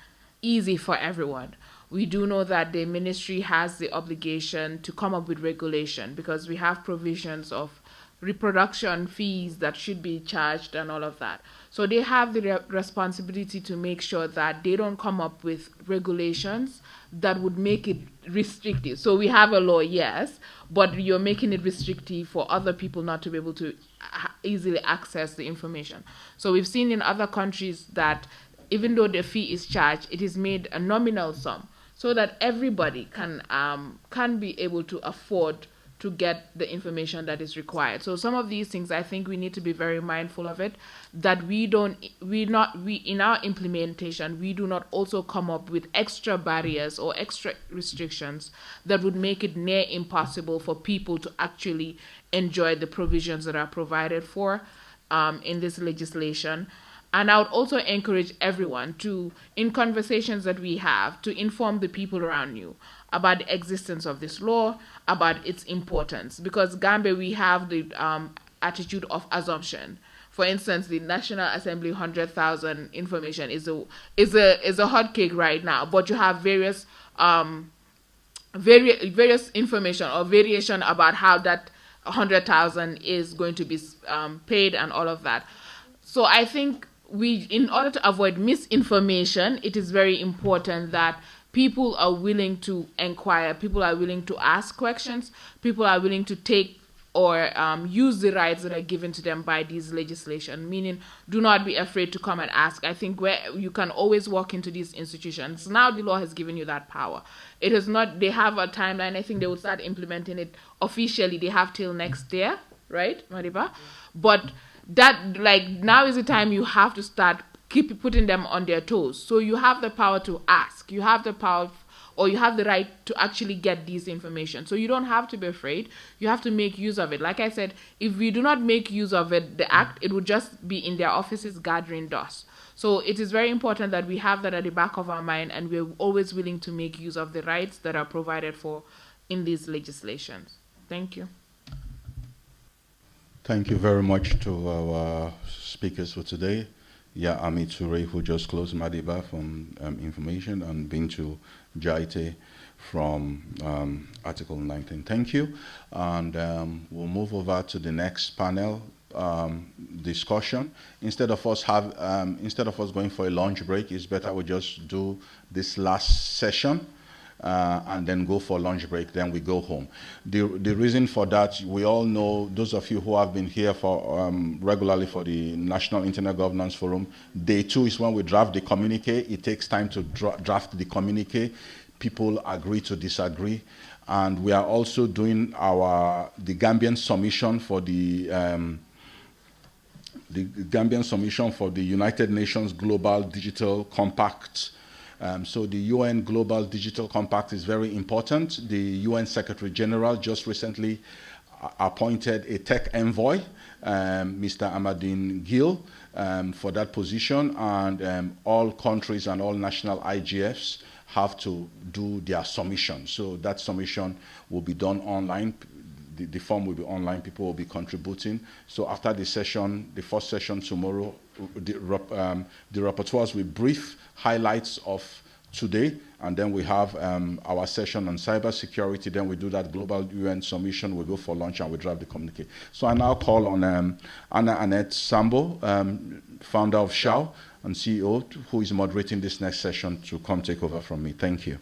easy for everyone. We do know that the ministry has the obligation to come up with regulation, because we have provisions of reproduction fees that should be charged and all of that. So they have the responsibility to make sure that they don't come up with regulations that would make it restrictive. So we have a law, yes, but you're making it restrictive for other people not to be able to easily access the information. So we've seen in other countries that even though the fee is charged, it is made a nominal sum, so that everybody can be able to afford to get the information that is required. So some of these things, I think we need to be very mindful of it, that we in our implementation, we do not also come up with extra barriers or extra restrictions that would make it near impossible for people to actually enjoy the provisions that are provided for in this legislation. And I would also encourage everyone to, in conversations that we have, to inform the people around you about the existence of this law, about its importance. Because Gambia, we have the attitude of assumption. For instance, the National Assembly 100,000 information is a hot cake right now, but you have various information or variation about how that 100,000 is going to be paid and all of that. So I think in order to avoid misinformation, it is very important that people are willing to inquire, people are willing to ask questions, people are willing to take or use the rights that are given to them by these legislation, meaning do not be afraid to come and ask. I think where you can always walk into these institutions. Now the law has given you that power. It is not, they have a timeline. I think they will start implementing it officially. They have till next year, right, Mariba? But that, like, now is the time you have to start keep putting them on their toes. So you have the power to ask. You have the power or you have the right to actually get these information. So you don't have to be afraid. You have to make use of it. Like I said, if we do not make use of it, the act, it would just be in their offices gathering dust. So it is very important that we have that at the back of our mind, and we're always willing to make use of the rights that are provided for in these legislations. Thank you. Thank you very much to our speakers for today. Ami Toure, who just closed Madiba from information, and Bintu Jaite from Article 19. Thank you. And we'll move over to the next panel discussion. Instead of us going for a lunch break, it's better we just do this last session and then go for lunch break, then we go home. The reason for that, we all know, those of you who have been here for regularly for the National Internet Governance Forum, day 2 is when we draft the communique. It takes time to draft the communique. People agree to disagree. And we are also doing the Gambian submission for the Gambian submission for the United Nations Global Digital Compact. So the UN Global Digital Compact is very important. The UN Secretary General just recently appointed a tech envoy, Mr. Ahmadine Gill, for that position, and all countries and all national IGFs have to do their submission. So that submission will be done online. The form will be online, people will be contributing. So after the session, the first session tomorrow, the rapporteurs will brief highlights of today, and then we have our session on cybersecurity. Then we do that global UN submission, we go for lunch, and we draft the communique. So I now call on Anna Annette Sambo, founder of SHAO and CEO, who is moderating this next session, to come take over from me. Thank you.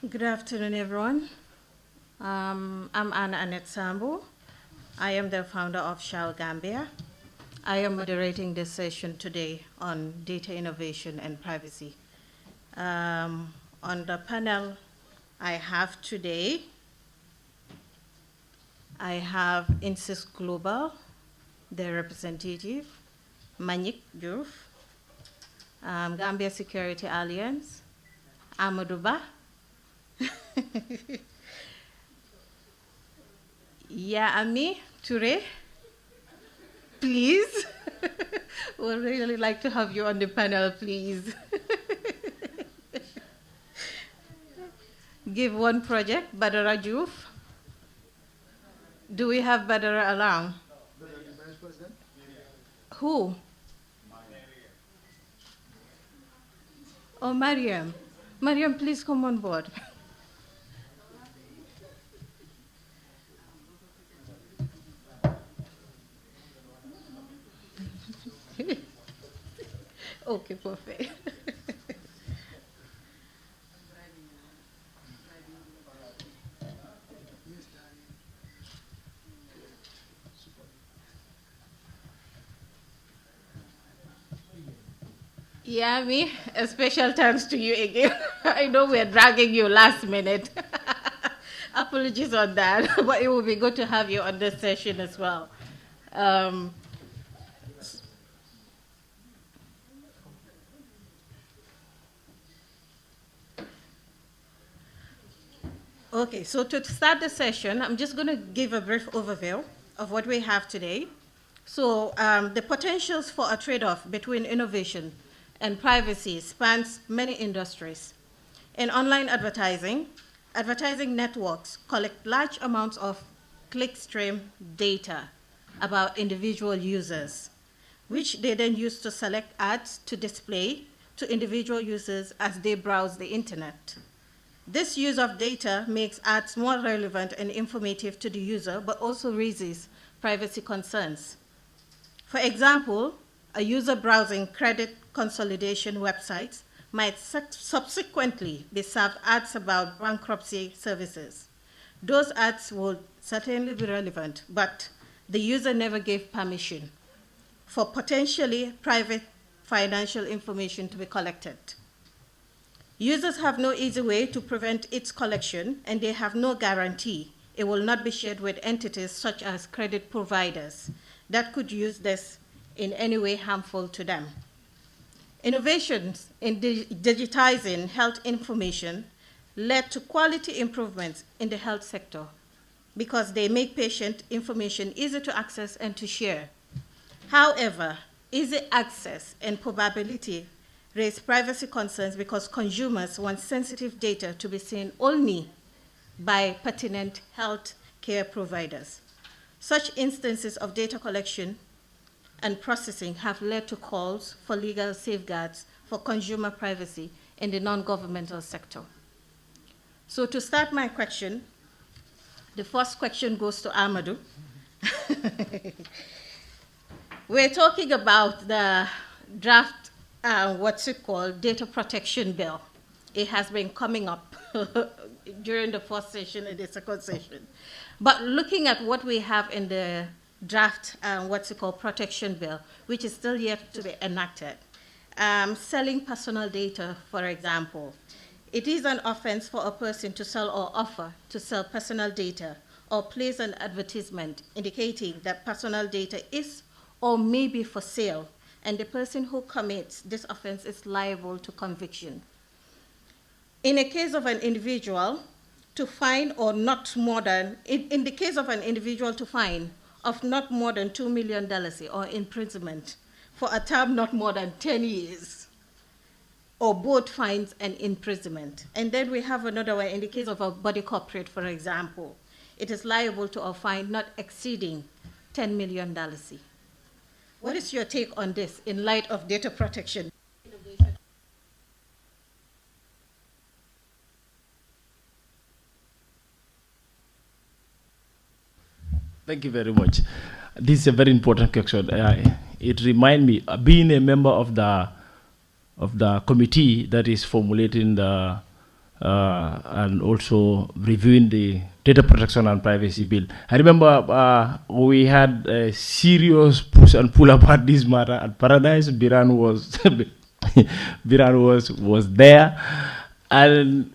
Good afternoon, everyone. I'm Anna Annette Sambo. I am the founder of SHAO Gambia. I am moderating this session today on data innovation and privacy. On the panel I have today, I have Insys Global, their representative, Manik Diouf, Gambia Security Alliance, Amadou Ba, Yahya Toure, please. We'd really like to have you on the panel, please. Give one project, Badara Diouf. Do we have Badara around? Who? Oh, Mariam. Mariam, please come on board. Okay, perfect. Yeah, a special thanks to you again. I know we're dragging you last minute. Apologies on that, but it will be good to have you on this session as well. Okay, so to start the session, I'm just going to give a brief overview of what we have today. So the potentials for a trade-off between innovation and privacy spans many industries. In online advertising, advertising networks collect large amounts of clickstream data about individual users, which they then use to select ads to display to individual users as they browse the internet. This use of data makes ads more relevant and informative to the user, but also raises privacy concerns. For example, a user browsing credit consolidation websites might subsequently be served ads about bankruptcy services. Those ads would certainly be relevant, but the user never gave permission for potentially private financial information to be collected. Users have no easy way to prevent its collection, and they have no guarantee it will not be shared with entities such as credit providers that could use this in any way harmful to them. Innovations in digitizing health information led to quality improvements in the health sector because they make patient information easy to access and to share. However, easy access and probability raise privacy concerns because consumers want sensitive data to be seen only by pertinent health care providers. Such instances of data collection and processing have led to calls for legal safeguards for consumer privacy in the non-governmental sector. So to start my question, the first question goes to Amadou. We're talking about the draft, what's it called, data protection bill. It has been coming up during the first session and the second session. But looking at what we have in the draft, what's it called, protection bill, which is still yet to be enacted, selling personal data, for example. It is an offense for a person to sell or offer to sell personal data or place an advertisement indicating that personal data is or may be for sale, and the person who commits this offense is liable to conviction. In a case of an individual, to fine or not more than, in the case of an individual to fine of not more than $2 million or imprisonment for a term not more than 10 years, or both fines and imprisonment. And then we have another one in the case of a body corporate, for example. It is liable to a fine not exceeding $10 million. What is your take on this in light of data protection? Thank you very much. This is a very important question. It reminds me, being a member of the committee that is formulating the and also reviewing the data protection and privacy bill. I remember we had a serious push and pull about this matter at Paradise. Biran was there, and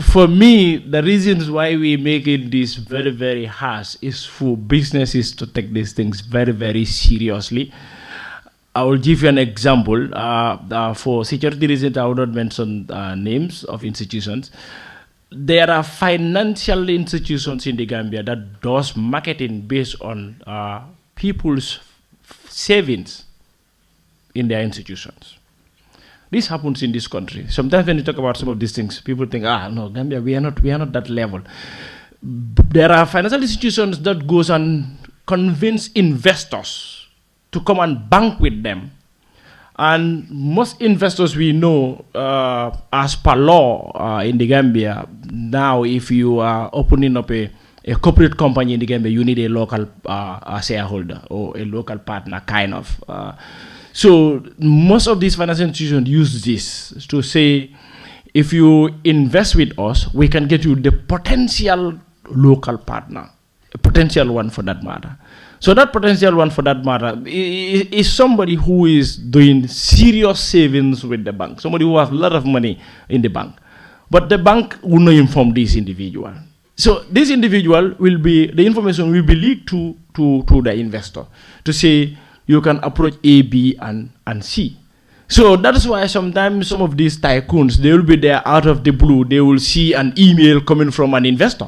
for me, the reasons why we make it this very, very harsh is for businesses to take these things very, very seriously. I will give you an example. For security reasons, I will not mention names of institutions. There are financial institutions in the Gambia that does marketing based on people's savings in their institutions. This happens in this country. Sometimes when you talk about some of these things, people think, no, Gambia, we are not that level. There are financial institutions that goes and convince investors to come and bank with them. And most investors we know, as per law in the Gambia, now if you are opening up a corporate company in the Gambia, you need a local shareholder or a local partner, kind of. So most of these financial institutions use this to say, if you invest with us, we can get you the potential local partner, a potential one for that matter. So that potential one for that matter is somebody who is doing serious savings with the bank, somebody who has a lot of money in the bank. But the bank will not inform this individual. So this individual will be, the information will be leaked to the investor to say, you can approach A, B, and C. So that's why sometimes some of these tycoons, they will be there out of the blue. They will see an email coming from an investor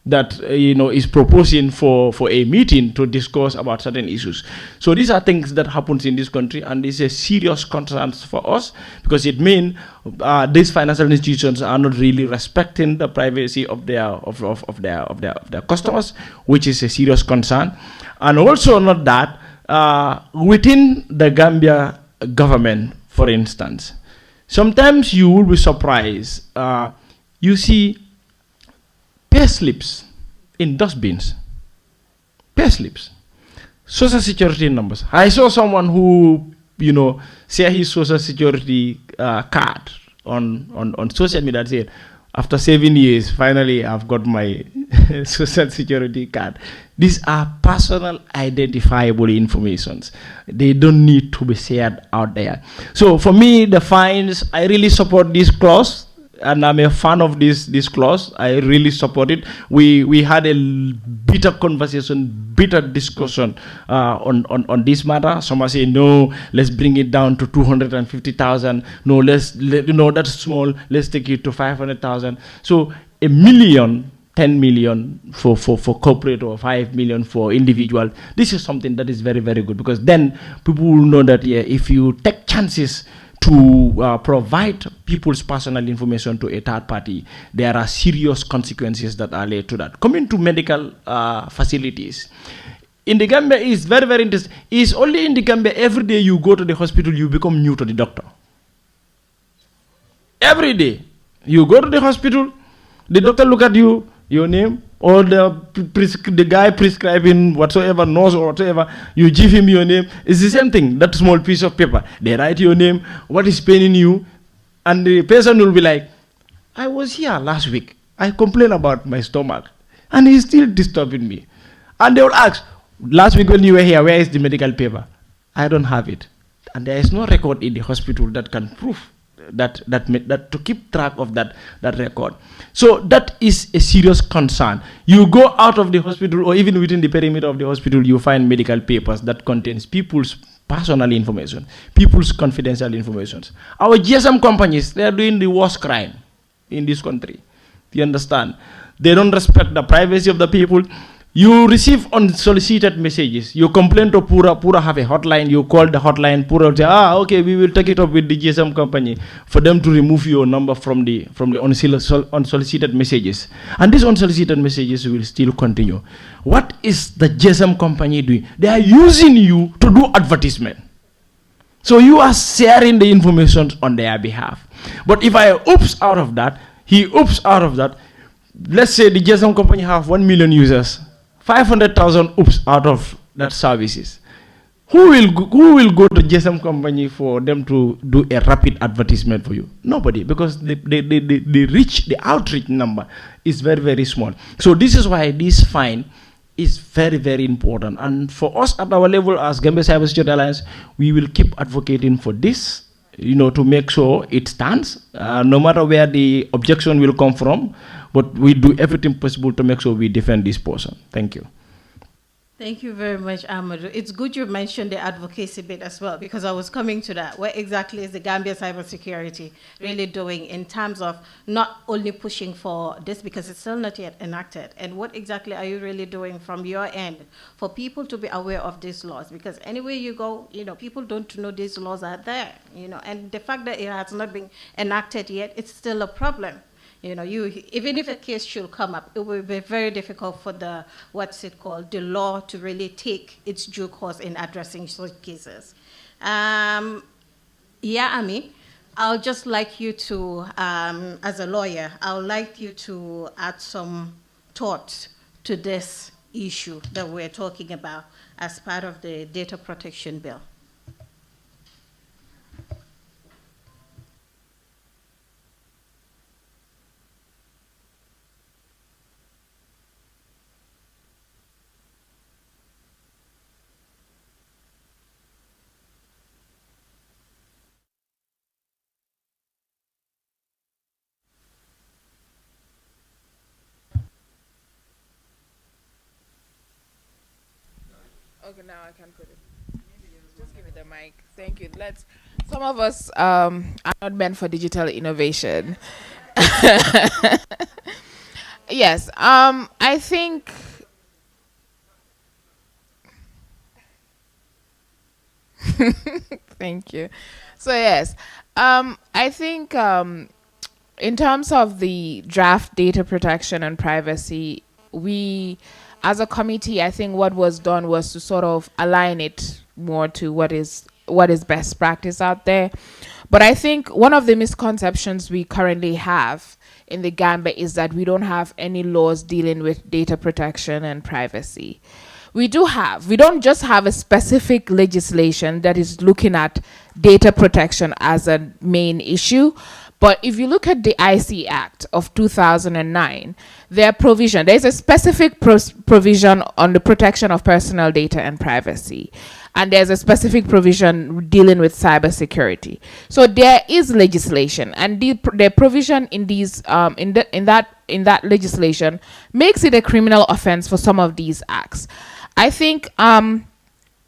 that is proposing for a meeting to discuss about certain issues. So these are things that happens in this country, and this is a serious concern for us because it means these financial institutions are not really respecting the privacy of their customers, which is a serious concern. And also not that. Within the Gambia government, for instance, sometimes you will be surprised. You see pay slips in dustbins. Pay slips. Social security numbers. I saw someone who share his social security card on social media. Say, after 7 years, finally I've got my social security card. These are personal identifiable informations. They don't need to be shared out there. So for me, the fines, I really support this clause, and I'm a fan of this clause. I really support it. We had a bitter conversation, bitter discussion on this matter. Some are saying, no, let's bring it down to 250,000. No, that's small. Let's take it to 500,000. So $1 million, 10 million for corporate, or 5 million for individual. This is something that is very, very good, because then people will know that if you take chances to provide people's personal information to a third party, there are serious consequences that are laid to that. Coming to medical facilities, in the Gambia is very, very interesting. It's only in the Gambia every day you go to the hospital, you become new to the doctor. Every day you go to the hospital, the doctor look at you, your name, or the guy prescribing whatsoever, nurse or whatever, you give him your name. It's the same thing, that small piece of paper. They write your name, what is paining you, and the person will be like, I was here last week, I complained about my stomach, and he's still disturbing me. And they will ask, last week when you were here, where is the medical paper? I don't have it. And there is no record in the hospital that can prove that to keep track of that record. So that is a serious concern. You go out of the hospital, or even within the perimeter of the hospital, you find medical papers that contains people's personal information, people's confidential information. Our GSM companies, they are doing the worst crime in this country. You understand? They don't respect the privacy of the people. You receive unsolicited messages. You complain to Pura have a hotline. You call the hotline. Pura say, okay, we will take it up with the GSM company for them to remove your number from the unsolicited messages. And these unsolicited messages will still continue. What is the GSM company doing? They are using you to do advertisement. So you are sharing the information on their behalf. But if I oops out of that, he oops out of that. Let's say the GSM company have 1 million users. 500,000 oops out of that services. Who will go to GSM company for them to do a rapid advertisement for you? Nobody, because the outreach number is very, very small. So this is why this fine is very, very important. And for us at our level as Gambia Cybersecurity Alliance, we will keep advocating for this, to make sure it stands, no matter where the objection will come from. But we do everything possible to make sure we defend this person. Thank you. Thank you very much, Amadou. It's good you mentioned the advocacy bit as well, because I was coming to that. What exactly is the Gambia Cybersecurity really doing in terms of not only pushing for this, because it's still not yet enacted, and what exactly are you really doing from your end for people to be aware of these laws? Because anywhere you go, people don't know these laws are there, and the fact that it has not been enacted yet, it's still a problem. Even if a case should come up, it will be very difficult for the law to really take its due course in addressing such cases. Ami, I'll just like you to, as a lawyer, I would like you to add some thoughts to this issue that we're talking about as part of the data protection bill. Okay, now I can put it. Just give me the mic. Thank you. Some of us are not meant for digital innovation. Yes, I think thank you. So yes, I think in terms of the draft data protection and privacy, we as a committee, I think what was done was to sort of align it more to what is best practice out there. But I think one of the misconceptions we currently have in the Gambia is that we don't have any laws dealing with data protection and privacy. we don't just have a specific legislation that is looking at data protection as a main issue, but if you look at the IC Act of 2009, there's a specific provision on the protection of personal data and privacy. And there's a specific provision dealing with cybersecurity. So there is legislation, and the provision in these in that legislation makes it a criminal offense for some of these acts. I think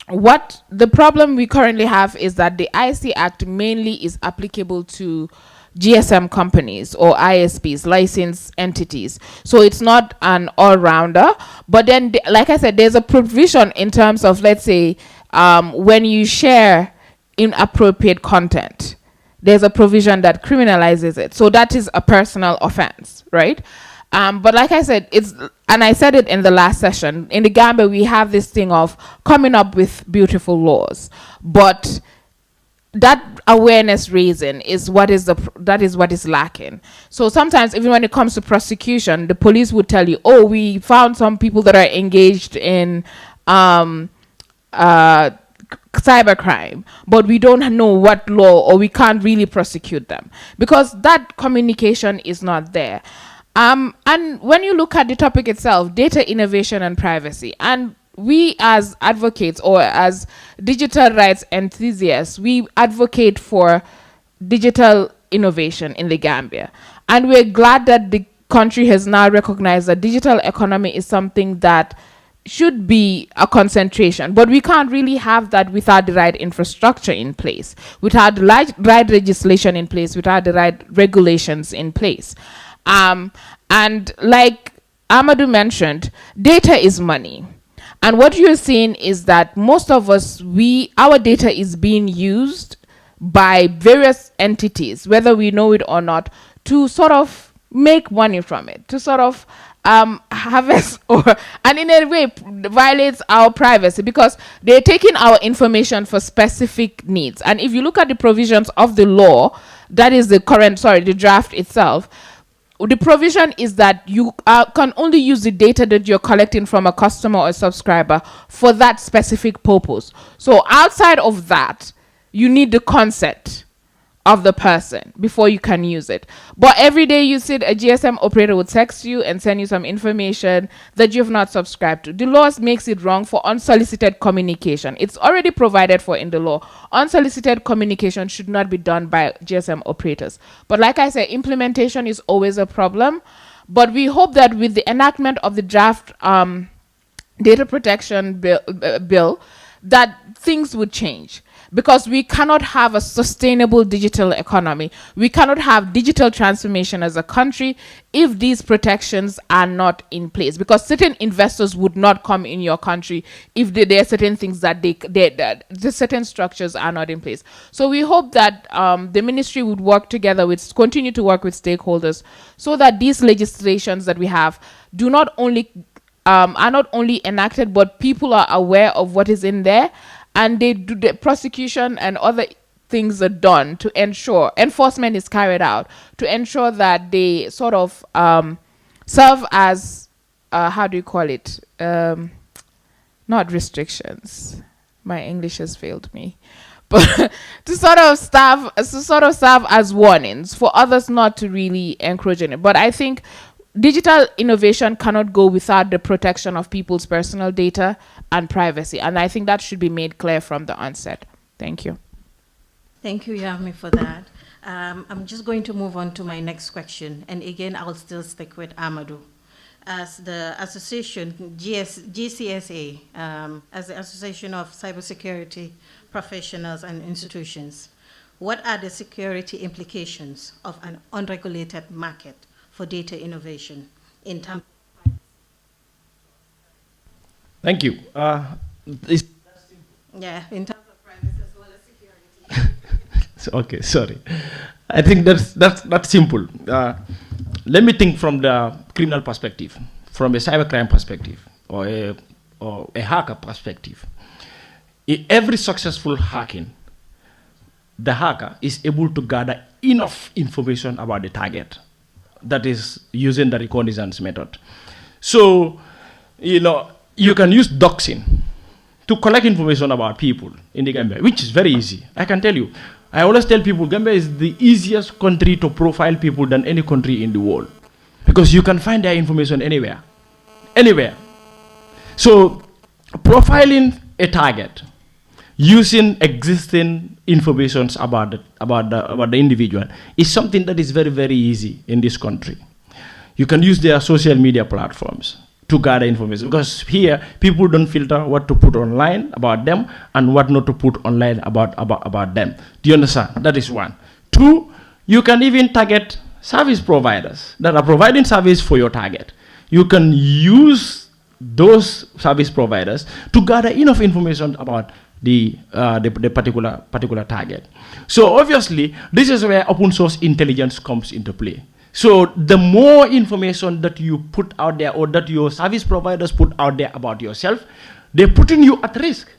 what the problem we currently have is that the IC Act mainly is applicable to GSM companies or ISPs, licensed entities. So it's not an all-rounder. But then, like I said, there's a provision in terms of, let's say, when you share inappropriate content, there's a provision that criminalizes it. So that is a personal offense, right? But like I said, and I said it in the last session, in the Gambia, we have this thing of coming up with beautiful laws. But that awareness raising is what is lacking. So sometimes, even when it comes to prosecution, the police would tell you, oh, we found some people that are engaged in cybercrime, but we don't know what law, or we can't really prosecute them because that communication is not there. And when you look at the topic itself, data innovation and privacy, and we as advocates or as digital rights enthusiasts, we advocate for digital innovation in the Gambia. And we're glad that the country has now recognized that digital economy is something that should be a concentration, but we can't really have that without the right infrastructure in place, without the right legislation in place, without the right regulations in place. And like Amadou mentioned, data is money. And what you're seeing is that most of us, our data is being used by various entities, whether we know it or not, to sort of make money from it, to sort of harvest, and in a way violates our privacy because they're taking our information for specific needs. And if you look at the provisions of the law, that is the draft itself, the provision is that you can only use the data that you're collecting from a customer or subscriber for that specific purpose. So outside of that, you need the consent of the person before you can use it. But every day you see a GSM operator would text you and send you some information that you've not subscribed to. The law makes it wrong for unsolicited communication. It's already provided for in the law. Unsolicited communication should not be done by GSM operators. But like I said, implementation is always a problem. But we hope that with the enactment of the draft data protection bill, that things would change. Because we cannot have a sustainable digital economy. We cannot have digital transformation as a country if these protections are not in place. Because certain investors would not come in your country if there are certain things that the certain structures are not in place. So we hope that the ministry would continue to work with stakeholders so that these legislations that we have are not only enacted, but people are aware of what is in there. And they do the prosecution and other things are done to ensure enforcement is carried out to ensure that they sort of serve as how do you call it? Not restrictions. My English has failed me, but to sort of serve as warnings for others not to really encroach in it. But I think digital innovation cannot go without the protection of people's personal data and privacy. And I think that should be made clear from the onset. Thank you. Thank you, Jammeh, for that. I'm just going to move on to my next question. And again, I'll still stick with Amadou. As the association, GCSA, as the Association of Cybersecurity Professionals and Institutions, what are the security implications of an unregulated market for data innovation in terms? Thank you. In terms of privacy as well as security. Okay, sorry. I think that's simple. Let me think from the criminal perspective, from a cybercrime perspective, or a hacker perspective. In every successful hacking, the hacker is able to gather enough information about the target. That is using the reconnaissance method. So, you can use doxing to collect information about people in the Gambia, which is very easy. I can tell you. I always tell people Gambia is the easiest country to profile people than any country in the world, because you can find their information anywhere. Anywhere. So profiling a target using existing information about the individual is something that is very, very easy in this country. You can use their social media platforms to gather information, because here people don't filter what to put online about them and what not to put online about them. Do you understand? That is one. Two, you can even target service providers that are providing service for your target. You can use those service providers to gather enough information about the particular target. So obviously, this is where open source intelligence comes into play. So the more information that you put out there, or that your service providers put out there about yourself, they're putting you at risk.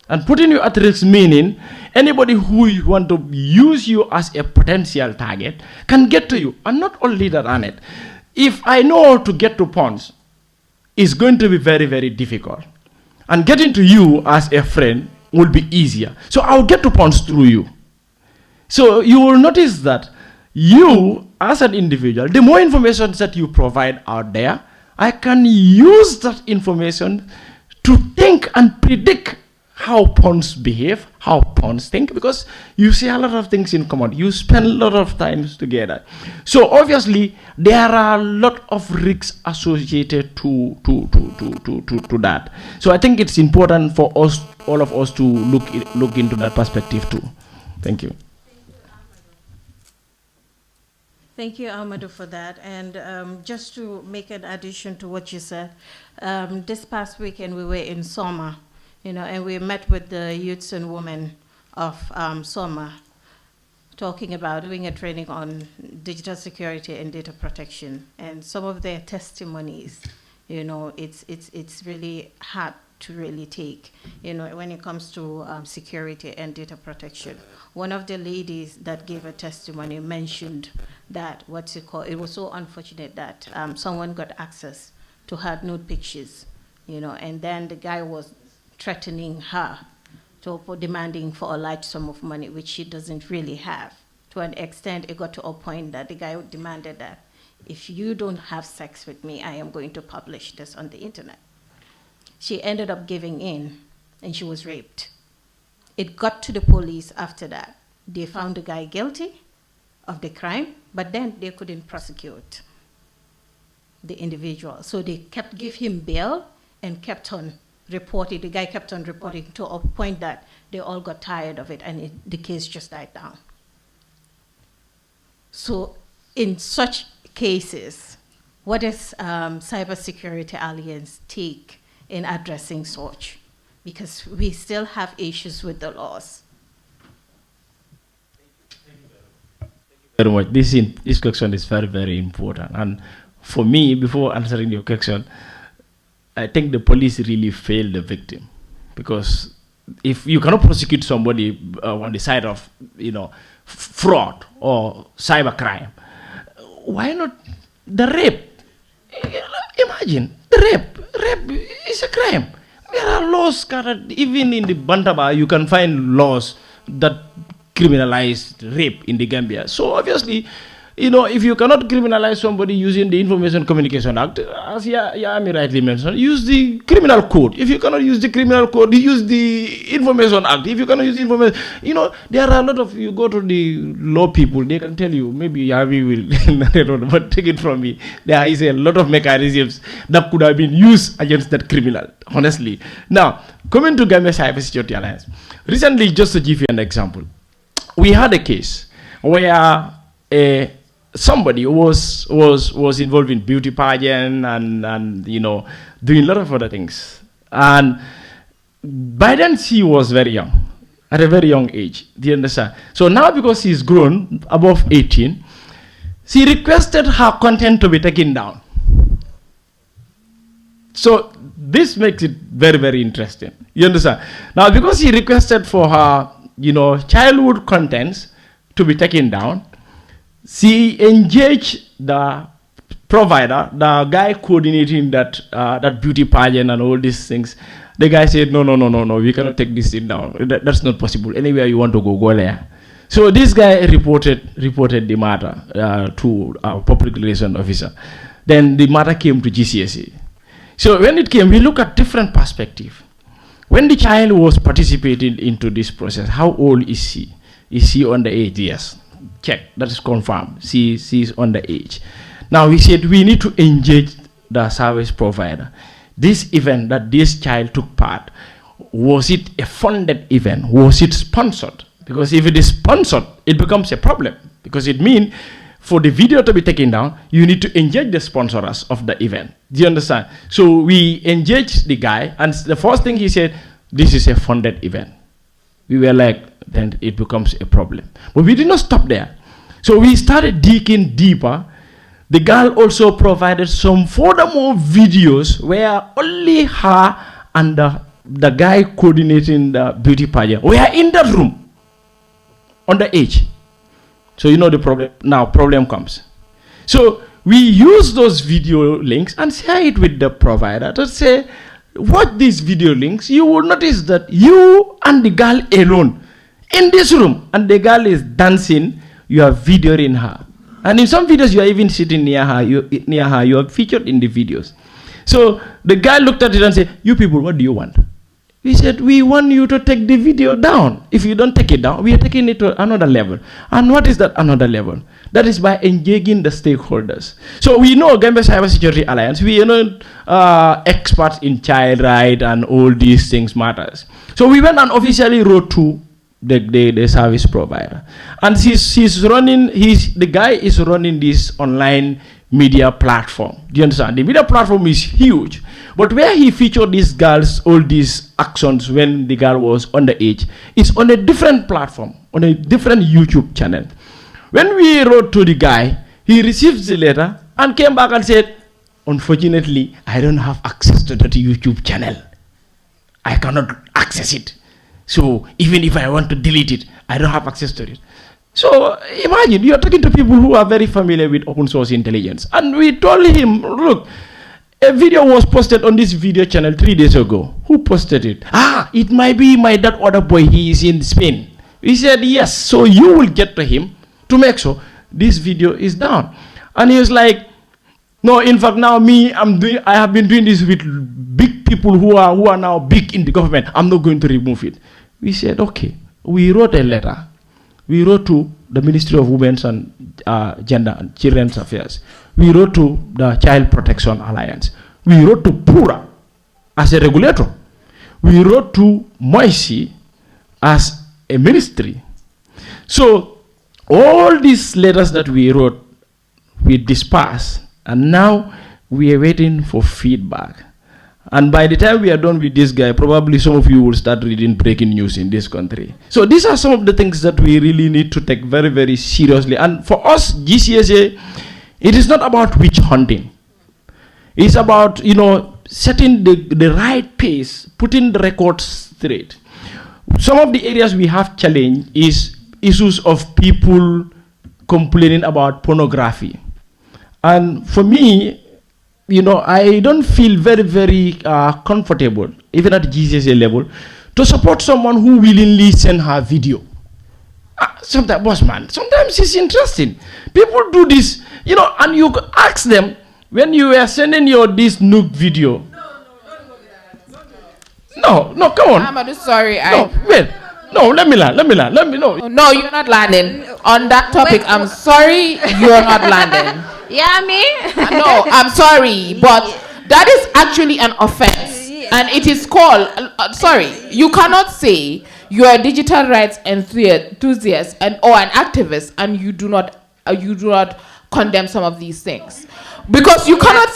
And putting you at risk meaning anybody who want to use you as a potential target can get to you. And not only that, Annette, if I know to get to Pons, it's going to be very, very difficult. And getting to you as a friend will be easier. So I'll get to Pons through you. So you will notice that you, as an individual, the more information that you provide out there, I can use that information to think and predict how pawns behave, how pawns think, because you see a lot of things in common. You spend a lot of time together. So obviously, there are a lot of risks associated to that. So I think it's important for us, all of us, to look into that perspective too. Thank you. Thank you, Amadou, for that. And just to make an addition to what you said, this past weekend we were in Soma, and we met with the youths and women of Soma, talking about doing a training on digital security and data protection. And some of their testimonies, it's really hard to really take, when it comes to security and data protection. One of the ladies that gave a testimony mentioned that, it was so unfortunate that someone got access to her nude pictures, and then the guy was threatening her, demanding for a large sum of money, which she doesn't really have. To an extent, it got to a point that the guy demanded that, if you don't have sex with me, I am going to publish this on the internet. She ended up giving in, and she was raped. It got to the police after that. They found the guy guilty of the crime, but then they couldn't prosecute the individual. So they gave him bail and kept on reporting. The guy kept on reporting to a point that they all got tired of it, and the case just died down. So in such cases, what does Cybersecurity Alliance take in addressing such? Because we still have issues with the laws. Very much. This question is very, very important. And for me, before answering your question, I think the police really failed the victim, because if you cannot prosecute somebody on the side of fraud or cybercrime, why not the rape? Imagine the rape is a crime. There are laws, even in the Bantaba, you can find laws that criminalize rape in the Gambia. So obviously, if you cannot criminalize somebody using the Information Communication Act, as Yami rightly mentioned, use the criminal code. If you cannot use the criminal code, use the Information Act. If you cannot use the information, there are a lot of, you go to the law people, they can tell you, maybe Yami will, but take it from me, there is a lot of mechanisms that could have been used against that criminal, honestly. Now, coming to Gambia Cybersecurity Alliance, recently, just to give you an example, we had a case where somebody was involved in beauty pageant and doing a lot of other things. And by then she was very young, at a very young age. Do you understand? So now, because she's grown above 18, she requested her content to be taken down. So this makes it very, very interesting. You understand? Now, because she requested for her childhood contents to be taken down, she engaged the provider, the guy coordinating that that beauty pageant and all these things, the guy said, no, we cannot take this thing down. That's not possible. Anywhere you want to go there. So this guy reported the matter to our public relations officer. Then the matter came to GCSA. So when it came, we look at different perspective. When the child was participating into this process, how old is she? Is she underage? Yes. Check. That is confirmed. She is underage. Now we said we need to engage the service provider. This event that this child took part, was it a funded event? Was it sponsored? Because if it is sponsored, it becomes a problem. Because it means for the video to be taken down, you need to engage the sponsors of the event. Do you understand? So we engaged the guy, and the first thing he said, this is a funded event. We were like, then it becomes a problem. But we did not stop there. So we started digging deeper. The girl also provided some furthermore videos where only her and the guy coordinating the beauty pageant were in that room, underage. So you know the problem. Now problem comes. So we use those video links and share it with the provider to say, watch these video links. You will notice that you and the girl alone in this room, and the girl is dancing, you are videoing her. And in some videos, you are even sitting near her. You are featured in the videos. So the guy looked at it and said, you people, what do you want? We said, we want you to take the video down. If you don't take it down, we are taking it to another level. And what is that another level? That is by engaging the stakeholders. So we know Gambia Cybersecurity Alliance, we are experts in child rights and all these things matters. So we went and officially wrote to the service provider. And the guy is running this online media platform. Do you understand? The media platform is huge. But where he featured these girls, all these actions when the girl was underage, is on a different platform, on a different YouTube channel. When we wrote to the guy, he received the letter and came back and said, unfortunately, I don't have access to that YouTube channel. I cannot access it. So even if I want to delete it, I don't have access to it. So imagine, you're talking to people who are very familiar with open source intelligence. And we told him, look, a video was posted on this video channel 3 days ago. Who posted it? It might be that other boy, he is in Spain. We said, yes, so you will get to him to make sure this video is down. And he was like, no, in fact, now I have been doing this with big people who are now big in the government. I'm not going to remove it. We said, okay. We wrote a letter. We wrote to the Ministry of Women's and Gender and Children's Affairs. We wrote to the Child Protection Alliance. We wrote to PURA as a regulator. We wrote to Moisi as a ministry. So all these letters that we wrote, we dispersed, and now we are waiting for feedback. And by the time we are done with this guy, probably some of you will start reading breaking news in this country. So these are some of the things that we really need to take very, very seriously. And for us, GCSA, it is not about witch hunting. It's about, setting the right pace, putting the records straight. Some of the areas we have challenged is issues of people complaining about pornography. And for me, I don't feel very, very comfortable, even at the GCSA level, to support someone who willingly send her video. Sometimes, boss man, sometimes it's interesting. People do this, and you ask them, when you were sending this nude video. No, come on. I'm sorry. Let me learn. No, you're not landing. On that topic, I'm sorry, you're not landing. Yeah, me? No, I'm sorry, but that is actually an offense. And it is called, you cannot say you are a digital rights enthusiast or an activist and you do not condemn some of these things. Because you cannot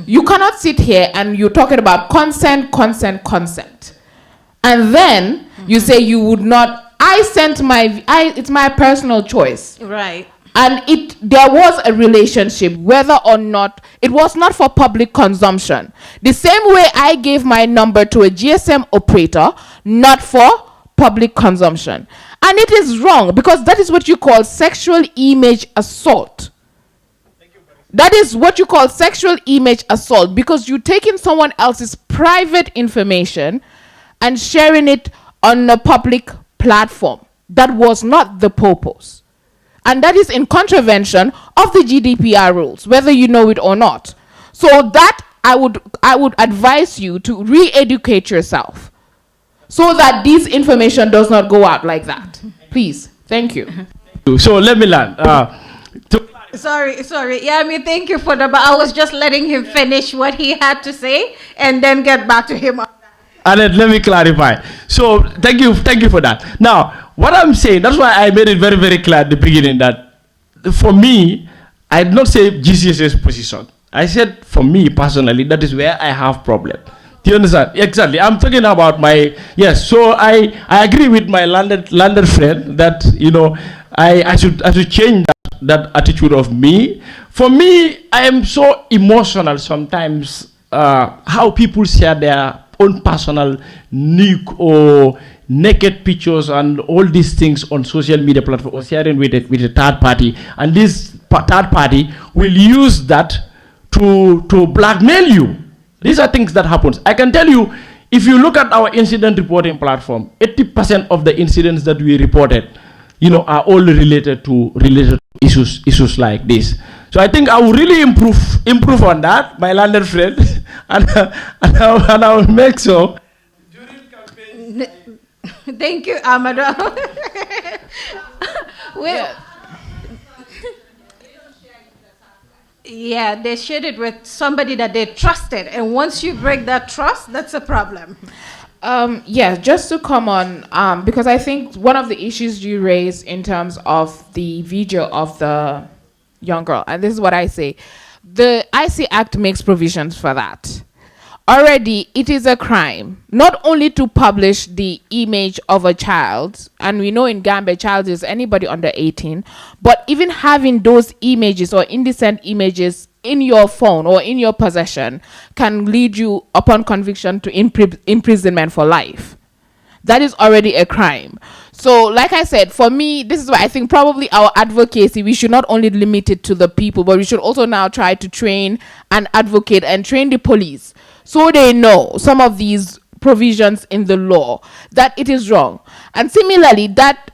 you cannot sit here and you're talking about consent. And then you say you would not, it's my personal choice. Right. And there was a relationship, whether or not, it was not for public consumption. The same way I gave my number to a GSM operator, not for public consumption. And it is wrong, because that is what you call sexual image assault. That is what you call sexual image assault, because you're taking someone else's private information and sharing it on a public platform. That was not the purpose. And that is in contravention of the GDPR rules, whether you know it or not. So that I would advise you to re-educate yourself so that this information does not go out like that. Please. Thank you. So let me learn. Sorry. Yeah, I mean, thank you for that, but I was just letting him finish what he had to say and then get back to him. And then let me clarify. So thank you for that. Now, what I'm saying, that's why I made it very, very clear at the beginning that for me, I did not say GCS's position. I said for me personally, that is where I have problem. Do you understand? Exactly. I'm talking about my, yes. So I agree with my landed friend that, you know, I should change that attitude of me. For me, I am so emotional sometimes how people share their own personal nude or naked pictures and all these things on social media platforms or sharing with a third party, and this third party will use that to blackmail you. These are things that happens. I can tell you, if you look at our incident reporting platform, 80% of the incidents that we reported, you know, are all related to issues like this. So I think I will really improve on that, my landed friend, and I will make so. Thank you, Amado. Well, yeah, they shared it with somebody that they trusted, and once you break that trust, that's a problem. Yeah, just to come on, because I think one of the issues you raise in terms of the video of the young girl, and this is what I say, the IC Act makes provisions for that. Already, it is a crime, not only to publish the image of a child, and we know in Gambia, child is anybody under 18, but even having those images or indecent images in your phone or in your possession can lead you, upon conviction, to imprisonment for life. That is already a crime. So, like I said, for me, this is why I think probably our advocacy, we should not only limit it to the people, but we should also now try to train and advocate and train the police so they know some of these provisions in the law, that it is wrong. And similarly, that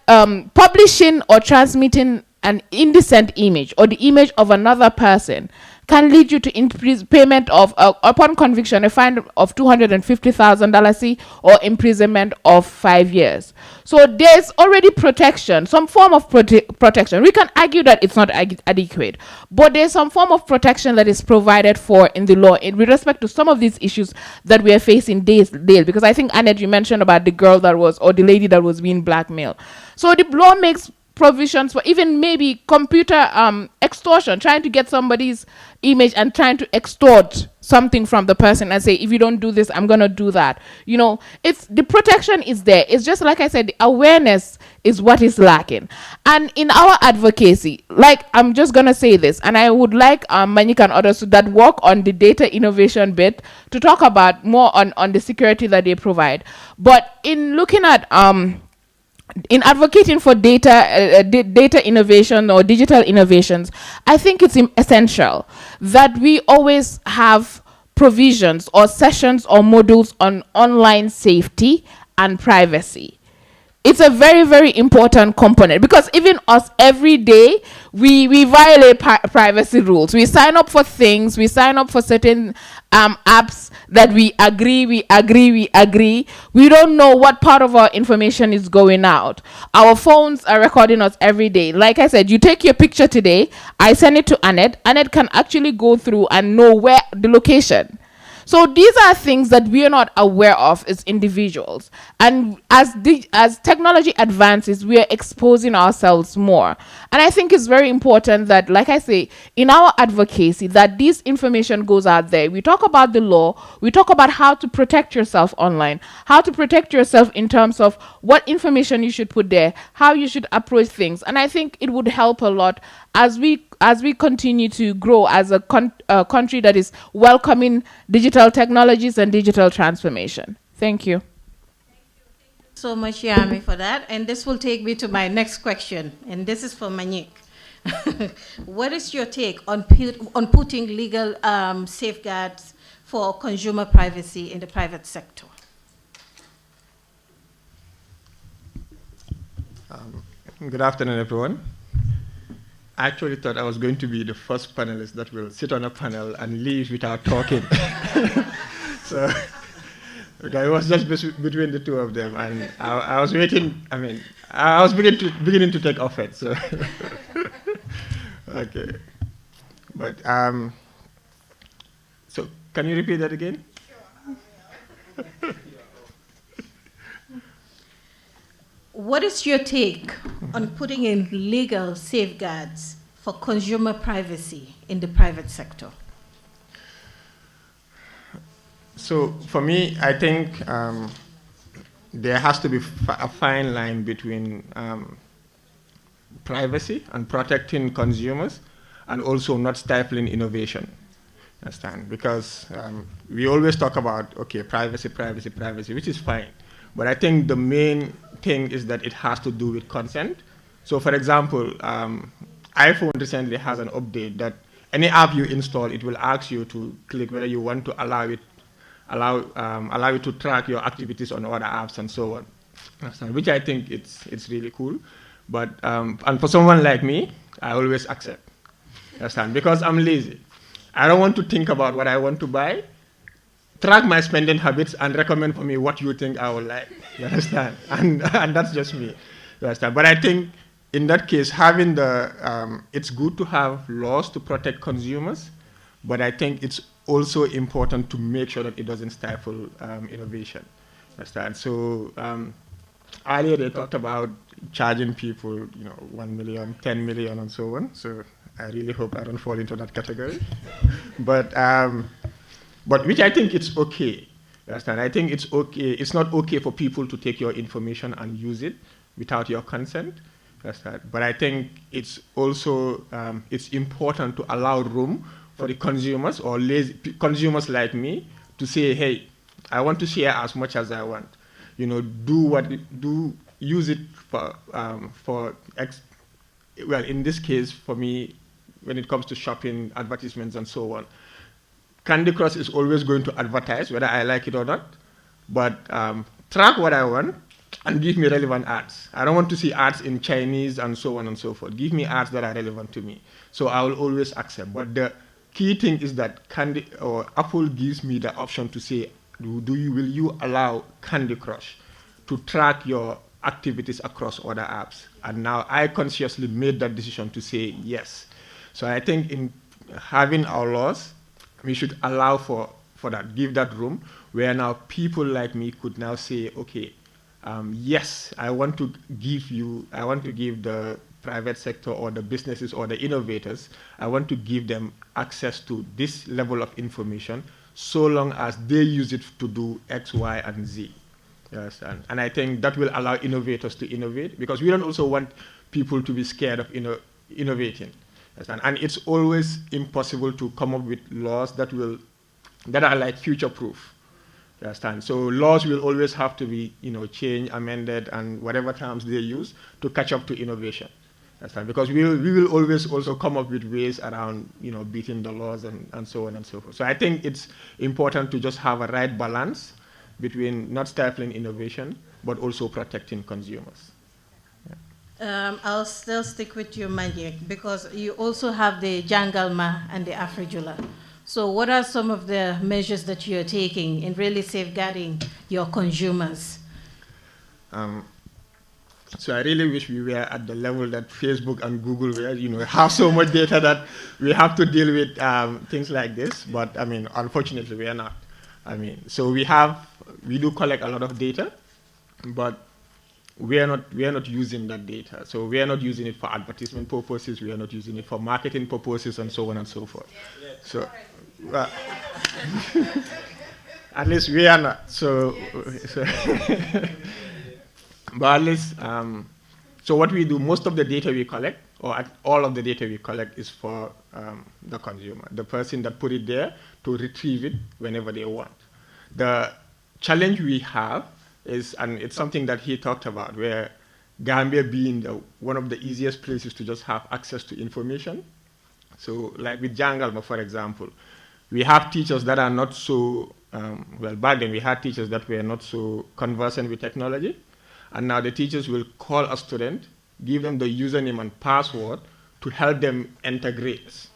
publishing or transmitting an indecent image or the image of another person can lead you to payment of, upon conviction, a fine of $250,000 or imprisonment of 5 years. So there's already protection, some form of protection. We can argue that it's not adequate, but there's some form of protection that is provided for in the law with respect to some of these issues that we are facing daily. Because I think, Annette, you mentioned about the girl that was, or the lady that was being blackmailed. So the law makes provisions for even maybe computer extortion, trying to get somebody's image and trying to extort something from the person and say, if you don't do this, I'm gonna do that. You know, it's the protection is there. It's just like I said, the awareness is what is lacking. And in our advocacy, like, I'm just gonna say this, and I would like Manik and others that work on the data innovation bit to talk about more on the security that they provide. But in looking at in advocating for data innovation or digital innovations, I think it's essential that we always have provisions or sessions or modules on online safety and privacy. It's a very, very important component, because even us every day, we violate privacy rules. We sign up for things, we sign up for certain apps that we agree. We don't know what part of our information is going out. Our phones are recording us every day. Like I said, you take your picture today, I send it to Annette. Annette can actually go through and know where the location. So these are things that we are not aware of as individuals. And as technology advances, we are exposing ourselves more. And I think it's very important that, like I say, in our advocacy, that this information goes out there. We talk about the law. We talk about how to protect yourself online, how to protect yourself in terms of what information you should put there, how you should approach things. And I think it would help a lot as we continue to grow as a country that is welcoming digital technologies and digital transformation. Thank you. So much, Yami, for that. And this will take me to my next question. And this is for Manik. What is your take on putting legal safeguards for consumer privacy in the private sector? Good afternoon, everyone. I actually thought I was going to be the first panelist that will sit on a panel and leave without talking. So okay, it was just between the two of them, and I was waiting. I mean, I was beginning to take offense. So okay, but so can you repeat that again? What is your take on putting in legal safeguards for consumer privacy in the private sector? So for me, I think there has to be a fine line between privacy and protecting consumers, and also not stifling innovation. Understand? Because we always talk about, okay, privacy, privacy, privacy, which is fine. But I think the main thing is that it has to do with consent. So for example, iPhone recently has an update that any app you install, it will ask you to click whether you want to allow you to track your activities on other apps and so on. Which I think it's really cool. But and for someone like me, I always accept. Understand? Because I'm lazy. I don't want to think about what I want to buy. Track my spending habits and recommend for me what you think I would like. You understand? And that's just me. You understand? But I think in that case, having it's good to have laws to protect consumers, but I think it's also important to make sure that it doesn't stifle innovation. Understand? So earlier they talked about charging people, 1 million, 10 million, and so on. So I really hope I don't fall into that category. But which I think it's okay. Understand? I think it's okay. It's not okay for people to take your information and use it without your consent. Understand? But I think it's also it's important to allow room for the consumers or consumers like me to say, hey, I want to share as much as I want. Use it for well, in this case, for me, when it comes to shopping, advertisements, and so on. Candy Crush is always going to advertise, whether I like it or not, but track what I want and give me relevant ads. I don't want to see ads in Chinese and so on and so forth. Give me ads that are relevant to me. So I will always accept. But the key thing is that Apple gives me the option to say, will you allow Candy Crush to track your activities across other apps? And now I consciously made that decision to say yes. So I think in having our laws, we should allow for that, give that room, where now people like me could now say, okay, yes, I want to give the private sector or the businesses or the innovators, I want to give them access to this level of information so long as they use it to do X, Y, and Z. Yes, and I think that will allow innovators to innovate, because we don't also want people to be scared of innovating. And it's always impossible to come up with laws that are like future-proof. You understand? So laws will always have to be, changed, amended, and whatever terms they use to catch up to innovation. Understand? Because we will always also come up with ways around, beating the laws and so on and so forth. So I think it's important to just have a right balance between not stifling innovation, but also protecting consumers. I'll still stick with you, Magic, because you also have the Jangalma and the Afrijula. So what are some of the measures that you're taking in really safeguarding your consumers? So I really wish we were at the level that Facebook and Google were, have so much data that we have to deal with things like this. But I mean, unfortunately, we are not. I mean, so we do collect a lot of data, but we are not using that data. So we are not using it for advertisement purposes. We are not using it for marketing purposes, and so on and so forth. So, at least we are not. So but at least, so what we do, most of the data we collect, or all of the data we collect, is for the consumer, the person that put it there, to retrieve it whenever they want. The challenge we have is, and it's something that he talked about, where Gambia being one of the easiest places to just have access to information. So like with Jangalma, for example, we have teachers that are not so, well, back then we had teachers that were not so conversant with technology. And now the teachers will call a student, give them the username and password to help them enter grades.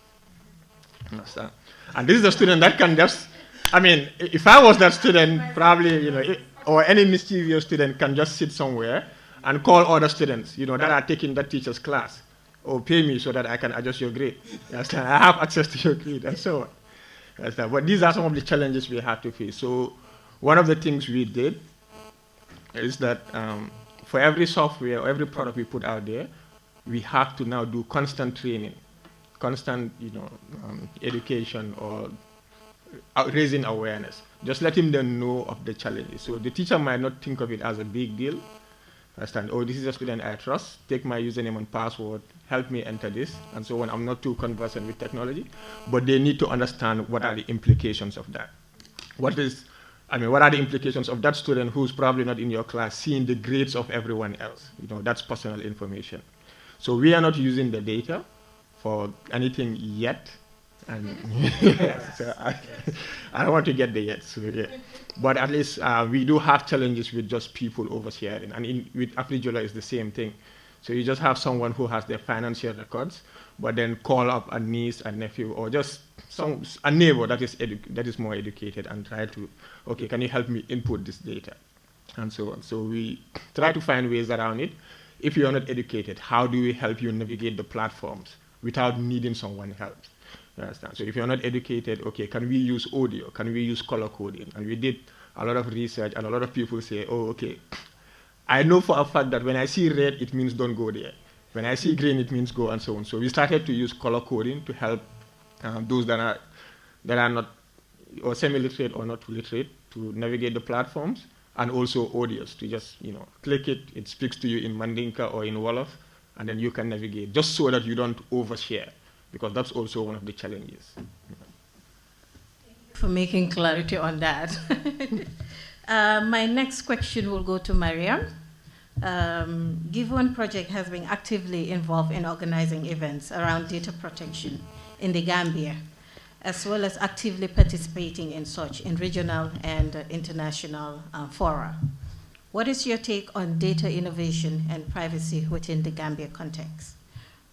Understand? And this is a student that can just, I mean, if I was that student, probably, or any mischievous student can just sit somewhere and call other students, that are taking that teacher's class, or pay me so that I can adjust your grade. Understand? I have access to your grade and so on. Understand? But these are some of the challenges we had to face. So one of the things we did is that for every software or every product we put out there, we have to now do constant training, constant, education or raising awareness. Just letting them know of the challenges. So the teacher might not think of it as a big deal. Understand? Oh, this is a student I trust. Take my username and password. Help me enter this. And so on. I'm not too conversant with technology, but they need to understand what are the implications of that. What are the implications of that student who's probably not in your class seeing the grades of everyone else? That's personal information. So we are not using the data for anything yet. And so I don't want to get there yet. So yeah. But at least we do have challenges with just people oversharing. And with Afrijola, it's the same thing. So you just have someone who has their financial records, but then call up a niece, a nephew, or just a neighbor that is more educated and try to, okay, can you help me input this data? And so on. So we try to find ways around it. If you are not educated, how do we help you navigate the platforms without needing someone's help? You understand? So if you're not educated, okay, can we use audio? Can we use color coding? And we did a lot of research, and a lot of people say, oh, okay, I know for a fact that when I see red, it means don't go there. When I see green, it means go, and so on. So we started to use color coding to help those that are not or semi-literate or not literate to navigate the platforms, and also audios to just click it, it speaks to you in Mandinka or in Wolof, and then you can navigate just so that you don't overshare, because that's also one of the challenges. Thank you for making clarity on that. My next question will go to Mariam. Given Project has been actively involved in organizing events around data protection in the Gambia, as well as actively participating in such in regional and international fora. What is your take on data innovation and privacy within the Gambia context?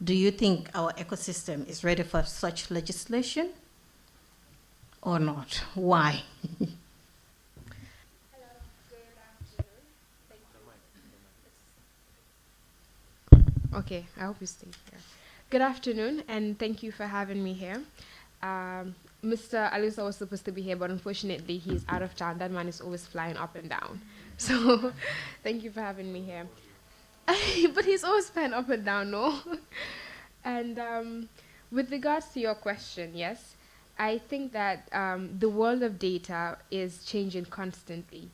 Do you think our ecosystem is ready for such legislation or not? Why? Okay, I hope you stay here. Good afternoon, and thank you for having me here. Mr. Alisa was supposed to be here, but unfortunately he's out of town. That man is always flying up and down. So thank you for having me here. But he's always flying up and down, no? And with regards to your question, yes, I think that the world of data is changing constantly.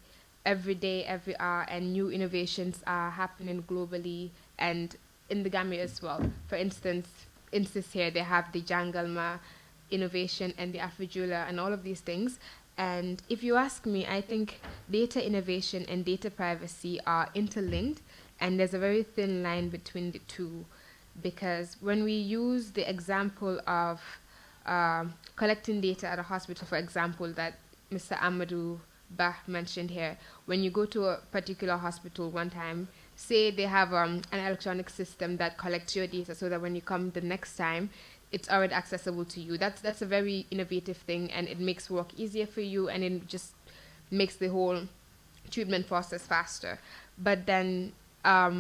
Every day, every hour, and new innovations are happening globally and in the Gambia as well. For instance here, they have the Jangalma innovation and the Afrijola and all of these things. And if you ask me, I think data innovation and data privacy are interlinked, and there's a very thin line between the two. Because when we use the example of collecting data at a hospital, for example, that Mr. Amadou Bah mentioned here, when you go to a particular hospital one time, say they have an electronic system that collects your data so that when you come the next time, it's already accessible to you. That's a very innovative thing, and it makes work easier for you, and it just makes the whole treatment process faster. But then how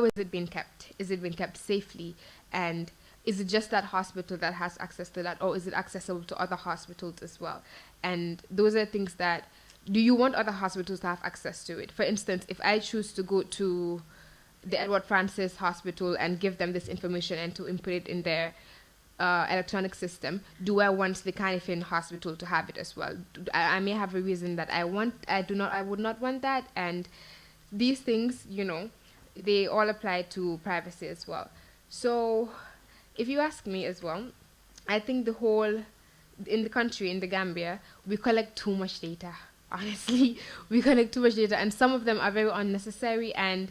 is it being kept? Is it being kept safely? And is it just that hospital that has access to that, or is it accessible to other hospitals as well? And those are things that, do you want other hospitals to have access to it? For instance, if I choose to go to the Edward Francis Hospital and give them this information and to input it in their electronic system, do I want the Canifin Hospital to have it as well? I may have a reason that I would not want that, and these things, they all apply to privacy as well. So if you ask me as well, I think in the country, in the Gambia, we collect too much data honestly. We collect too much data, and some of them are very unnecessary, and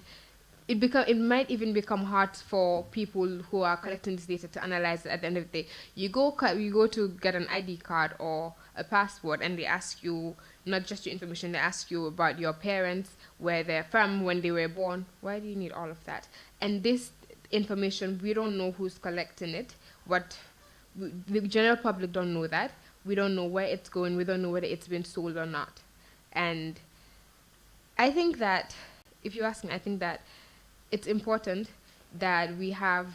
it might even become hard for people who are collecting this data to analyze it at the end of the day. You go to get an ID card or a passport, and they ask you not just your information, they ask you about your parents, where they're from, when they were born. Why do you need all of that? And this information, we don't know who's collecting it. The general public don't know that. We don't know where it's going. We don't know whether it's been sold or not. And I think that, if you ask me, I think that it's important that we have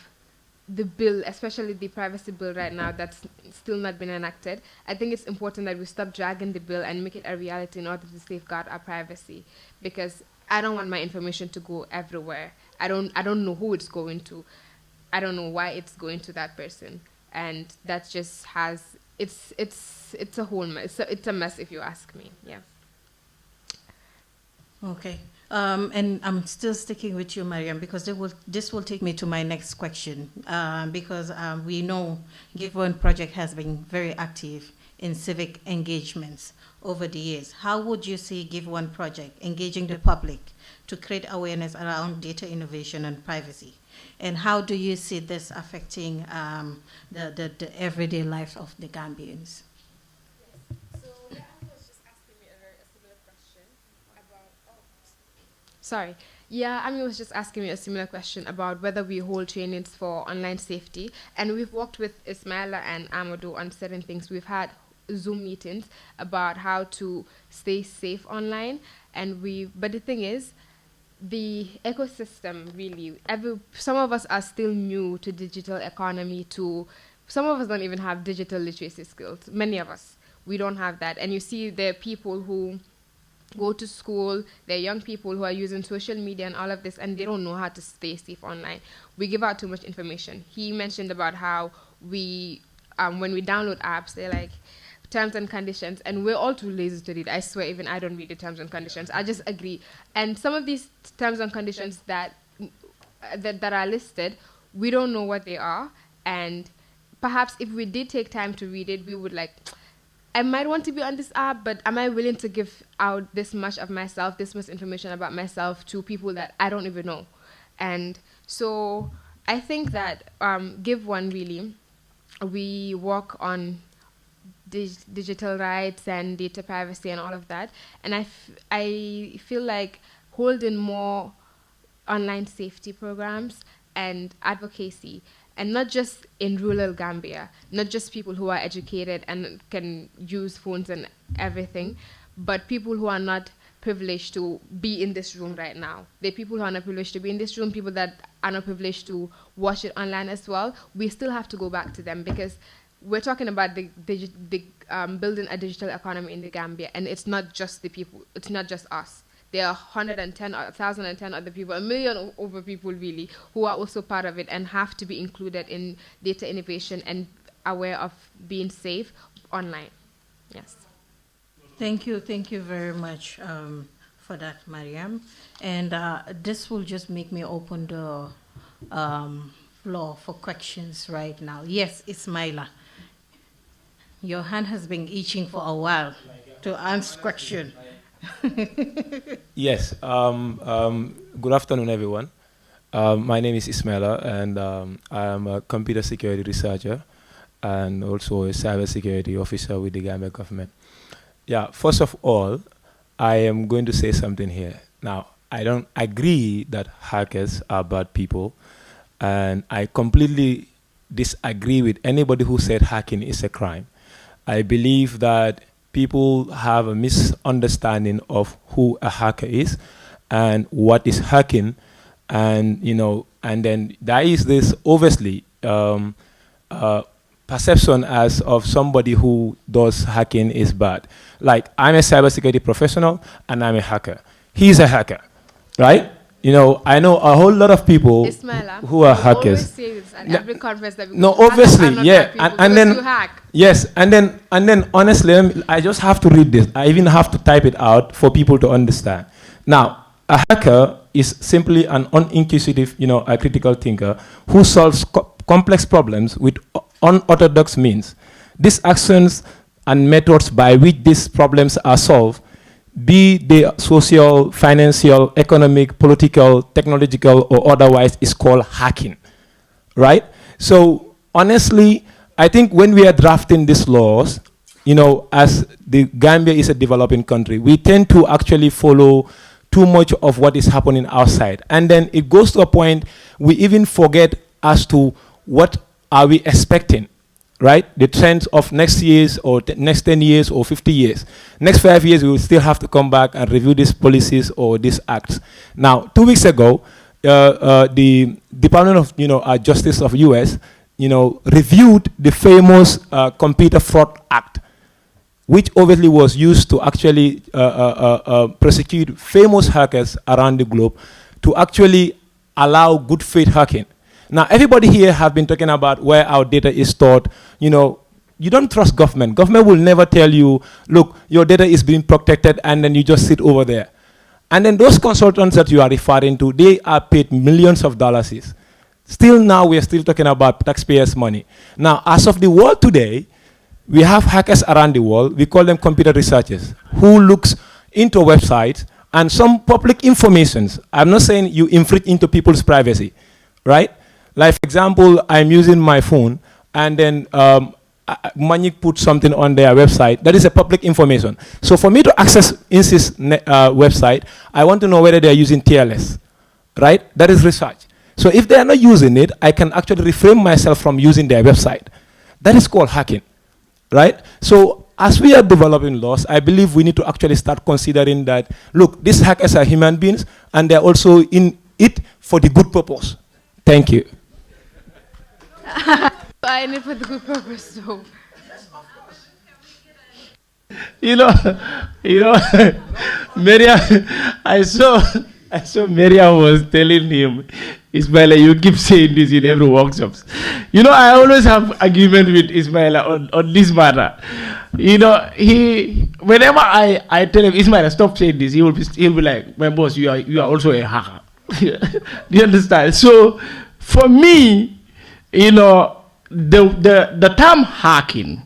the bill, especially the privacy bill right now that's still not been enacted. I think it's important that we stop dragging the bill and make it a reality in order to safeguard our privacy, because I don't want my information to go everywhere. I don't know who it's going to. I don't know why it's going to that person. And that just has, it's a whole mess. It's a mess if you ask me. Yeah. Okay. And I'm still sticking with you, Mariam, because this will take me to my next question. Because we know Give One Project has been very active in civic engagements over the years. How would you see Give One Project engaging the public to create awareness around data innovation and privacy? And how do you see this affecting the everyday life of the Gambians? Sorry. Yeah, Ami was just asking me a similar question about whether we hold trainings for online safety. And we've worked with Ismaila and Amadou on certain things. We've had Zoom meetings about how to stay safe online. But the thing is, the ecosystem really, some of us are still new to digital economy, some of us don't even have digital literacy skills. Many of us, we don't have that. And you see there are people who go to school, there are young people who are using social media and all of this, and they don't know how to stay safe online. We give out too much information. He mentioned about how when we download apps, they're like terms and conditions, and we're all too lazy to read. I swear, even I don't read the terms and conditions. I just agree. And some of these terms and conditions that are listed, we don't know what they are. And perhaps if we did take time to read it, we would I might want to be on this app, but am I willing to give out this much of myself, this much information about myself to people that I don't even know? And so I think that Give One, really, we work on digital rights and data privacy and all of that. And I feel like holding more online safety programs and advocacy, and not just in rural Gambia, not just people who are educated and can use phones and everything, but people who are not privileged to be in this room right now. There are people who are not privileged to be in this room, people that are not privileged to watch it online as well. We still have to go back to them, because we're talking about the building a digital economy in the Gambia, and it's not just the people, it's not just us. There are 1,010 other people, a million over people really, who are also part of it and have to be included in data innovation and aware of being safe online. Yes. Thank you very much for that, Mariam. And this will just make me open the floor for questions right now. Yes, Ismaila. Your hand has been itching for a while to answer question. Yes. Good afternoon, everyone. My name is Ismaila, and I am a computer security researcher and also a cybersecurity officer with the Gambia government. Yeah, first of all, I am going to say something here. Now, I don't agree that hackers are bad people, and I completely disagree with anybody who said hacking is a crime. I believe that people have a misunderstanding of who a hacker is and what is hacking, and and then there is this obviously perception as of somebody who does hacking is bad. Like, I'm a cybersecurity professional and I'm a hacker. He's a hacker, right? I know a whole lot of people who are hackers. Always say this at every conference that we no, go to. obviously, yeah, and then you hack. Yes, and then honestly, I just have to read this. I even have to type it out for people to understand. Now, a hacker is simply an uninquisitive, a critical thinker who solves complex problems with unorthodox means. These actions and methods by which these problems are solved be they social, financial, economic, political, technological, or otherwise, is called hacking, right? So honestly, I think when we are drafting these laws, you know, as the Gambia is a developing country, we tend to actually follow too much of what is happening outside. And then it goes to a point we even forget as to what are we expecting, right? The trends of next years or next 10 years or 50 years. Next 5 years, we will still have to come back and review these policies or these acts. Now, 2 weeks ago, the Department of Justice of US, reviewed the famous Computer Fraud Act, which obviously was used to actually prosecute famous hackers around the globe to actually allow good faith hacking. Now, everybody here have been talking about where our data is stored. You don't trust government. Government will never tell you, look, your data is being protected, and then you just sit over there. And then those consultants that you are referring to, they are paid millions of dollars. Still now, we are still talking about taxpayers' money. Now, as of the world today, we have hackers around the world. We call them computer researchers who looks into websites and some public informations. I'm not saying you infringe into people's privacy, right? Like, for example, I'm using my phone, and then Manik put something on their website. That is a public information. So for me to access INSY's website, I want to know whether they're using TLS, right? That is research. So if they are not using it, I can actually refrain myself from using their website. That is called hacking, right? So as we are developing laws, I believe we need to actually start considering that, look, these hackers are human beings, and they're also in it for the good purpose. Thank you. I need for the good purpose, though. Maria, I saw Maria was telling him, Ismaila, you keep saying this in every workshops. I always have argument with Ismaila on this matter. Whenever I tell him, Ismaila, stop saying this, he'll be like, my boss, you are also a hacker. Do you understand? So for me, the term hacking,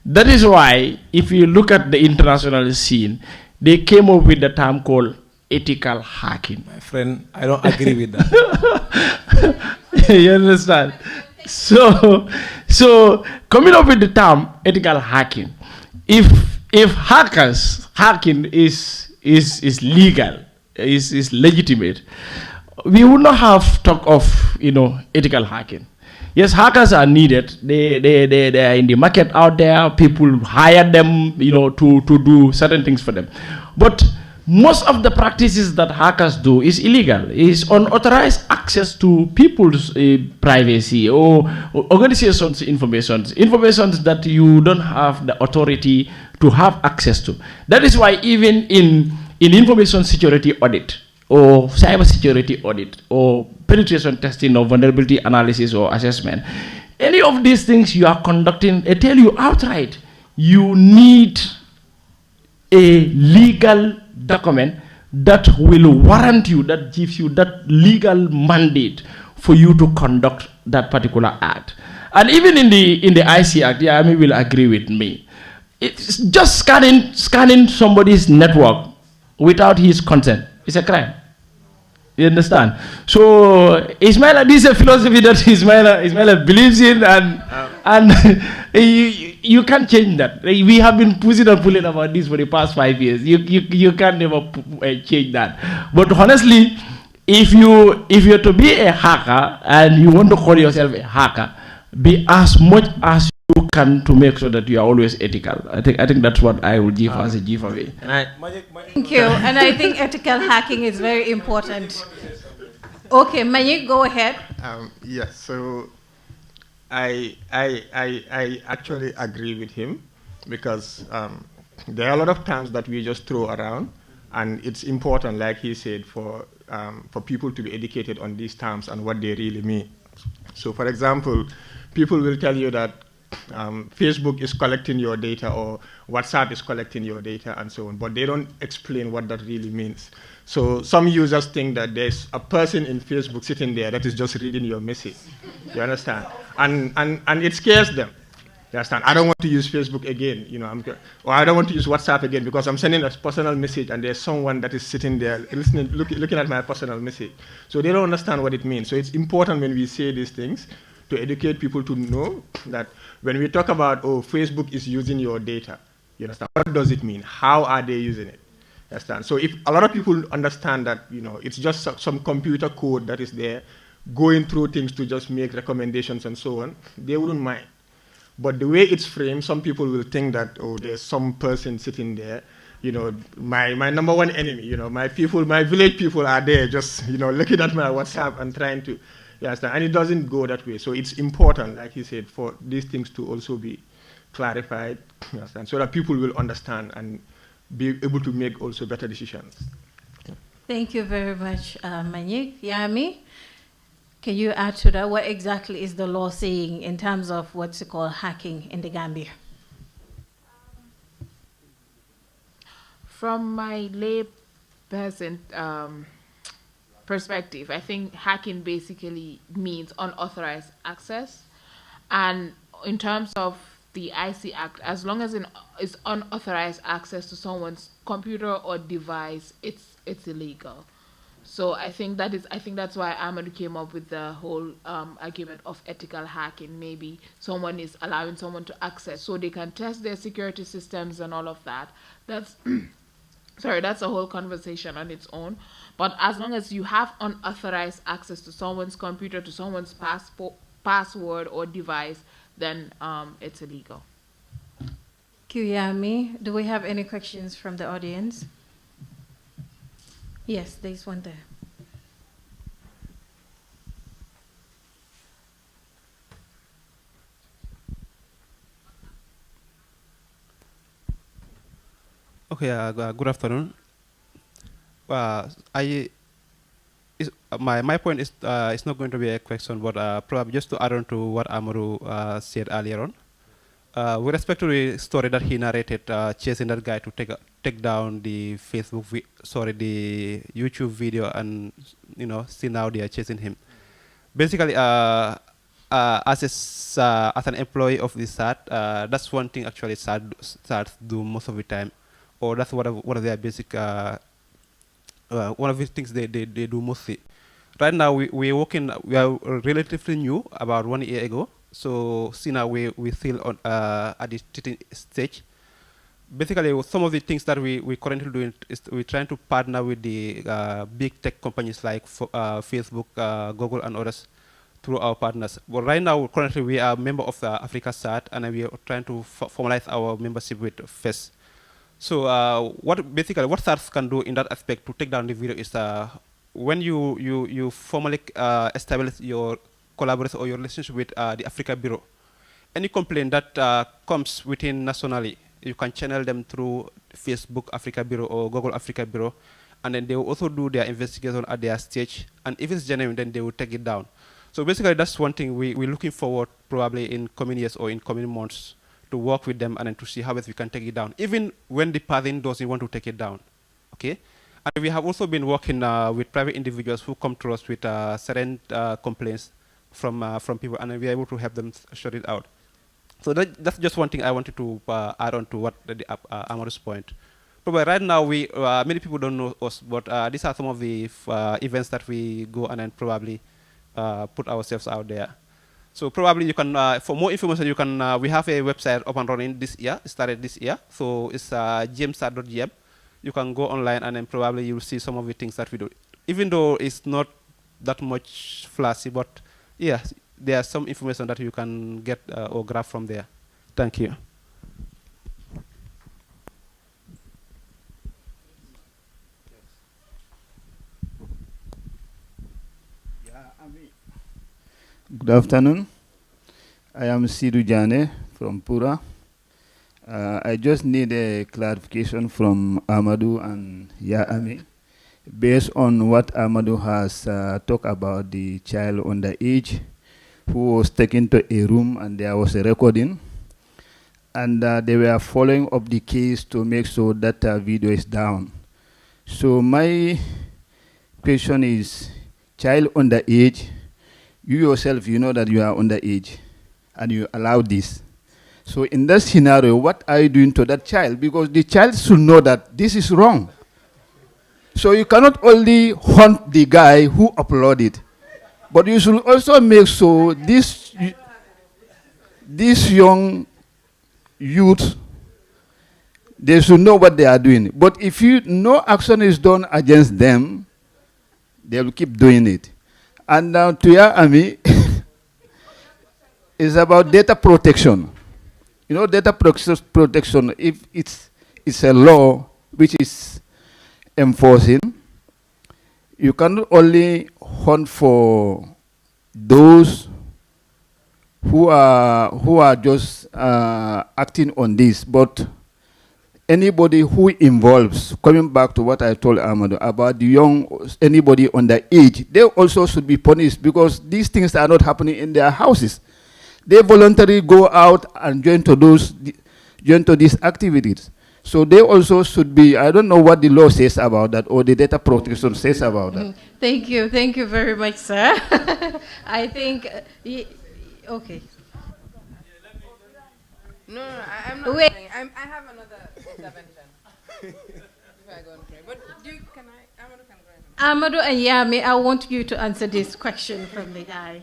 that is why if you look at the international scene, they came up with the term called ethical hacking. My friend, I don't agree with that. You understand? So coming up with the term ethical hacking, if hacking is legal, is legitimate, we would not have talk of ethical hacking. Yes, hackers are needed. They are in the market out there. People hire them, to do certain things for them. But most of the practices that hackers do is illegal. Is unauthorized access to people's privacy or organizations' information that you don't have the authority to have access to. That is why even in information security audit or cybersecurity audit or penetration testing or vulnerability analysis or assessment, any of these things you are conducting, they tell you outright, you need a legal document that will warrant you, that gives you that legal mandate for you to conduct that particular act. And even in the IC Act, Yahya will agree with me. It's just scanning somebody's network without his consent. It's a crime. You understand? So Ismaila, this is a philosophy that Ismaila believes in, and you can't change that. We have been pushing and pulling about this for the past 5 years. You can't never change that. But honestly, if you're to be a hacker and you want to call yourself a hacker, be as much as you can to make sure that you are always ethical. I think that's what I will give as a giveaway. Thank you. And I think ethical hacking is very important. Okay, Manik, go ahead. Yes, so I actually agree with him because there are a lot of terms that we just throw around, and it's important, like he said, for people to be educated on these terms and what they really mean. So, for example, people will tell you that Facebook is collecting your data or WhatsApp is collecting your data and so on, but they don't explain what that really means. So some users think that there's a person in Facebook sitting there that is just reading your message. You understand? And it scares them. You understand? I don't want to use Facebook again, you know, or I don't want to use WhatsApp again because I'm sending a personal message and there's someone that is sitting there listening, looking at my personal message. So they don't understand what it means. So it's important when we say these things to educate people to know that when we talk about, oh, Facebook is using your data, you understand? What does it mean? How are they using it? You understand? So if a lot of people understand that, you know, it's just some computer code that is there going through things to just make recommendations and so on, they wouldn't mind. But the way it's framed, some people will think that, oh, there's some person sitting there, you know, my number one enemy, you know, my people, my village people are there just, you know, looking at my WhatsApp and trying to, you understand? And it doesn't go that way. So it's important, like he said, for these things to also be clarified, you understand? So that people will understand and be able to make also better decisions. Thank you very much, Manik. Yami? Can you add to that? What exactly is the law saying in terms of what's called hacking in the Gambia? From my lay person perspective, I think hacking basically means unauthorized access. And in terms of the IC Act, as long as it's unauthorized access to someone's computer or device, it's illegal. So I think that's why Amadou came up with the whole argument of ethical hacking. Maybe someone is allowing someone to access so they can test their security systems and all of that. That's sorry, that's a whole conversation on its own. But as long as you have unauthorized access to someone's computer, to someone's password or device, then it's illegal. Kiyami, do we have any questions from the audience? Yes, there's one there. Okay, good afternoon. My point is it's not going to be a question, but probably just to add on to what Amaru said earlier on. With respect to the story that he narrated, chasing that guy to take down the the YouTube video, and see now they are chasing him. Basically, as an employee of the SAT, that's one thing actually SAT do most of the time, or that's one of their basic one of the things they do mostly. Right now we are relatively new, about 1 year ago. So see now we still on at the teaching stage. Basically, some of the things that we currently doing is we're trying to partner with the big tech companies like Facebook, Google, and others through our partners. But right now, currently, we are a member of the Africa SAT, and we are trying to formalize our membership with FES. So what SAT can do in that aspect to take down the video is when you formally establish your collaboration or your relationship with the Africa Bureau, any complaint that comes within nationally, you can channel them through Facebook Africa Bureau or Google Africa Bureau, and then they will also do their investigation at their stage, and if it's genuine, then they will take it down. So basically, that's one thing we're looking forward probably in coming years or in coming months to work with them and then to see how best we can take it down, even when the person doesn't want to take it down. Okay. And we have also been working with private individuals who come to us with certain complaints from people, and we are able to help them sort it out. So that's just one thing I wanted to add on to what Amaru's point. Probably right now many people don't know us, but these are some of the events that we go and then probably put ourselves out there. So probably you can, for more information, you can. We have a website up and running this year. It started this year, so it's gmsat.gm. You can go online and then probably you'll see some of the things that we do. Even though it's not that much flashy, but yeah, there's some information that you can get or grab from there. Thank you. Good afternoon. I am Sidou Jammeh from Pura. I just need a clarification from Amadou and Yahya, based on what Amadou has talked about the child underage who was taken to a room and there was a recording, and they were following up the case to make sure that video is down. So my question is, child underage, you yourself, you know that you are underage and you allow this. So in that scenario, what are you doing to that child? Because the child should know that this is wrong. So you cannot only hunt the guy who uploaded, but you should also make sure this young youth, they should know what they are doing. But if no action is done against them, they will keep doing it. And now to Yahya, it's about data protection. You know, data protection, if it's a law which is enforcing, you cannot only hunt for those who are just acting on this, but anybody who involves, coming back to what I told Amadou about the young, anybody under age, they also should be punished, because these things are not happening in their houses. They voluntarily go out and join to these activities. So they also should be, I don't know what the law says about that, or the data protection says about that. Thank you very much, sir. I think, okay. No, I'm not. Wait. I have another intervention. Before I go and pray. But Amadou can go ahead. Amadou and Yahya, I want you to answer this question from the guy.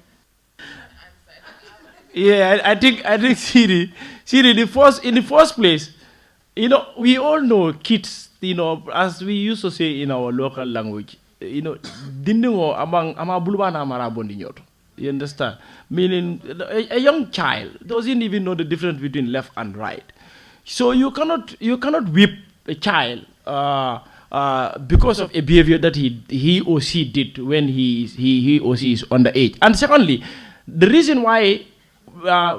Yeah, I think Siri, in the first place, you know, we all know kids, you know, as we used to say in our local language, you know, dindingo amang bulubana amarabondi nyoto. You understand? Meaning, a young child doesn't even know the difference between left and right. So you cannot whip a child because of a behavior that he or she did when he or she is underage. And secondly, the reason why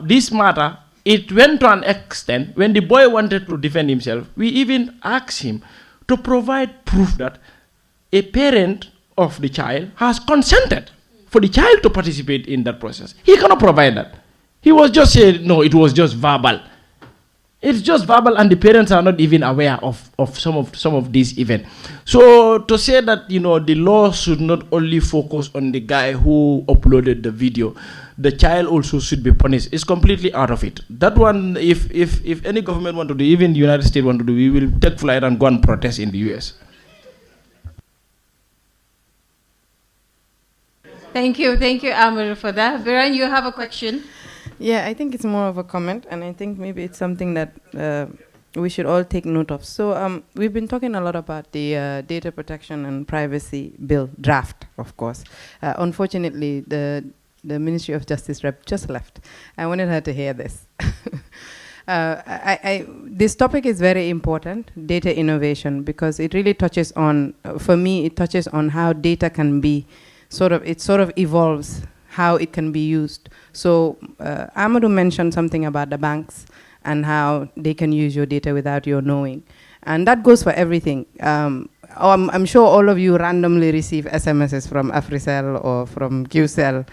this matter, it went to an extent when the boy wanted to defend himself, we even asked him to provide proof that a parent of the child has consented for the child to participate in that process. He cannot provide that. He was just saying, no, it was just verbal. It's just verbal, and the parents are not even aware of some of these events. So to say that, you know, the law should not only focus on the guy who uploaded the video, the child also should be punished. It's completely out of it. That one, if any government want to do, even the United States want to do, we will take flight and go and protest in the US. Thank you, Amadou, for that. Biran, you have a question? Yeah, I think it's more of a comment, and I think maybe it's something that we should all take note of. So we've been talking a lot about the data protection and privacy bill draft, of course. Unfortunately, the Ministry of Justice rep just left. I wanted her to hear this. This topic is very important, data innovation, because it really touches on, for me, it touches on how data can be it sort of evolves how it can be used. So Amadou mentioned something about the banks and how they can use your data without your knowing. And that goes for everything. I'm sure all of you randomly receive SMSs from Africell or from QCell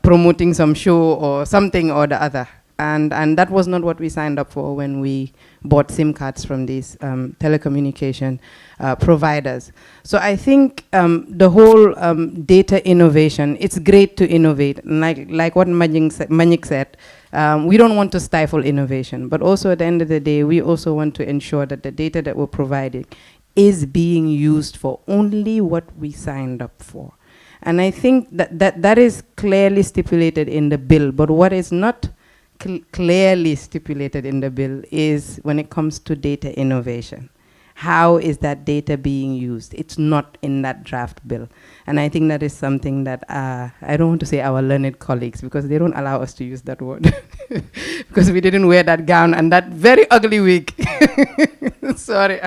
promoting some show or something or the other. And that was not what we signed up for when we bought SIM cards from these telecommunication providers. So I think the whole data innovation, it's great to innovate. Like what Manik said, we don't want to stifle innovation, but also at the end of the day, we also want to ensure that the data that we're providing is being used for only what we signed up for. And I think that is clearly stipulated in the bill, but what is not clearly stipulated in the bill is when it comes to data innovation. How is that data being used? It's not in that draft bill. And I think that is something that, I don't want to say our learned colleagues, because they don't allow us to use that word, because we didn't wear that gown and that very ugly wig. Sorry,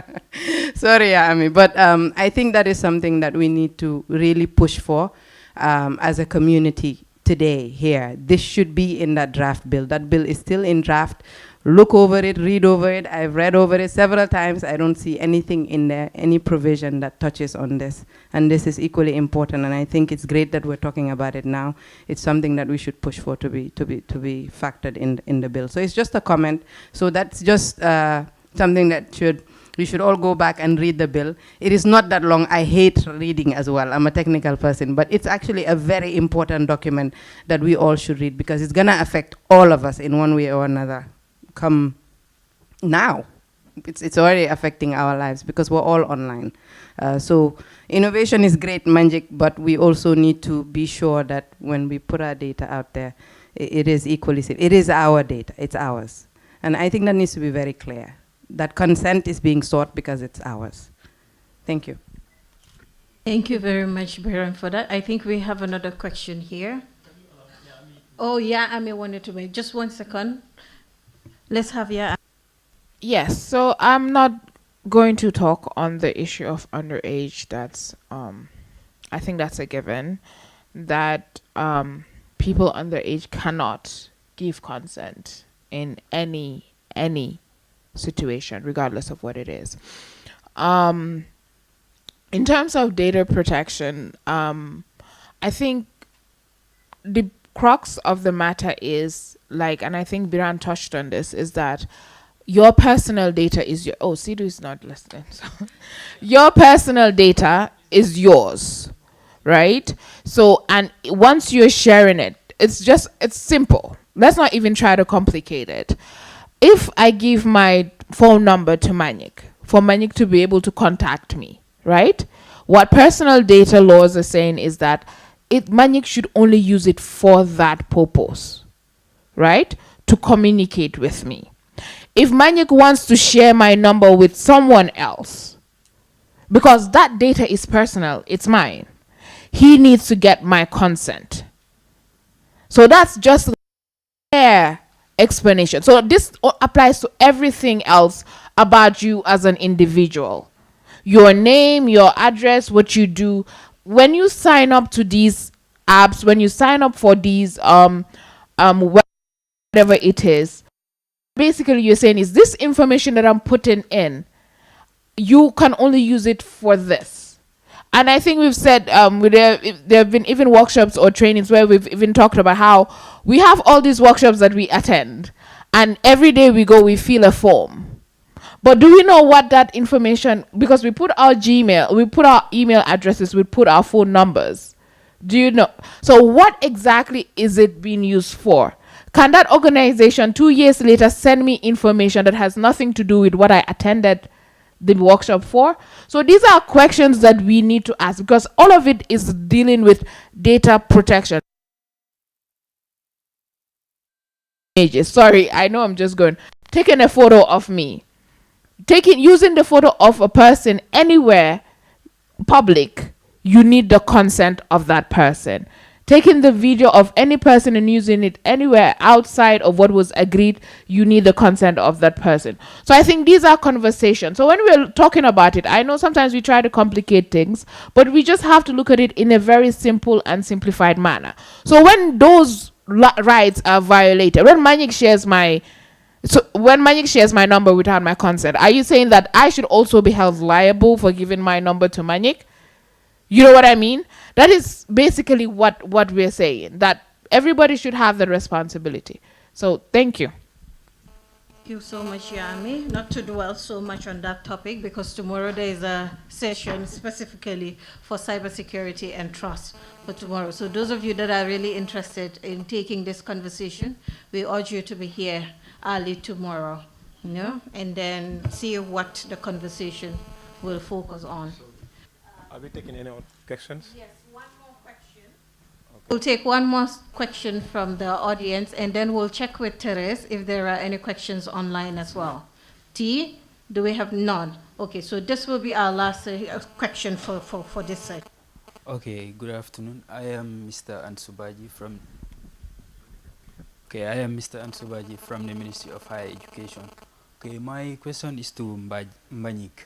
Ami. But I think that is something that we need to really push for as a community today here. This should be in that draft bill. That bill is still in draft. Look over it, read over it. I've read over it several times. I don't see anything in there, any provision that touches on this. And this is equally important, and I think it's great that we're talking about it now. It's something that we should push for to be factored in the bill. So it's just a comment. So that's just something that we should all go back and read the bill. It is not that long. I hate reading as well. I'm a technical person, but it's actually a very important document that we all should read, because it's gonna affect all of us in one way or another. come now. It's already affecting our lives because we're all online. So innovation is great magic, but we also need to be sure that when we put our data out there, it is equally safe. It is our data, it's ours. And I think that needs to be very clear, that consent is being sought because it's ours. Thank you. Thank you very much, Baron, for that. I think we have another question here. Oh, yeah, I may wanted to make just 1 second. Let's have Yahya. Yes, so I'm not going to talk on the issue of underage. That's I think that's a given, that people underage cannot give consent in any situation, regardless of what it is. In terms of data protection, I think the crux of the matter is, like, and I think Biran touched on this, is that your personal data is your, oh, Sidu is not listening. So your personal data is yours, right? So, and once you're sharing it, it's simple. Let's not even try to complicate it. If I give my phone number to Manik, for Manik to be able to contact me, right? What personal data laws are saying is that Manik should only use it for that purpose, right? To communicate with me. If Manik wants to share my number with someone else, because that data is personal, it's mine, he needs to get my consent. So that's just a fair explanation. So this applies to everything else about you as an individual. Your name, your address, what you do. When you sign up to these apps, when you sign up for these whatever it is, basically you're saying is this information that I'm putting in, you can only use it for this. And I think we've said there have been even workshops or trainings where we've even talked about how we have all these workshops that we attend, and every day we go, we fill a form. But do we know what that information, because we put our Gmail, we put our email addresses, we put our phone numbers. Do you know? So what exactly is it being used for? Can that organization 2 years later send me information that has nothing to do with what I attended the workshop for? So these are questions that we need to ask, because all of it is dealing with data protection. Sorry, I know I'm just going. Taking a photo of me. Using the photo of a person anywhere public, you need the consent of that person. Taking the video of any person and using it anywhere outside of what was agreed, you need the consent of that person. So I think these are conversations. So when we're talking about it, I know sometimes we try to complicate things, but we just have to look at it in a very simple and simplified manner. So when those rights are violated, when Manik shares my number without my consent, are you saying that I should also be held liable for giving my number to Manik? You know what I mean? That is basically what we're saying, that everybody should have the responsibility. So thank you. Thank you so much, Yami. Not to dwell so much on that topic, because tomorrow there is a session specifically for cybersecurity and trust for tomorrow. So those of you that are really interested in taking this conversation, we urge you to be here early tomorrow, you know, and then see what the conversation will focus on. Are we taking any questions? Yes, one more question. Okay. We'll take one more question from the audience, and then we'll check with Therese if there are any questions online as well. T, do we have none? Okay, so this will be our last question for this side. Okay, good afternoon. I am Mr. Ansubaji from the Ministry of Higher Education. Okay, my question is to Mbanyik.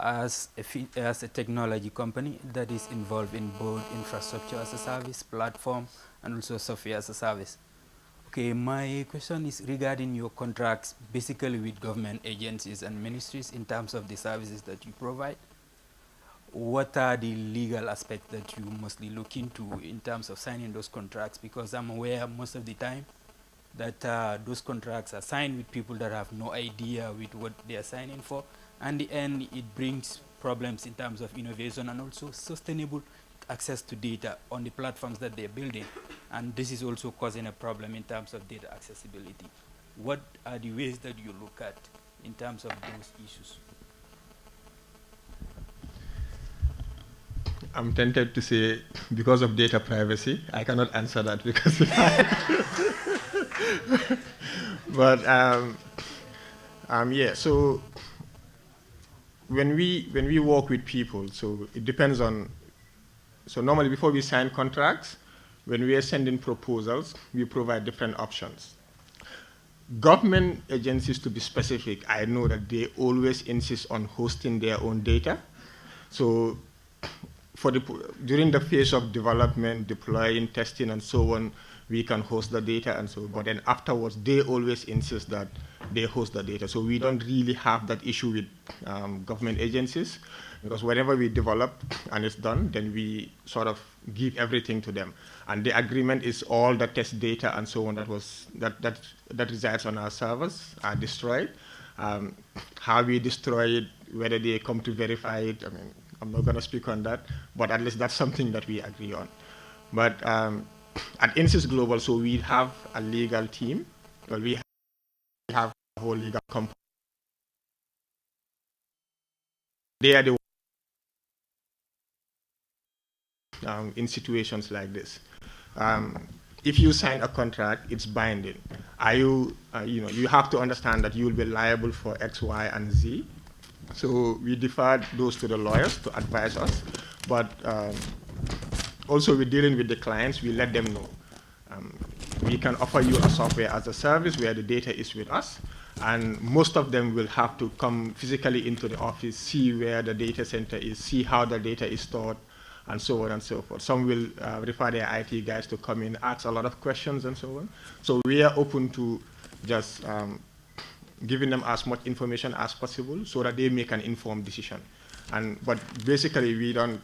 As a technology company that is involved in both infrastructure as a service, platform, and also software as a service. Okay, my question is regarding your contracts basically with government agencies and ministries in terms of the services that you provide. What are the legal aspects that you mostly look into in terms of signing those contracts? Because I'm aware most of the time that those contracts are signed with people that have no idea with what they are signing for. And in the end, it brings problems in terms of innovation and also sustainable access to data on the platforms that they're building. And this is also causing a problem in terms of data accessibility. what are the ways that you look at in terms of those issues? I'm tempted to say, because of data privacy, I cannot answer that because. But yeah. So when we work with people, so it depends on. So normally, before we sign contracts, when we are sending proposals, we provide different options. Government agencies, to be specific, I know that they always insist on hosting their own data. So during the phase of development, deploying, testing, and so on, we can host the data and so on. But then afterwards, they always insist that they host the data. So we don't really have that issue with government agencies, because whenever we develop and it's done, then we sort of give everything to them. And the agreement is all the test data and so on that resides on our servers are destroyed. How we destroy it, whether they come to verify it, I mean, I'm not going to speak on that, but at least that's something that we agree on. But at Insys Global, so we have a legal team. Well, we have a whole legal component. They are the in situations like this. If you sign a contract, it's binding. You have to understand that you will be liable for X, Y, and Z. So we defer those to the lawyers to advise us. But also, we're dealing with the clients. We let them know. We can offer you a software as a service where the data is with us. And most of them will have to come physically into the office, see where the data center is, see how the data is stored, and so on and so forth. Some will refer their IT guys to come in, ask a lot of questions, and so on. So we are open to just giving them as much information as possible so that they make an informed decision. But basically, we don't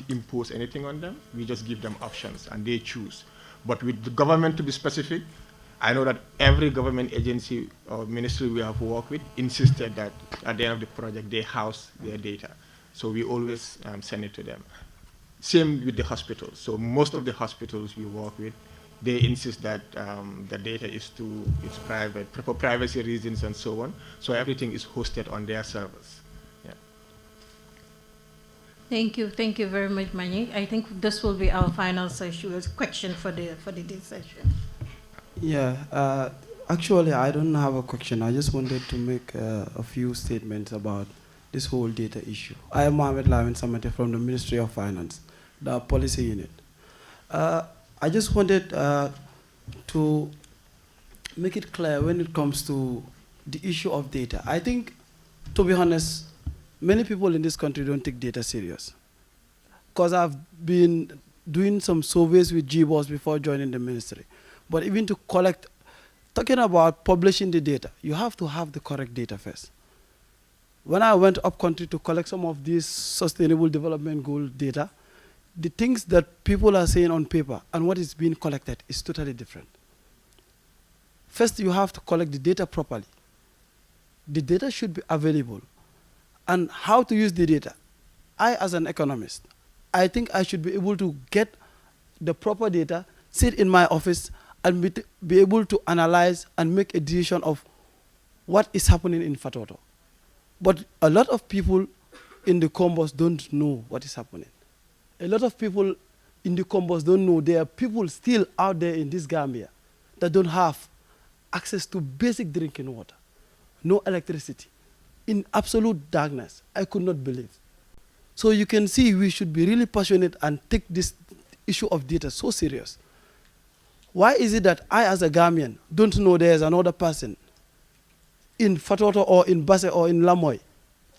impose anything on them. We just give them options, and they choose. But with the government, to be specific, I know that every government agency or ministry we have worked with insisted that at the end of the project, they house their data. So we always send it to them. Same with the hospitals. So most of the hospitals we work with, they insist that the data is it's private, for privacy reasons and so on. So everything is hosted on their servers. Yeah. Thank you very much, Mani. I think this will be our final question for the session. Yeah, actually, I don't have a question. I just wanted to make a few statements about this whole data issue. I am Mohamed Lamin Samate from the Ministry of Finance, the policy unit. I just wanted to make it clear when it comes to the issue of data. I think, to be honest, many people in this country don't take data serious. Because I've been doing some surveys with GBOS before joining the ministry. But even to collect, talking about publishing the data, you have to have the correct data first. When I went up country to collect some of these sustainable development goal data, the things that people are saying on paper and what is being collected is totally different. First, you have to collect the data properly. The data should be available. And how to use the data. I, as an economist, I think I should be able to get the proper data, sit in my office, and be able to analyze and make a decision of what is happening in Fatoto. But a lot of people in the combos don't know what is happening. A lot of people in the combos don't know there are people still out there in this Gambia that don't have access to basic drinking water, no electricity, in absolute darkness. I could not believe. So you can see we should be really passionate and take this issue of data so serious. Why is it that I, as a Gambian, don't know there's another person in Fatoto or in Basse or in Lamoy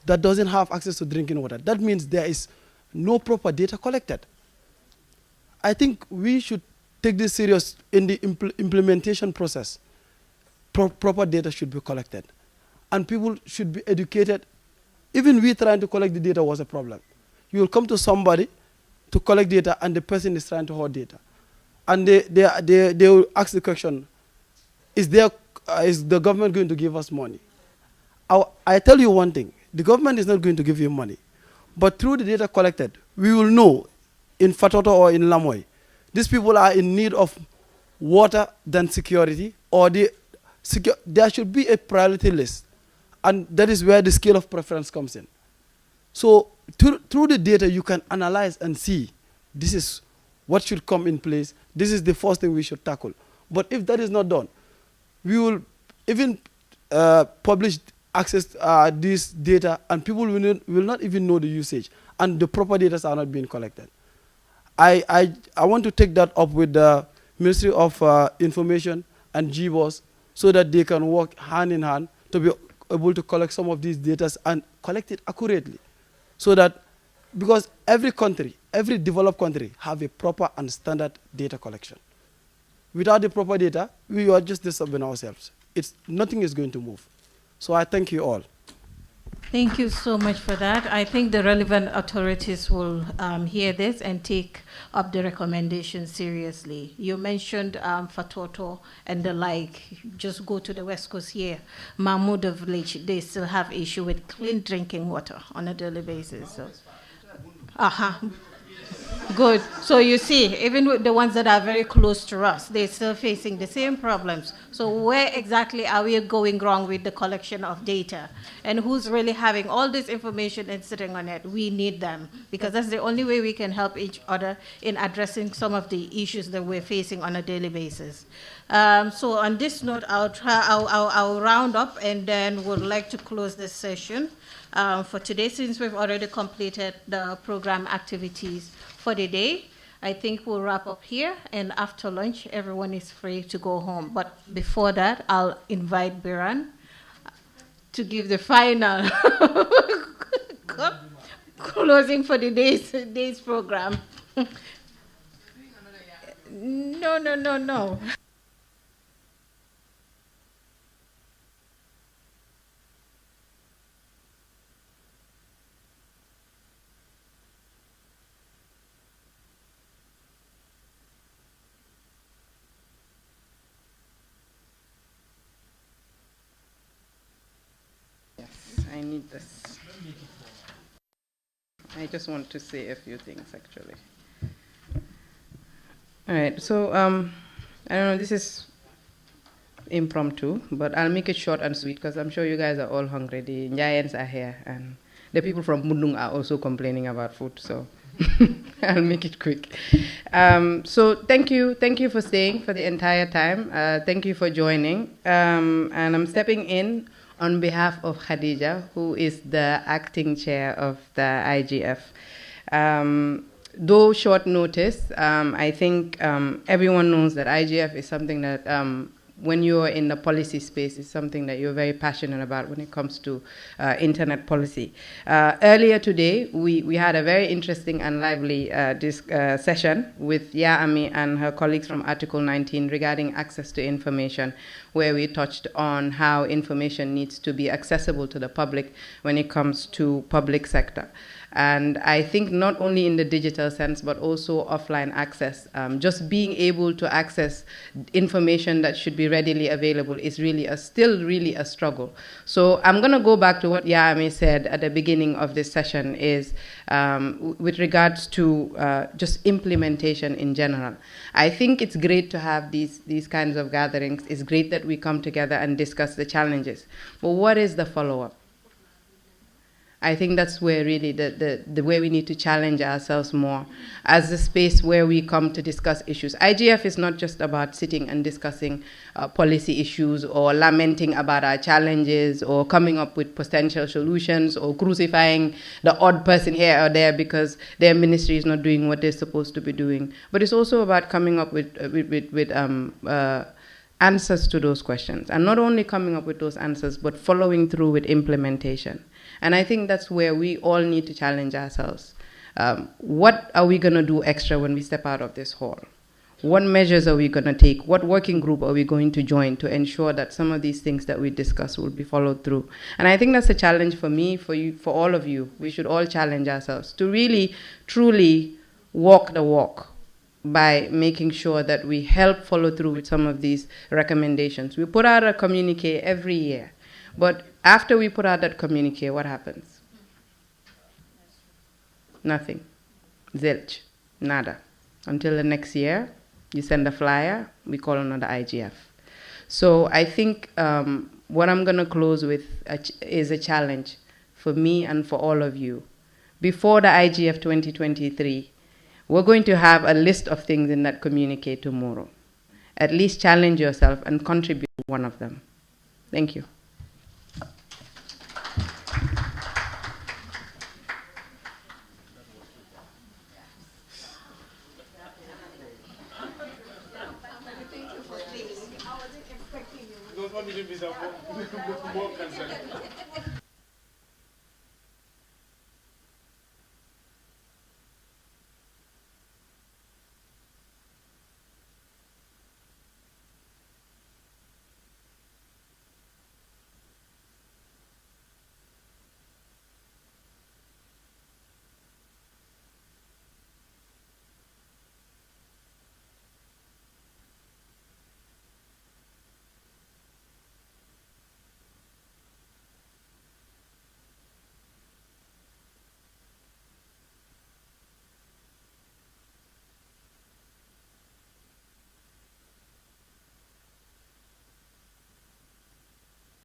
that doesn't have access to drinking water? That means there is no proper data collected. I think we should take this serious in the implementation process. Proper data should be collected. And people should be educated. Even we trying to collect the data was a problem. You will come to somebody to collect data and the person is trying to hold data. And they will ask the question, is the government going to give us money? I tell you one thing, the government is not going to give you money. But through the data collected, we will know in Fatoto or in Lamoy, these people are in need of water than security, or there should be a priority list, and that is where the scale of preference comes in. So through the data, you can analyze and see this is what should come in place. This is the first thing we should tackle. But if that is not done, we will even publish access this data, and people will not even know the usage, and the proper data are not being collected. I want to take that up with the Ministry of Information and GBOS so that they can work hand in hand to be able to collect some of these data and collect it accurately. So that, because every country, every developed country have a proper and standard data collection. Without the proper data, we are just disturbing ourselves. Nothing is going to move. So I thank you all. Thank you so much for that. I think the relevant authorities will hear this and take up the recommendation seriously. You mentioned Fatoto and the like. Just go to the West Coast here. Mahmuda village, they still have issue with clean drinking water on a daily basis. So. Good. So you see, even with the ones that are very close to us, they're still facing the same problems. So where exactly are we going wrong with the collection of data? And who's really having all this information and sitting on it? We need them, because that's the only way we can help each other in addressing some of the issues that we're facing on a daily basis. So on this note, I'll round up, and then would like to close this session. For today, since we've already completed the program activities for the day, I think we'll wrap up here, and after lunch, everyone is free to go home. But before that, I'll invite Biran to give the final closing for the day's program. No. I need this. I just want to say a few things, actually. All right, so I don't know, this is impromptu, but I'll make it short and sweet because I'm sure you guys are all hungry. The Nyayens are here, and the people from Mundung are also complaining about food, so I'll make it quick. So thank you for staying for the entire time. Thank you for joining, and I'm stepping in on behalf of Khadija, who is the acting chair of the IGF. Though short notice, I think everyone knows that IGF is something that when you're in the policy space, is something that you're very passionate about when it comes to internet policy. Earlier today, we had a very interesting and lively session with Yahya and her colleagues from Article 19 regarding access to information, where we touched on how information needs to be accessible to the public when it comes to public sector. And I think not only in the digital sense, but also offline access. Just being able to access information that should be readily available is still really a struggle. So I'm going to go back to what Yahya said at the beginning of this session is with regards to just implementation in general. I think it's great to have these kinds of gatherings. It's great that we come together and discuss the challenges. But what is the follow-up? I think that's where really the way we need to challenge ourselves more as a space where we come to discuss issues. IGF is not just about sitting and discussing policy issues or lamenting about our challenges or coming up with potential solutions or crucifying the odd person here or there because their ministry is not doing what they're supposed to be doing. But it's also about coming up with answers to those questions. And not only coming up with those answers, but following through with implementation. And I think that's where we all need to challenge ourselves. What are we going to do extra when we step out of this hall? What measures are we going to take? What working group are we going to join to ensure that some of these things that we discuss will be followed through? And I think that's a challenge for me, for you, for all of you. We should all challenge ourselves to really, truly walk the walk by making sure that we help follow through with some of these recommendations. We put out a communique every year, but after we put out that communique, what happens? Nothing. Zilch. Nada. Until the next year, you send a flyer, we call another IGF. So I think what I'm going to close with is a challenge for me and for all of you. Before the IGF 2023, we're going to have a list of things in that communique tomorrow. At least challenge yourself and contribute to one of them. Thank you. Don't want me to be more concerned.